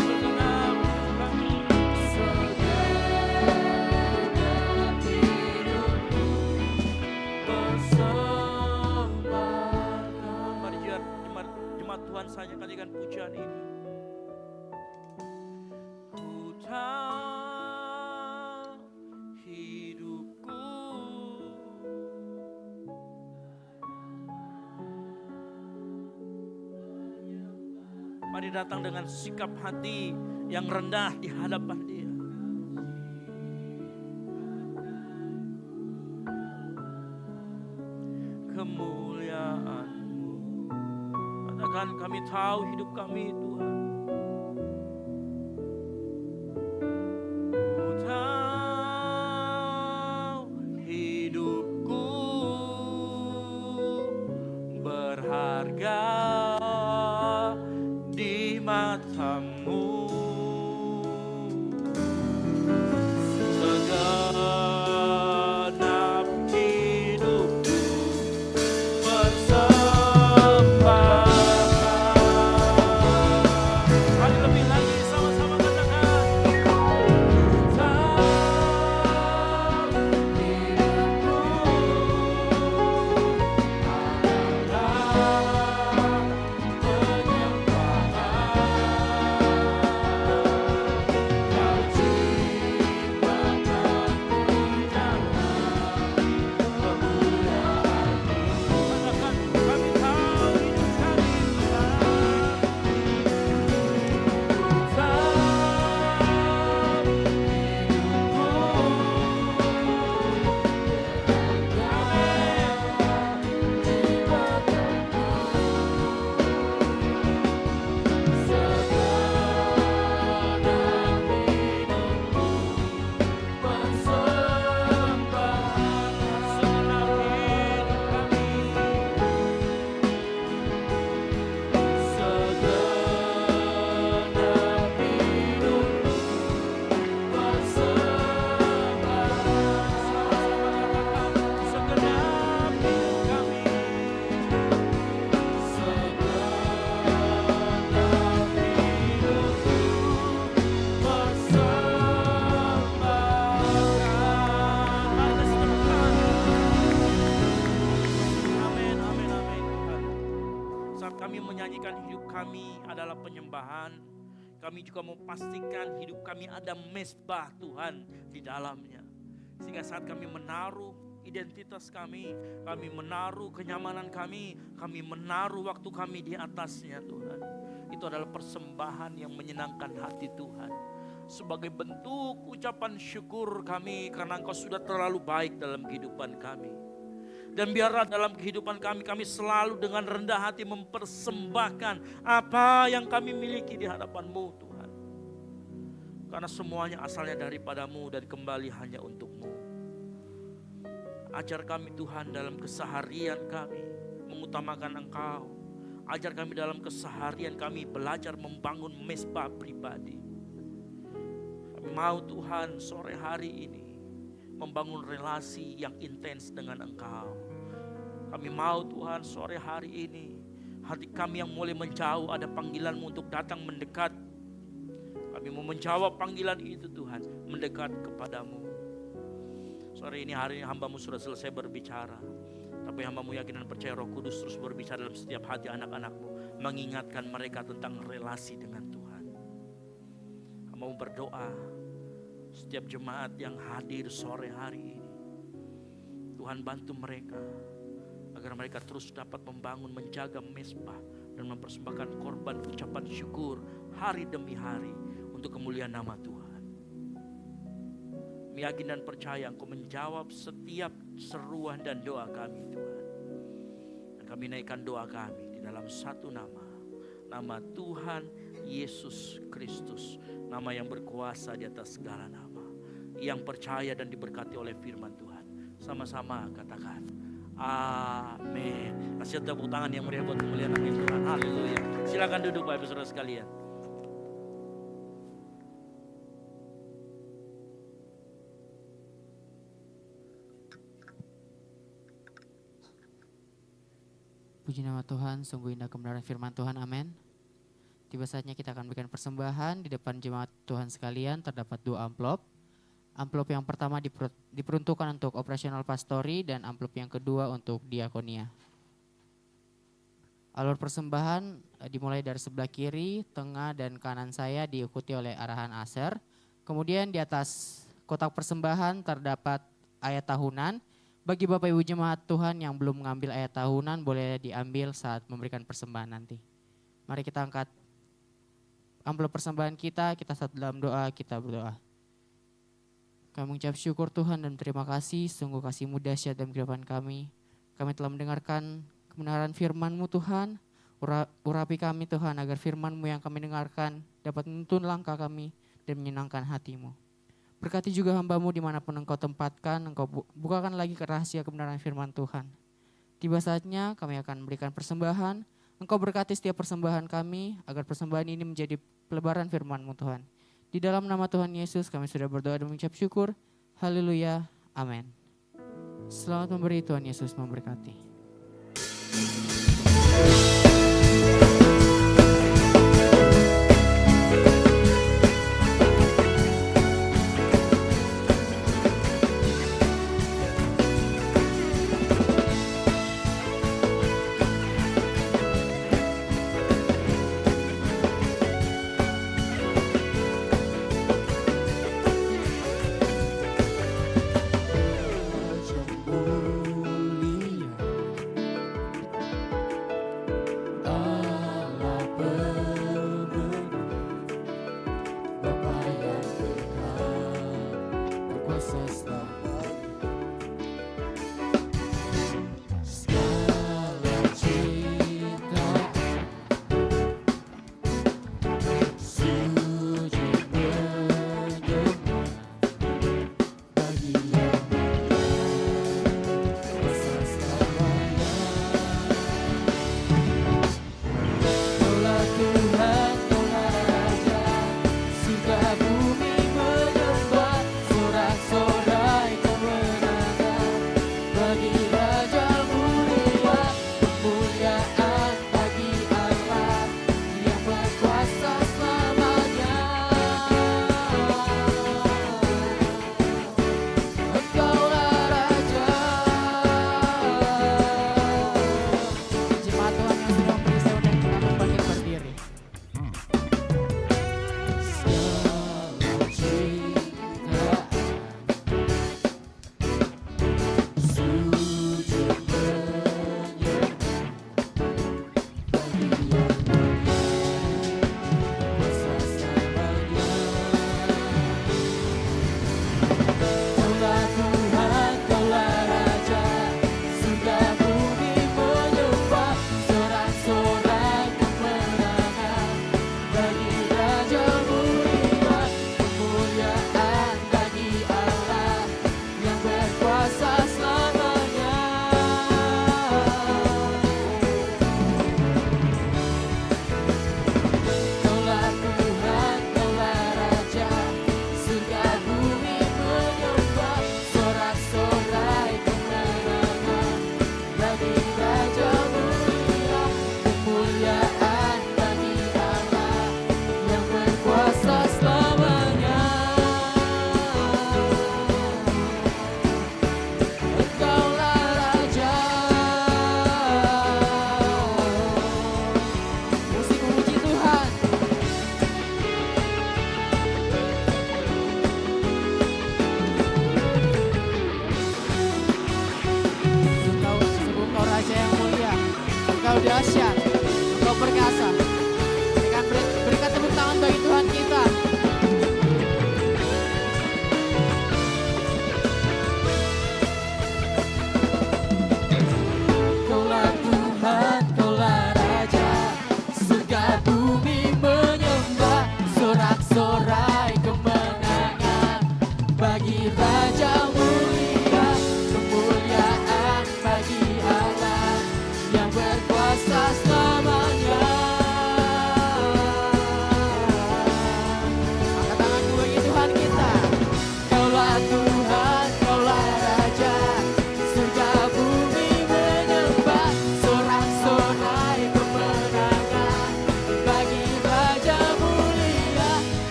Segenap kami mari jemaat Tuhan saja katakan pujian ini. Ku tahu hidupku mari datang dengan sikap hati yang rendah di hadapan Dia. Kemuliaan-Mu. Katakan kami tahu hidup kami Tuhan. Ku tahu hidupku berharga di mata-Mu. Segenap hidupku persembahkan. Mari lebih lagi sama-sama katakan. Ku tahu hidupku adalah penyembahan. menyanyikan hidup kami adalah penyembahan, kami juga mau pastikan hidup kami ada mezbah Tuhan di dalamnya. Sehingga saat kami menaruh identitas kami menaruh kenyamanan kami menaruh waktu kami di atasnya Tuhan. Itu adalah persembahan yang menyenangkan hati Tuhan. Sebagai bentuk ucapan syukur kami karena Engkau sudah terlalu baik dalam kehidupan kami. Dan biarlah dalam kehidupan kami selalu dengan rendah hati mempersembahkan apa yang kami miliki di hadapan-Mu Tuhan. Karena semuanya asalnya daripada-Mu dan kembali hanya untuk-Mu. Ajar kami Tuhan dalam keseharian kami mengutamakan Engkau. Ajar kami dalam keseharian kami belajar membangun mezbah pribadi. Kami mau Tuhan sore hari ini membangun relasi yang intens dengan Engkau. Kami mau Tuhan sore hari ini hati kami yang mulai menjauh ada panggilan-Mu untuk datang mendekat. Kami mau menjawab panggilan itu Tuhan, mendekat kepadamu. Sore ini hari ini hamba-Mu sudah selesai berbicara. Tapi hamba-Mu yakin dan percaya Roh Kudus terus berbicara dalam setiap hati anak-anak-Mu. Mengingatkan mereka tentang relasi dengan Tuhan. Hamba-Mu berdoa setiap jemaat yang hadir sore hari ini, Tuhan bantu mereka agar mereka terus dapat membangun, menjaga mezbah dan mempersembahkan korban ucapan syukur hari demi hari untuk kemuliaan nama Tuhan. Yakin dan percaya Engkau menjawab setiap seruan dan doa kami Tuhan. Dan kami naikkan doa kami di dalam satu nama, nama Tuhan Yesus Kristus, nama yang berkuasa di atas segala nama, yang percaya dan diberkati oleh firman Tuhan. Sama-sama katakan amin. Kasih tepuk tangan yang meriah buat kemuliaan nama Tuhan. Haleluya. Silakan duduk Bapak Ibu Saudara sekalian. Puji nama Tuhan, sungguh indah kebenaran firman Tuhan, amin. Tiba saatnya kita akan berikan persembahan. Di depan jemaat Tuhan sekalian terdapat 2 amplop. Amplop yang pertama diperuntukkan untuk operasional pastori dan amplop yang kedua untuk diakonia. Alur persembahan dimulai dari sebelah kiri, tengah dan kanan saya diikuti oleh arahan Aser. Kemudian di atas kotak persembahan terdapat ayat tahunan. Bagi Bapak Ibu jemaat Tuhan yang belum mengambil ayat tahunan boleh diambil saat memberikan persembahan nanti. Mari kita angkat amplop persembahan kita satu dalam doa, kita berdoa. Kami mengucap syukur Tuhan dan terima kasih, sungguh kasih-Mu dahsyat dalam kehidupan kami. Kami telah mendengarkan kebenaran firman-Mu Tuhan, urapi kami Tuhan agar firman-Mu yang kami dengarkan dapat menuntun langkah kami dan menyenangkan hati-Mu. Berkati juga hamba-Mu dimanapun Engkau tempatkan, Engkau bukakan lagi rahasia kebenaran firman Tuhan. Tiba saatnya kami akan memberikan persembahan, Engkau berkati setiap persembahan kami, agar persembahan ini menjadi pelebaran firman-Mu Tuhan. Di dalam nama Tuhan Yesus kami sudah berdoa dan mengucap syukur. Haleluya, amin. Selamat memberi, Tuhan Yesus memberkati. Mulia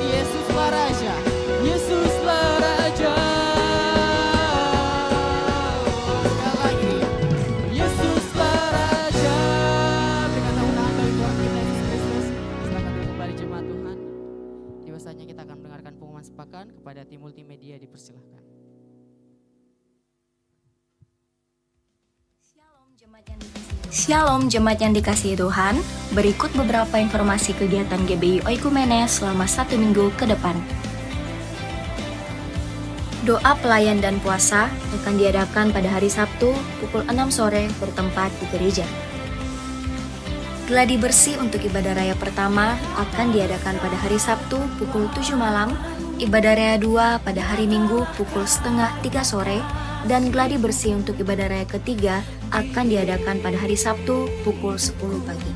Yesuslah Raja, Yesuslah Raja. Sekali lagi, Yesuslah Raja. Berikan tepuk tangan bagi Tuhan kita Yesus Kristus. Silakan duduk kembali jemaat Tuhan. Tiba saatnya kita akan mendengarkan pengumuman sepakan. Kepada tim multimedia dipersilahkan. Shalom jemaat yang dikasihi Tuhan, berikut beberapa informasi kegiatan GBI Oikumene selama 1 minggu ke depan. Doa pelayan dan puasa akan diadakan pada hari Sabtu pukul 6 sore bertempat di gereja. Gladi bersih untuk ibadah raya pertama akan diadakan pada hari Sabtu pukul 7 malam, ibadah raya 2 pada hari Minggu pukul setengah 3 sore, dan gladi bersih untuk ibadah raya ketiga akan diadakan pada hari Sabtu pukul 10 pagi.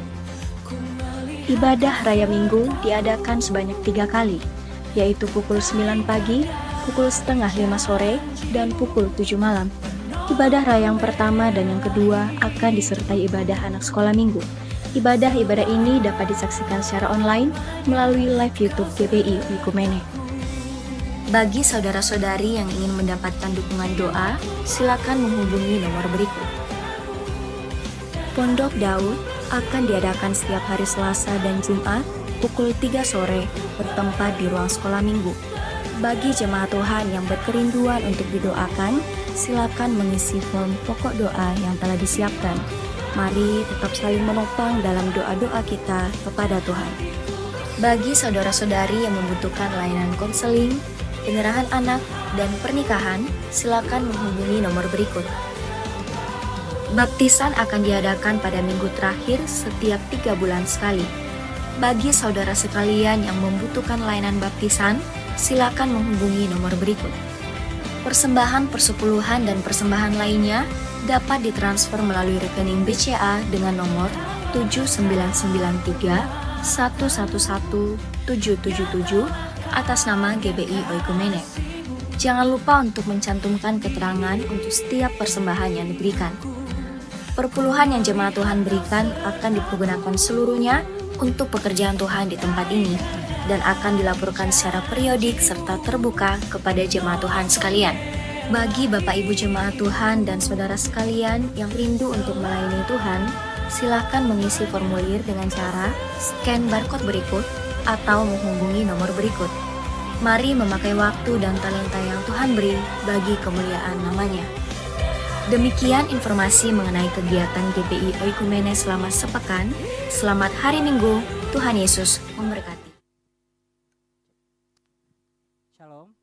Ibadah raya Minggu diadakan sebanyak 3 kali, yaitu pukul 9 pagi, pukul setengah 5 sore, dan pukul 7 malam. Ibadah raya yang pertama dan yang kedua akan disertai ibadah anak sekolah minggu. Ibadah-ibadah ini dapat disaksikan secara online melalui live YouTube GBI Oikumene. Bagi saudara-saudari yang ingin mendapatkan dukungan doa, silakan menghubungi nomor berikut. Pondok Daud akan diadakan setiap hari Selasa dan Jumat pukul 3 sore bertempat di ruang sekolah minggu. Bagi jemaat Tuhan yang berkerinduan untuk didoakan, silakan mengisi form pokok doa yang telah disiapkan. Mari tetap saling menopang dalam doa-doa kita kepada Tuhan. Bagi saudara-saudari yang membutuhkan layanan konseling, penyerahan anak, dan pernikahan, silakan menghubungi nomor berikut. Baptisan akan diadakan pada minggu terakhir setiap 3 bulan sekali. Bagi saudara sekalian yang membutuhkan layanan baptisan, silakan menghubungi nomor berikut. Persembahan persepuluhan dan persembahan lainnya dapat ditransfer melalui rekening BCA dengan nomor 7993 111 777 atas nama GBI Oikumene. Jangan lupa untuk mencantumkan keterangan untuk setiap persembahan yang diberikan. Perpuluhan yang jemaat Tuhan berikan akan dipergunakan seluruhnya untuk pekerjaan Tuhan di tempat ini dan akan dilaporkan secara periodik serta terbuka kepada jemaat Tuhan sekalian. Bagi Bapak Ibu jemaat Tuhan dan saudara sekalian yang rindu untuk melayani Tuhan, silakan mengisi formulir dengan cara scan barcode berikut atau menghubungi nomor berikut. Mari memakai waktu dan talenta yang Tuhan beri bagi kemuliaan namanya. Demikian informasi mengenai kegiatan GBI Oikumene selama sepekan. Selamat hari Minggu, Tuhan Yesus memberkati. Shalom.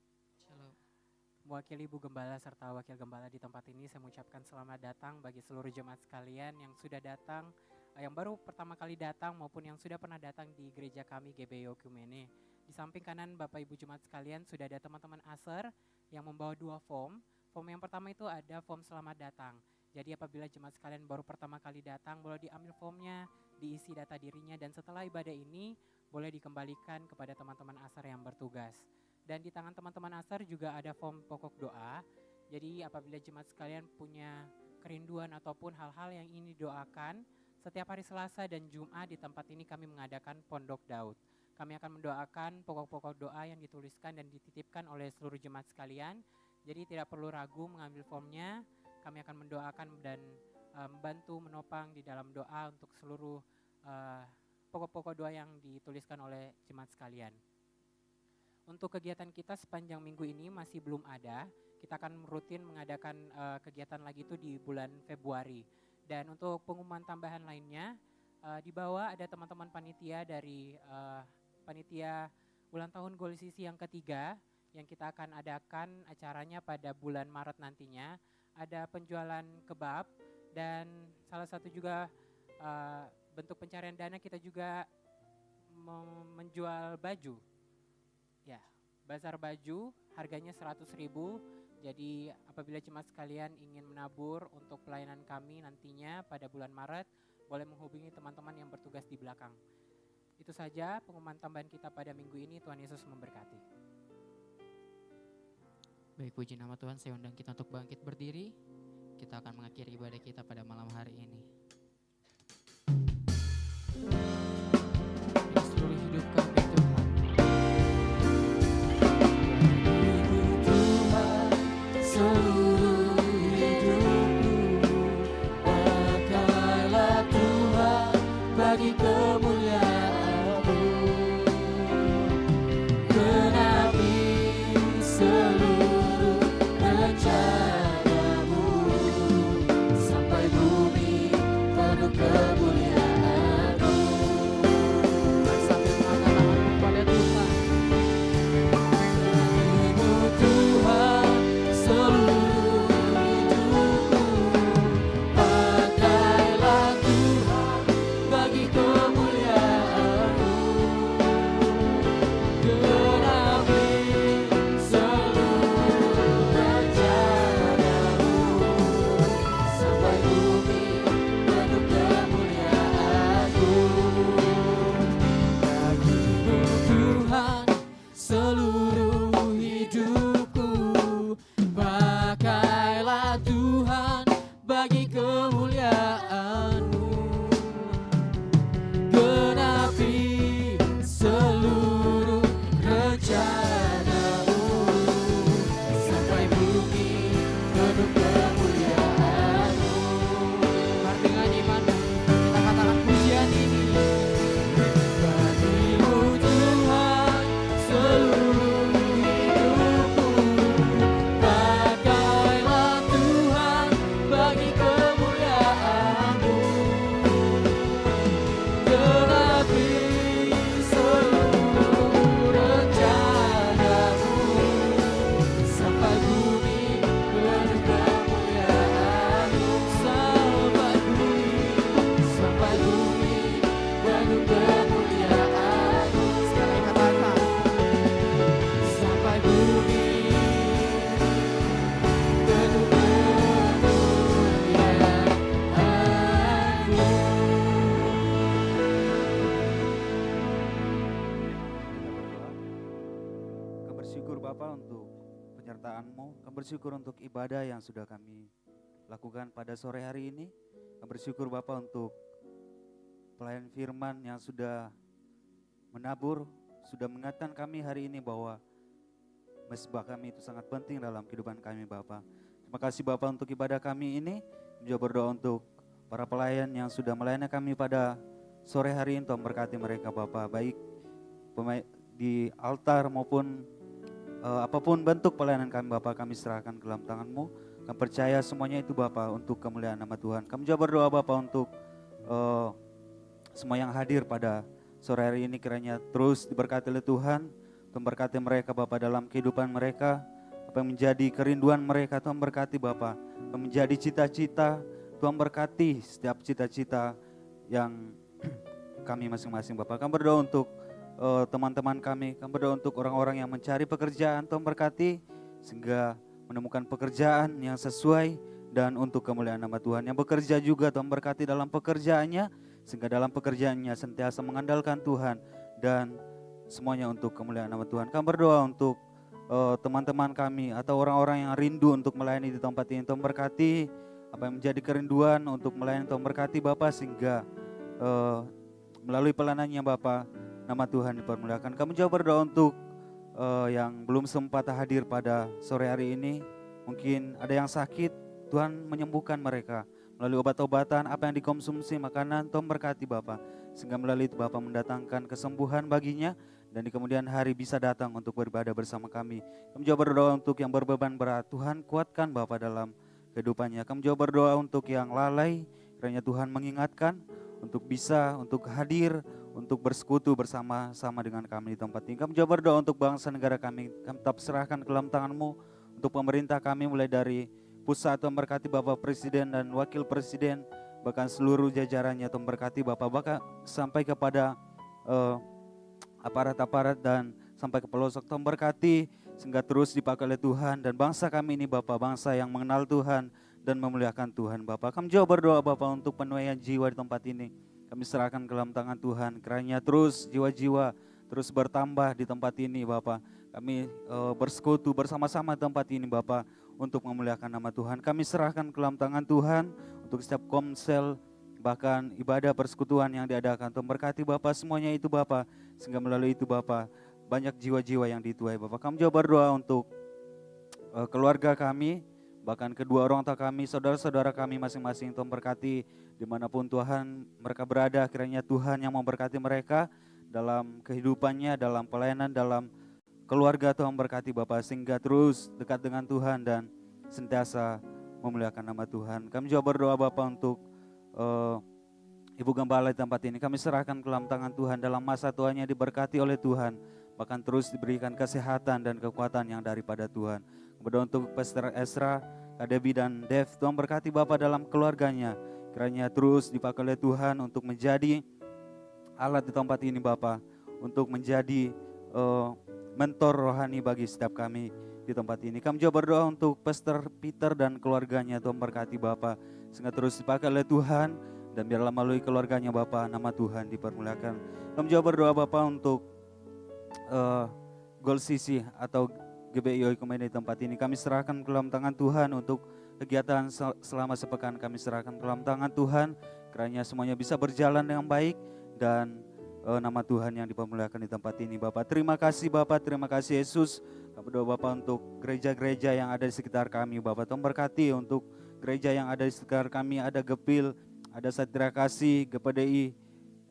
Mewakili Ibu Gembala serta Wakil Gembala di tempat ini, saya mengucapkan selamat datang bagi seluruh jemaat sekalian yang sudah datang, yang baru pertama kali datang maupun yang sudah pernah datang di gereja kami GBI Oikumene. Di samping kanan Bapak Ibu jemaat sekalian sudah ada teman-teman ASER yang membawa 2 form. Form yang pertama itu ada form selamat datang. Jadi apabila jemaat sekalian baru pertama kali datang, boleh diambil formnya, diisi data dirinya, dan setelah ibadah ini boleh dikembalikan kepada teman-teman ASER yang bertugas. Dan di tangan teman-teman ASER juga ada form pokok doa. Jadi apabila jemaat sekalian punya kerinduan ataupun hal-hal yang ingin didoakan, setiap hari Selasa dan Jumat di tempat ini kami mengadakan Pondok Daud. Kami akan mendoakan pokok-pokok doa yang dituliskan dan dititipkan oleh seluruh jemaat sekalian. Jadi tidak perlu ragu mengambil formnya. Kami akan mendoakan dan membantu menopang di dalam doa untuk seluruh pokok-pokok doa yang dituliskan oleh jemaat sekalian. Untuk kegiatan kita sepanjang minggu ini masih belum ada. Kita akan rutin mengadakan kegiatan lagi itu di bulan Februari. Dan untuk pengumuman tambahan lainnya, di bawah ada teman-teman panitia dari panitia ulang tahun Goal Sisi yang ketiga yang kita akan adakan acaranya pada bulan Maret nantinya. Ada penjualan kebab dan salah satu juga bentuk pencarian dana kita juga menjual baju. Ya, bazar baju harganya 100.000. Jadi apabila jemaat sekalian ingin menabur untuk pelayanan kami nantinya pada bulan Maret, boleh menghubungi teman-teman yang bertugas di belakang. Itu saja pengumuman tambahan kita pada minggu ini. Tuhan Yesus memberkati. Baik, puji nama Tuhan, saya undang kita untuk bangkit berdiri. Kita akan mengakhiri ibadah kita pada malam hari ini. Ini seluruh hidup kami Tuhan. bersyukur Bapa untuk penyertaan-Mu. Kami bersyukur untuk ibadah yang sudah kami lakukan pada sore hari ini. Kami bersyukur Bapa untuk pelayan firman yang sudah menabur, sudah mengingatkan kami hari ini bahwa mesbah kami itu sangat penting dalam kehidupan kami Bapa. Terima kasih Bapa untuk ibadah kami ini. Kami juga berdoa untuk para pelayan yang sudah melayani kami pada sore hari ini. Tuhan berkati mereka Bapa, baik di altar maupun apapun bentuk pelayanan kami Bapa, kami serahkan ke dalam tangan-Mu. Kami percaya semuanya itu Bapa untuk kemuliaan nama Tuhan. Kami juga berdoa Bapa untuk semua yang hadir pada sore hari ini, kiranya terus diberkati oleh Tuhan. Tuhan berkati mereka Bapa dalam kehidupan mereka, apa yang menjadi kerinduan mereka Tuhan berkati Bapa, apa yang menjadi cita-cita Tuhan berkati setiap cita-cita yang kami masing-masing Bapa. Kami berdoa untuk teman-teman kami berdoa untuk orang-orang yang mencari pekerjaan, Tuhan berkati sehingga menemukan pekerjaan yang sesuai dan untuk kemuliaan nama Tuhan. Yang bekerja juga Tuhan berkati dalam pekerjaannya, sehingga dalam pekerjaannya sentiasa mengandalkan Tuhan dan semuanya untuk kemuliaan nama Tuhan. Kami berdoa untuk teman-teman kami atau orang-orang yang rindu untuk melayani di tempat ini, Tuhan berkati apa yang menjadi kerinduan untuk melayani, Tuhan berkati Bapa sehingga melalui pelanannya Bapa, nama Tuhan dipermuliakan. Kami juga berdoa untuk yang belum sempat hadir pada sore hari ini. Mungkin ada yang sakit, Tuhan menyembuhkan mereka melalui obat-obatan, apa yang dikonsumsi, makanan, Tuhan berkati Bapa sehingga melalui itu Bapa mendatangkan kesembuhan baginya dan di kemudian hari bisa datang untuk beribadah bersama kami. Kami juga berdoa untuk yang berbeban berat, Tuhan kuatkan Bapa dalam kehidupannya. Kami juga berdoa untuk yang lalai, kiranya Tuhan mengingatkan untuk bisa, untuk hadir, untuk bersekutu bersama-sama dengan kami di tempat ini. Kami juga berdoa untuk bangsa negara kami tetap serahkan ke dalam tangan-Mu, untuk pemerintah kami mulai dari pusat, Tuhan berkati Bapak Presiden dan Wakil Presiden, bahkan seluruh jajarannya Tuhan berkati Bapak, bahkan sampai kepada aparat-aparat dan sampai ke pelosok Tuhan berkati, sehingga terus dipakai oleh Tuhan dan bangsa kami ini Bapak, bangsa yang mengenal Tuhan dan memuliakan Tuhan Bapak. Kami juga berdoa Bapak untuk penuaian jiwa di tempat ini. Kami serahkan ke dalam tangan Tuhan, kiranya terus jiwa-jiwa terus bertambah di tempat ini Bapak. Kami bersekutu bersama-sama di tempat ini Bapak untuk memuliakan nama Tuhan. Kami serahkan ke dalam tangan Tuhan untuk setiap komsel, bahkan ibadah persekutuan yang diadakan. Tuhan berkati Bapak semuanya itu Bapak, sehingga melalui itu Bapak banyak jiwa-jiwa yang dituai Bapak. Kami juga berdoa untuk keluarga kami, bahkan kedua orang tua kami, saudara-saudara kami masing-masing. Tuhan berkati dimanapun Tuhan mereka berada, kiranya Tuhan yang memberkati mereka dalam kehidupannya, dalam pelayanan, dalam keluarga. Tuhan berkati Bapak sehingga terus dekat dengan Tuhan dan sentiasa memuliakan nama Tuhan. Kami juga berdoa Bapak untuk Ibu Gembala di tempat ini. Kami serahkan ke dalam tangan Tuhan, dalam masa tuanya diberkati oleh Tuhan, bahkan terus diberikan kesehatan dan kekuatan yang daripada Tuhan. Berdoa untuk Pastor Ezra, Kak Debbie dan Dev. Tuhan berkati Bapak dalam keluarganya, kiranya terus dipakai oleh Tuhan untuk menjadi alat di tempat ini Bapak, untuk menjadi mentor rohani bagi setiap kami di tempat ini. Kami juga berdoa untuk Pastor Peter dan keluarganya. Tuhan berkati Bapak sehingga terus dipakai oleh Tuhan dan biarlah melalui keluarganya Bapak nama Tuhan dipermuliakan. Kami juga berdoa Bapak untuk Gold CC atau GBI Oikumene di tempat ini. Kami serahkan ke dalam tangan Tuhan untuk kegiatan selama sepekan. Kami serahkan ke dalam tangan Tuhan, kiranya semuanya bisa berjalan dengan baik dan nama Tuhan yang dipermuliakan di tempat ini Bapak. Terima kasih Bapak, terima kasih Yesus. Kami berdoa Bapak untuk gereja-gereja yang ada di sekitar kami Bapak. Tuhan berkati untuk gereja yang ada di sekitar kami, ada Gepil, ada Satria Kasih, GPDI,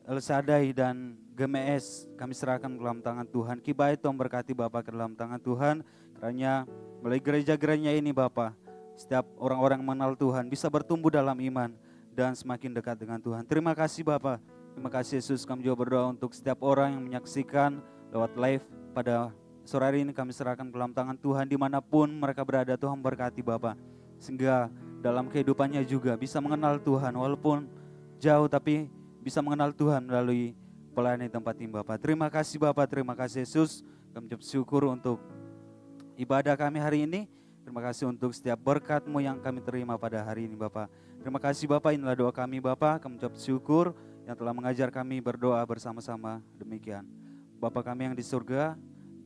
El Shaddai dan GMS. Kami serahkan ke dalam tangan Tuhan. Kibai Tuhan berkati Bapak ke dalam tangan Tuhan. Kiranya melalui gereja-gerejanya ini Bapak, setiap orang-orang mengenal Tuhan bisa bertumbuh dalam iman dan semakin dekat dengan Tuhan. Terima kasih Bapak. Terima kasih Yesus. Kami juga berdoa untuk setiap orang yang menyaksikan lewat live pada sore hari ini. Kami serahkan ke dalam tangan Tuhan dimanapun mereka berada. Tuhan berkati Bapak, sehingga dalam kehidupannya juga bisa mengenal Tuhan walaupun jauh, tapi bisa mengenal Tuhan melalui pelayanan di tempat ini Bapak. Terima kasih Bapak, terima kasih Yesus. Kami bersyukur untuk ibadah kami hari ini. Terima kasih untuk setiap berkat-Mu yang kami terima pada hari ini Bapak. Terima kasih Bapak, inilah doa kami Bapak. Kami ucap syukur yang telah mengajar kami berdoa bersama-sama demikian. Bapa kami yang di surga,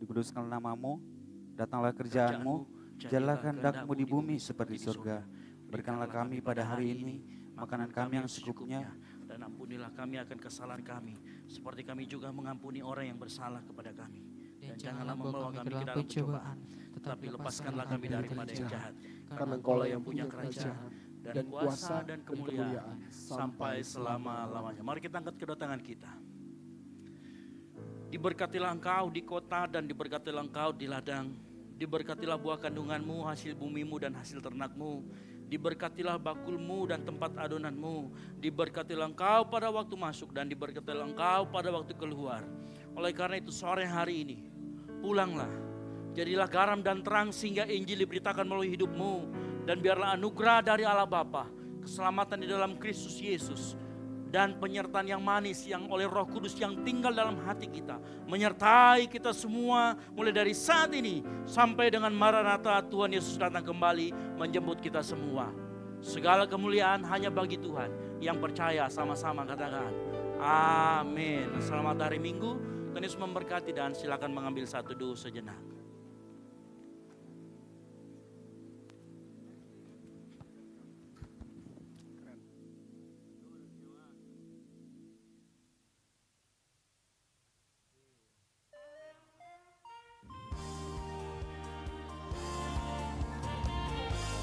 dikuduskan nama-Mu, Datanglah kerjaanmu, jadilah kehendak-Mu di bumi seperti surga. Berikanlah kami pada hari ini makanan kami yang secukupnya, dan ampunilah kami akan kesalahan kami, seperti kami juga mengampuni orang yang bersalah kepada kami. Dan janganlah membawa kami ke dalam pencobaan, tetapi lepaskanlah kami daripada yang jahat. Karena Engkaulah yang punya kerajaan, dan kuasa dan kemuliaan, sampai selama-lamanya. Mari kita angkat kedua tangan kita. Diberkatilah engkau di kota dan diberkatilah engkau di ladang. Diberkatilah buah kandunganmu, hasil bumimu dan hasil ternakmu. Diberkatilah bakulmu dan tempat adonanmu. Diberkatilah engkau pada waktu masuk dan diberkatilah engkau pada waktu keluar. Oleh karena itu sore hari ini, pulanglah. Jadilah garam dan terang sehingga Injil diberitakan melalui hidupmu. Dan biarlah anugerah dari Allah Bapa, keselamatan di dalam Kristus Yesus, dan penyertaan yang manis yang oleh Roh Kudus yang tinggal dalam hati kita, menyertai kita semua mulai dari saat ini sampai dengan Maranatha Tuhan Yesus datang kembali menjemput kita semua. Segala kemuliaan hanya bagi Tuhan. Yang percaya sama-sama katakan amin. Selamat hari Minggu, Tuhan Yesus memberkati, dan silakan mengambil satu doa sejenak.